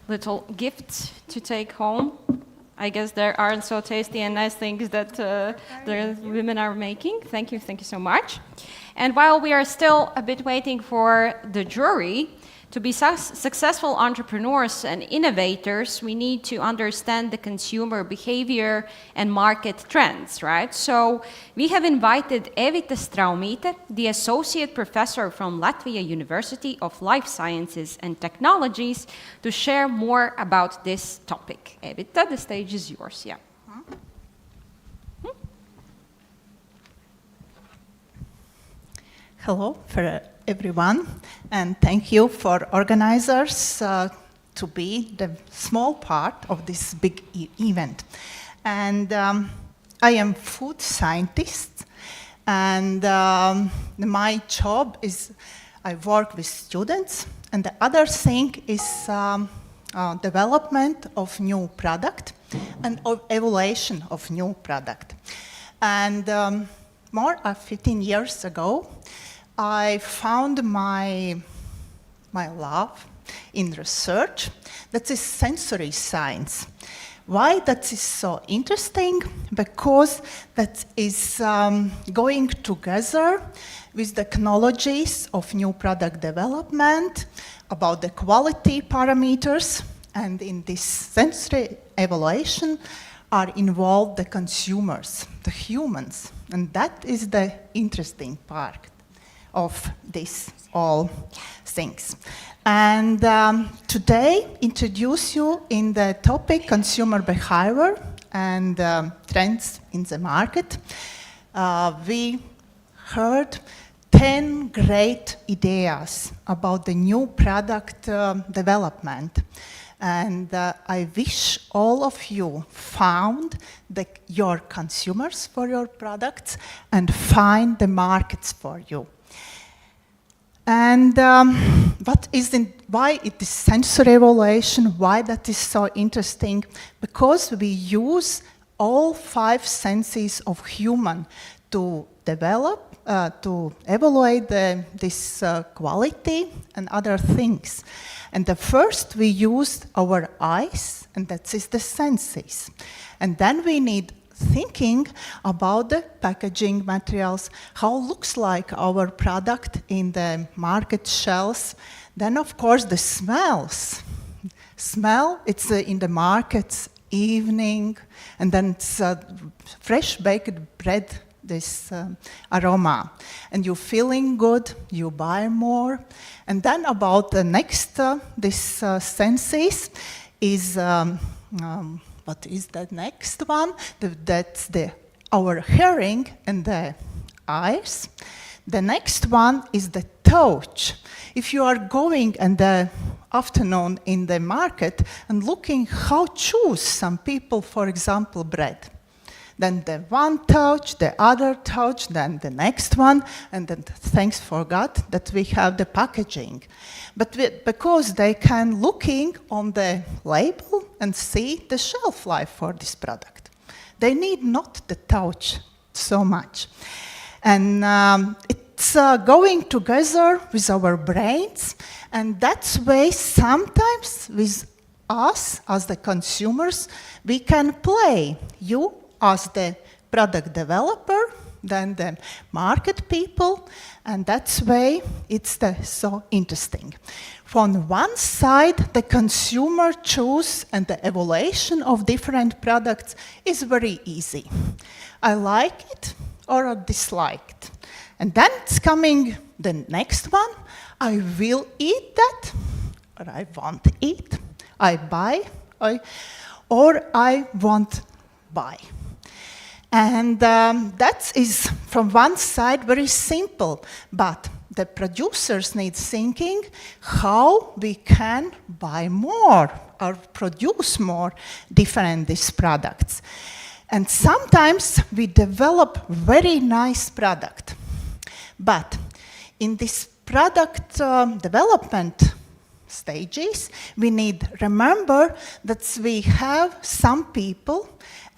little gifts to take home. I guess there aren't so tasty and nice things that the women are making. Thank you so much. And while we are still a bit waiting for the jury, to be successful entrepreneurs and innovators, we need to understand the consumer behavior and market trends, right? So we have invited Evita Straumīte, the Associate Professor from Latvia University of Life Sciences and Technologies, to share more about this topic. Evita, the stage is yours, yeah. Hello for everyone, and thank you for organizers to be the small part of this big event. And I am food scientist, and my job is I work with students, and the other thing is development of new product and evaluation of new product. And more than 15 years ago, I found my love in research. That is sensory science. Why that is so interesting? Because that is going together with the technologies of new product development, about the quality parameters, and in this sensory evaluation are involved the consumers, the humans, and that is the interesting part of this all things. And today introduce you in the topic consumer behavior and trends in the market. We heard 10 great ideas about the new product development. And I wish all of you found your consumers for your products and find the markets for you. And why it is sensory evaluation, why that is so interesting? Because we use all 5 senses of human to develop, to evaluate this quality and other things. And the first we use our eyes, and that is the senses. And then we need thinking about the packaging materials, how looks like our product in the market shelves. Then, of course, the smells. Smell, it's in the markets, evening, and then it's fresh baked bread, this aroma. And you're feeling good, you buy more. And then about the next, this senses is what is the next one? That's our hearing and the eyes. The next one is the touch. If you are going in the afternoon in the market and looking how choose some people, for example, bread. Then the one touch, the other touch, then the next one, and then thanks for God that we have the packaging. But because they can looking on the label and see the shelf life for this product. They need not the touch so much. And it's going together with our brains, and that's why sometimes with us as the consumers, we can play. You as the product developer, then the market people, and that's why it's so interesting. From one side, the consumer choose and the evaluation of different products is very easy. I like it or I dislike it. And then it's coming the next one. I will eat that, or I won't eat. I buy, or I won't buy. And that is, from one side, very simple, but the producers need thinking how we can buy more or produce more different these products. And sometimes we develop very nice product, but in this product development stages, we need remember that we have some people,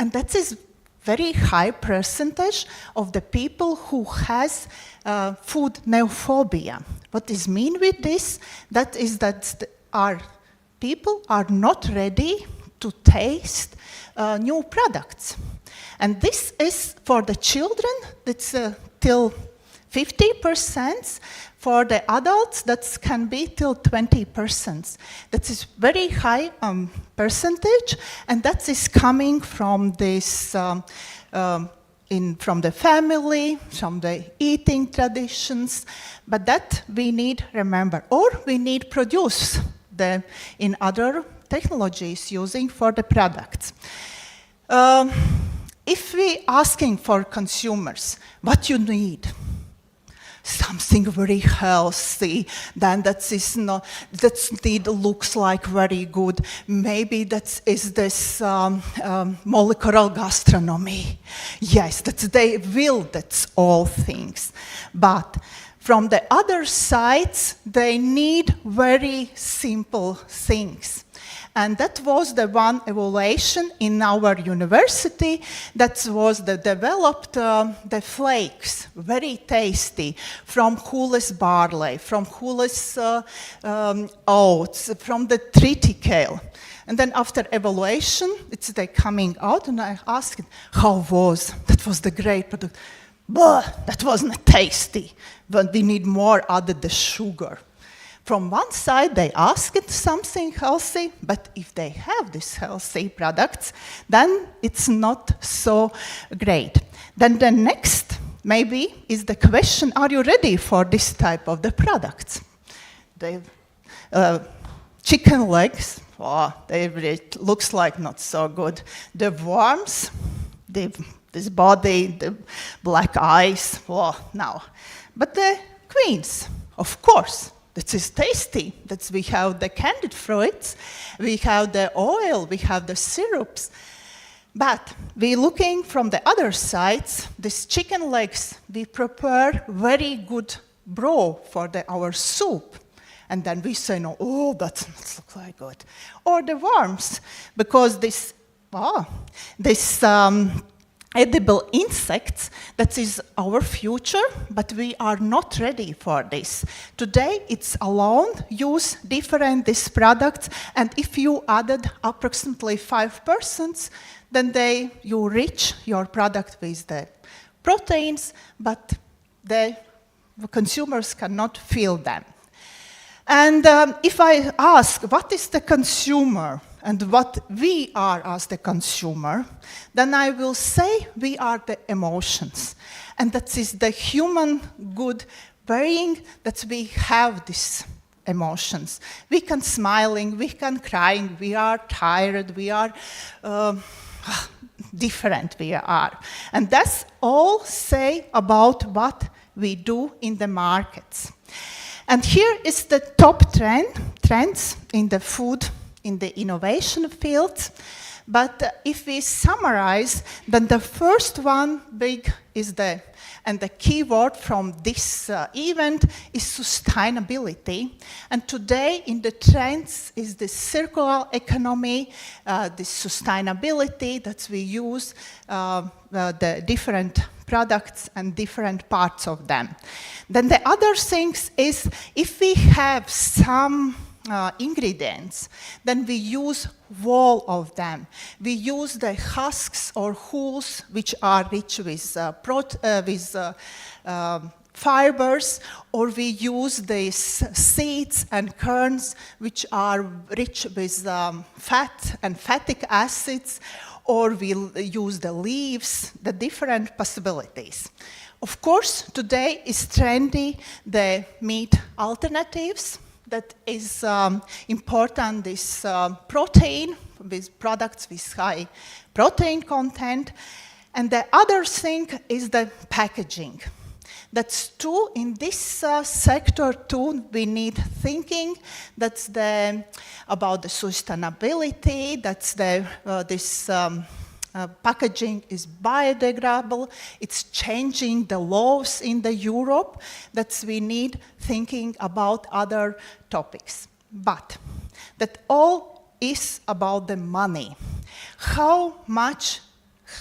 and that is very high percentage of the people who has food neophobia. What is mean with this? That is that our people are not ready to taste new products. And this is for the children, that's till 50%. For the adults, that can be till 20%. That is very high percentage, and that is coming from this, from the family, from the eating traditions. But that we need remember, or we need produce in other technologies using for the products. If we asking for consumers, what you need? Something very healthy, then that looks like very good. Maybe that is this molecular gastronomy. Yes, that's all things. But from the other sides, they need very simple things. And that was the one evaluation in our university that was developed the flakes, very tasty, from hulless barley, from hulless oats, from the triticale. And then after evaluation, it's coming out, and I asked, how was? That was the great product. But that wasn't tasty, but we need more added the sugar. From one side, they asked something healthy, but if they have these healthy products, then it's not so great. Then the next, maybe, is the question, are you ready for this type of the products? The chicken legs, it looks like not so good. The worms, this body, the black eyes, no. But the queens, of course. That is tasty. That we have the candied fruits, we have the oil, we have the syrups. But we're looking from the other sides, these chicken legs, we prepare very good broth for our soup. And then we say, no, that looks like good. Or the worms, because this edible insects, that is our future, but we are not ready for this. Today, it's alone, use different these products, and if you added approximately 5%, then you reach your product with the proteins, but the consumers cannot feel them. And if I ask, what is the consumer? And what we are as the consumer, then I will say we are the emotions. And that is the human good being that we have these emotions. We can smiling, we can crying, we are tired, we are different we are. And that's all say about what we do in the markets. And here is the top trends in the food in the innovation field. But if we summarize, then the first one big is the key word from this event is sustainability. And today in the trends is the circular economy, the sustainability that we use the different products and different parts of them. Then the other things is if we have some ingredients, then we use all of them. We use the husks or hulls, which are rich with, fibers, or we use these seeds and kerns, which are rich with fat and fatty acids, or we'll use the leaves, the different possibilities. Of course, today is trendy the meat alternatives. That is important, this protein, with products with high protein content. And the other thing is the packaging. That's true in this sector too. We need thinking. That's about the sustainability. That's this packaging is biodegradable. It's changing the laws in the Europe. That's we need thinking about other topics. But that all is about the money. How much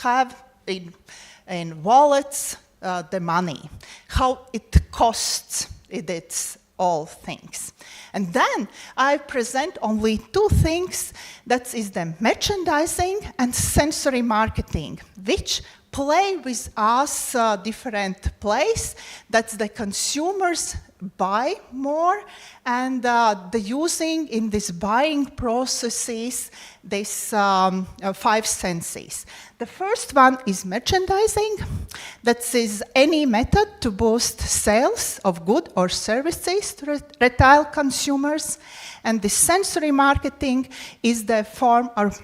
have in wallets the money? How it costs? It's all things. And then I present only two things. That is the merchandising and sensory marketing, which play with us different place. That's the consumers buy more, and the using in this buying processes these 5 senses. The first one is merchandising. That is any method to boost sales of goods or services to retail consumers. And the sensory marketing is the form of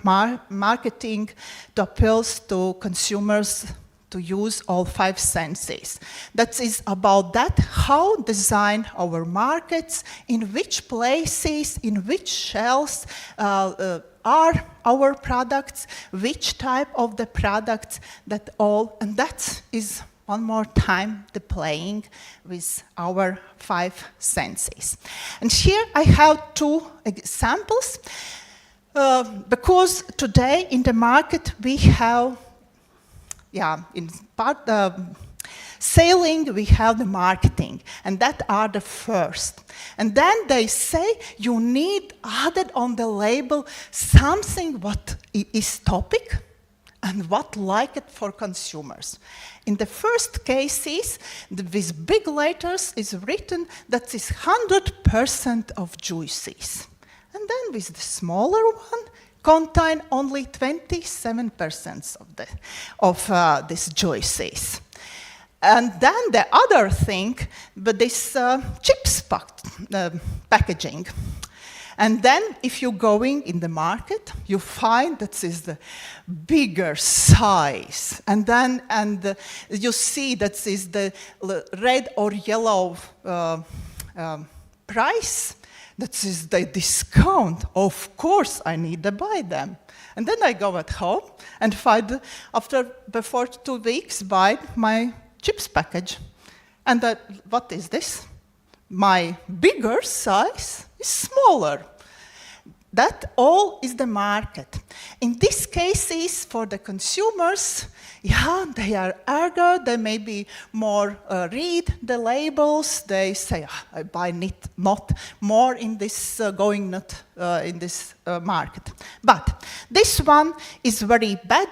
marketing to appeal to consumers to use all 5 senses. That is about that, how design our markets, in which places, in which shelves are our products, which type of the products, that all, and that is one more time the playing with our 5 senses. And here I have 2 examples, because today in the market we have, in part sailing we have the marketing, and that are the first. And then they say you need added on the label something what is topic and what like it for consumers. In the first cases, with big letters is written that is 100% of juices. And then with the smaller one, contain only 27% of these juices. And then the other thing, but this chips packaging. And then if you're going in the market, you find that is the bigger size. And then you see that is the red or yellow price. That is the discount. Of course, I need to buy them. And then I go at home and find, before 2 weeks, buy my chips package. And what is this? My bigger size is smaller. That all is the market. In these cases, for the consumers, they are eager, they maybe more read the labels, they say, I buy not more in this, going not in this market. But this one is very bad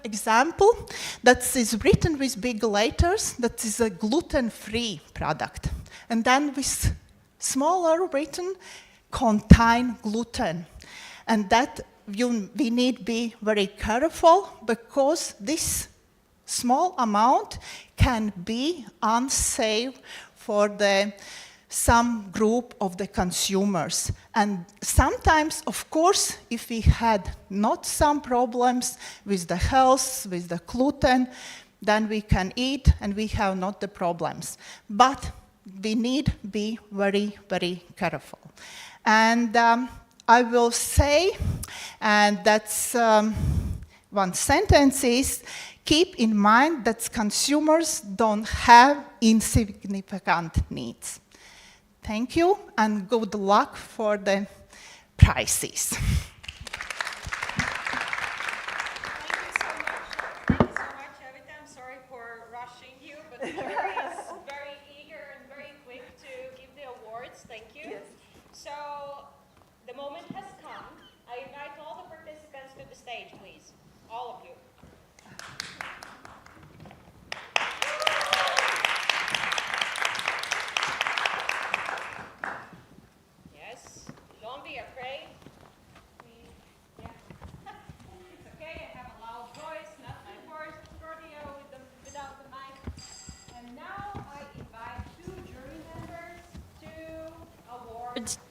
example, that is written with big letters, that is a gluten-free product. And then with smaller written, contain gluten. And that we need to be very careful, because this small amount can be unsafe for some group of the consumers. And sometimes, of course, if we had not some problems with the health, with the gluten, then we can eat and we have not the problems. But we need to be very, very careful. And I will say, and that's one sentence is, keep in mind that consumers don't have insignificant needs. Thank you, and good luck for the prizes. Thank you so much, Evita. I'm sorry for rushing you, but the jury is very eager and very quick to give the awards. Thank you. Yes. So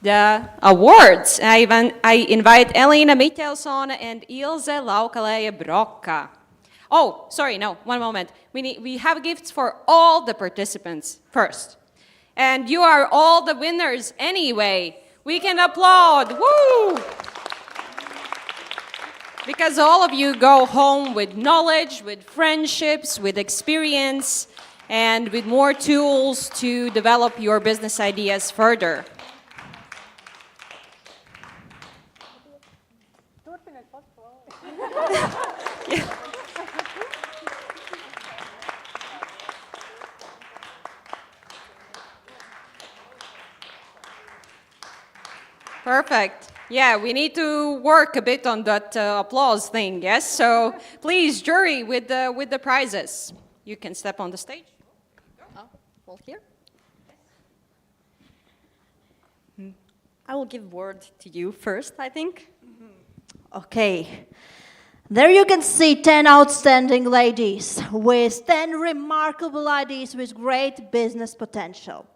the awards. I invite Elina Michelsone and Ilse Laukaleja-Brocka. Oh, sorry, no, one moment. We have gifts for all the participants first. And you are all the winners anyway. We can applaud, woo! Because all of you go home with knowledge, with friendships, with experience, and with more tools to develop your business ideas further. Perfect. Yeah, we need to work a bit on that applause thing, yes? So please, jury, with the prizes. You can step on the stage. Hold here. I will give word to you first, I think. Okay. There you can see 10 outstanding ladies with 10 remarkable ideas with great business potential.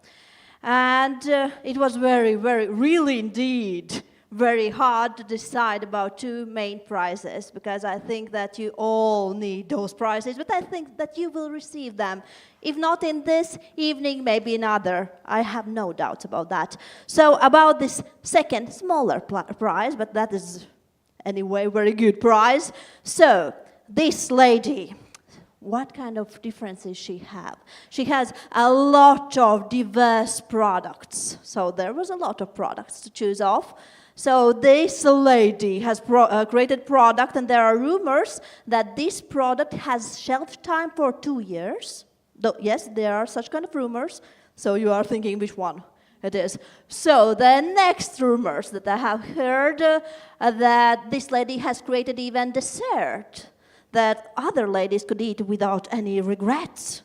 And it was really indeed very hard to decide about two main prizes, because I think that you all need those prizes, but I think that you will receive them. If not in this evening, maybe another. I have no doubts about that. So about this second, smaller prize, but that is anyway very good prize. So this lady, what kind of differences she have? She has a lot of diverse products. So there was a lot of products to choose off. So this lady has created product, and there are rumors that this product has shelf time for 2 years. Yes, there are such kind of rumors. So you are thinking which one it is. So the next rumors that I have heard that this lady has created even dessert that other ladies could eat without any regrets.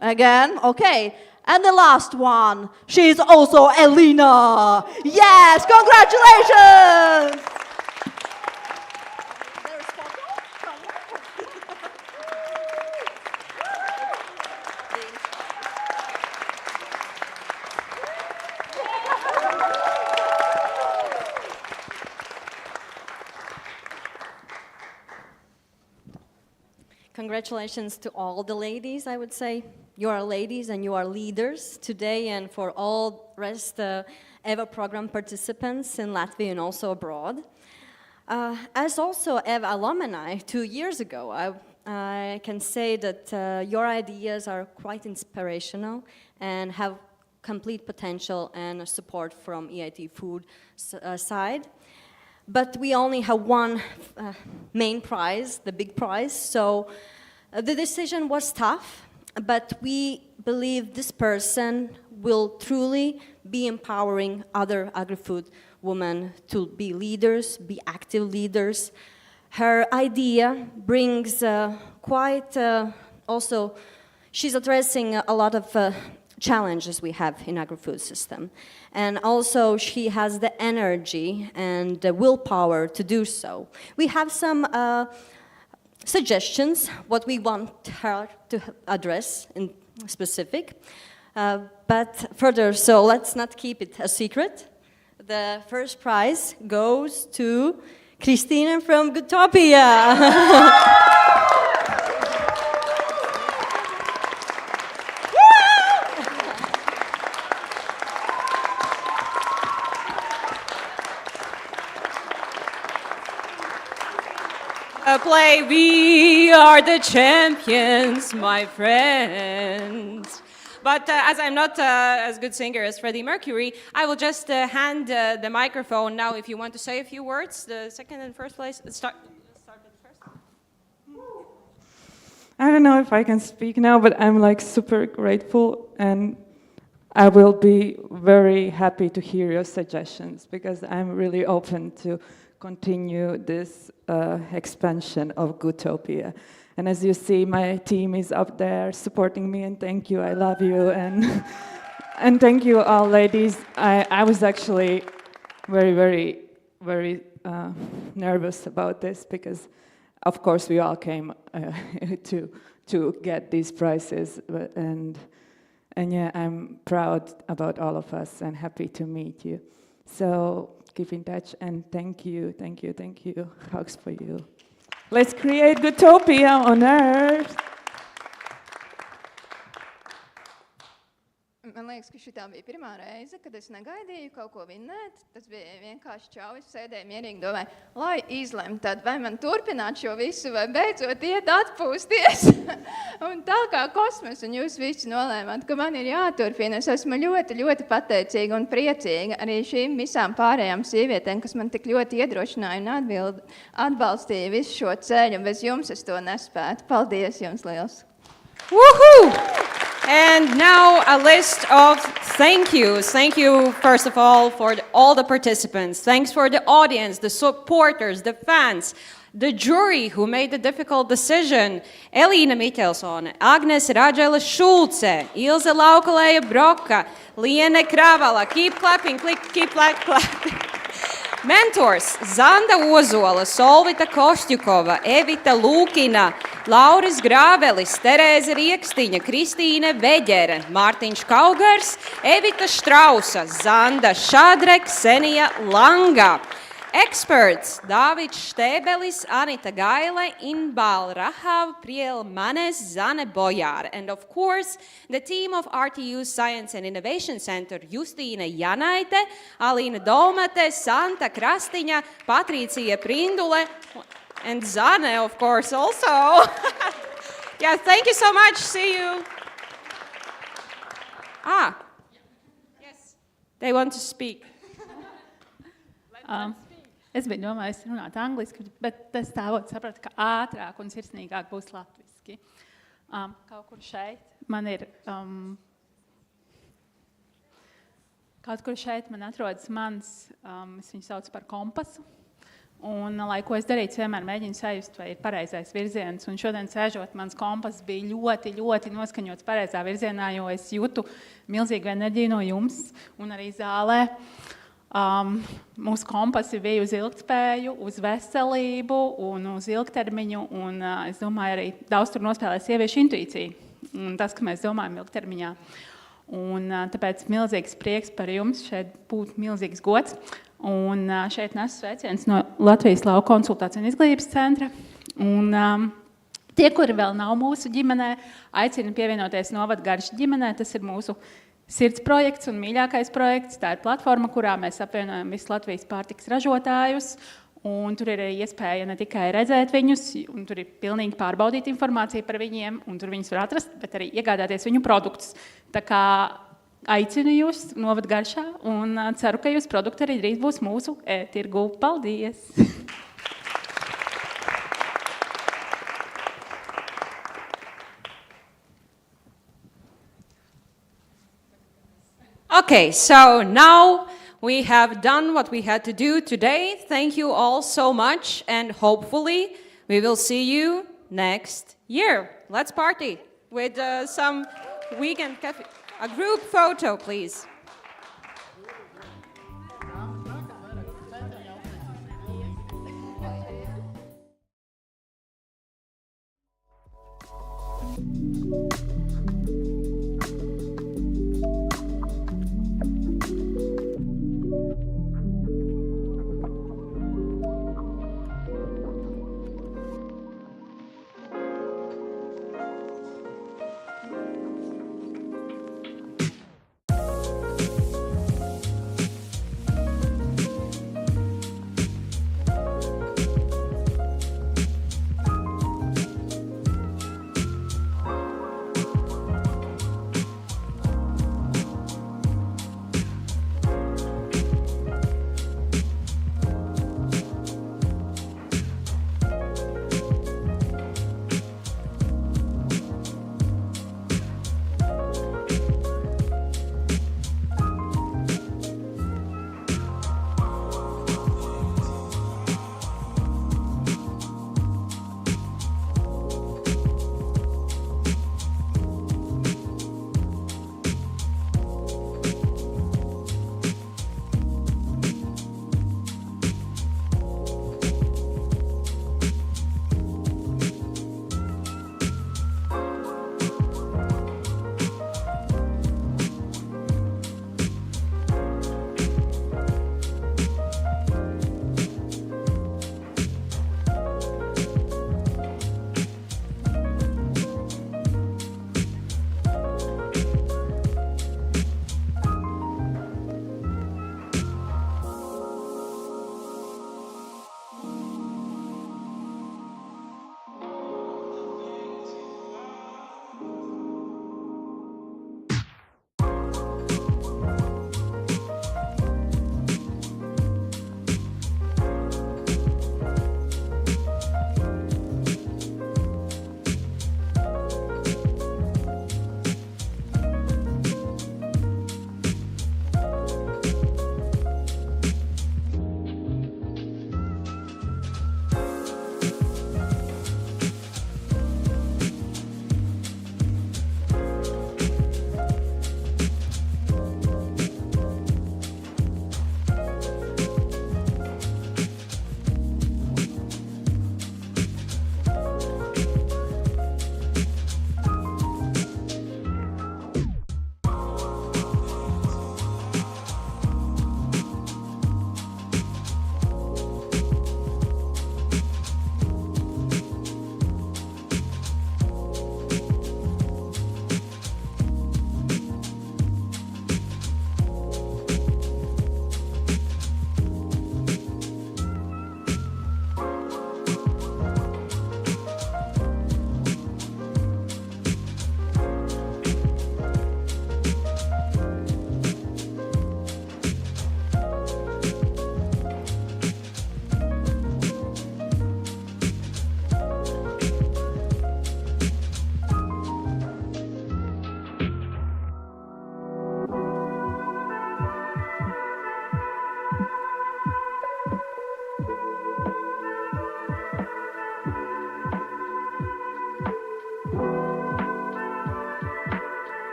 Again, okay. And the last one, she's also Elina. Yes, congratulations! Congratulations to all the ladies, I would say. You are ladies and you are leaders today, and for all rest EVA program participants in Latvia and also abroad. As also EVA alumni 2 years ago, I can say that your ideas are quite inspirational and have complete potential and support from EIT Food side. But we only have one main prize, the big prize, so the decision was tough, but we believe this person will truly be empowering other agri-food women to be leaders, be active leaders. Her idea brings also, she's addressing a lot of challenges we have in agri-food system. And also she has the energy and the willpower to do so. We have some suggestions, what we want her to address in specific. But further, so let's not keep it a secret. The first prize goes to Christina from Goodtopia. Play, we are the champions, my friends. But as I'm not as good singer as Freddie Mercury, I will just hand the microphone now if you want to say a few words. The second and first place, let's start with first. I don't know if I can speak now, but I'm like super grateful, and I will be very happy to hear your suggestions, because I'm really open to continue this expansion of Goodtopia. And as you see, my team is up there supporting me, and thank you, I love you, and and thank you all ladies. I was actually very nervous about this, because of course we all came to get these prizes, and And yeah, I'm proud about all of us and happy to meet you. So keep in touch and thank you. Hugs for you. Let's create utopia on Earth. Man liekas, ka šī bija pirmā reize, kad es negaidīju kaut ko vinnēt. Tas bija vienkārši čauvis, sēdēju mierīgi, domāju, lai izlemtu, tad vai man turpināt šo visu, vai beidzot iet atpūsties. Un tā kā kosmos, un jūs visi nolēmāt, ka man ir jāturpina. Es esmu ļoti, ļoti pateicīga un priecīga arī šīm visām pārējām sievietēm, kas man tik ļoti iedrošināja un atbalstīja visu šo ceļu. Bez jums es to nespētu. Paldies jums liels! Woohoo! And now a list of thank yous. Thank you, first of all, for all the participants. Thanks for the audience, the supporters, the fans, the jury who made the difficult decision. Elīna Miķelsone, Agnes Radžela Šulce, Ilze Laukalēja Broka, Liene Kravala. Keep clapping, keep clapping. Mentors Zanda Ozola, Solvita Kostjukova, Evita Lūkina, Lauris Grāvelis, Terēze Riekstiņa, Kristīne Veģere, Mārtiņš Kaugars, Evita Štrausa, Zanda Šadre, Ksenija Langa. Experts Dāvids Štebelis, Anita Gaile, Inbal Rahav, Priel Manes, Zane Bojar. And of course, the team of RTU's Science and Innovation Center, Justīna Janaite, Alīna Dolmate, Santa Krastiņa, Patricija Prindule, and Zane, of course, also. Yeah, thank you so much. See you. Yes. They want to speak. Es biju domājis runāt angliski, bet es tāvot sapratu, ka ātrāk un sirsnīgāk būs latviski. Kaut kur šeit man ir, kaut kur šeit man atrodas mans, es viņu saucu par kompasu, un, lai ko es darītu, vienmēr mēģinu sajust, vai ir pareizais virziens, un šodien sēžot, mans kompass bija ļoti, ļoti noskaņots pareizā virzienā, jo es jūtu milzīgu enerģiju no jums un arī zālē. Mūsu kompasi bija uz ilgtspēju, uz veselību un uz ilgtermiņu, un es domāju, arī daudz tur nospēlē sieviešu intuīciju, un tas, ka mēs domājam ilgtermiņā. Un tāpēc milzīgs prieks par jums, šeit būtu milzīgs gods, un šeit nesu sveiciens no Latvijas Lauku konsultāciju un izglītības centra, un tie, kuri vēl nav mūsu ģimenē, aicinu pievienoties Novadgarša ģimenē, tas ir mūsu sirds projekts un mīļākais projekts. Tā ir platforma, kurā mēs apvienojam visu Latvijas pārtikas ražotājus. Un tur ir iespēja ne tikai redzēt viņus, un tur ir pilnīgi pārbaudīt informāciju par viņiem, un tur viņus var atrast, bet arī iegādāties viņu produktus. Tā kā aicinu jūs Novadgaršā un ceru, ka jūs produkti arī drīz būs mūsu tirgu. Paldies! Okay, so now we have done what we had to do today. Thank you all so much, and hopefully we will see you next year. Let's party with some weekend cafe. A group photo, please.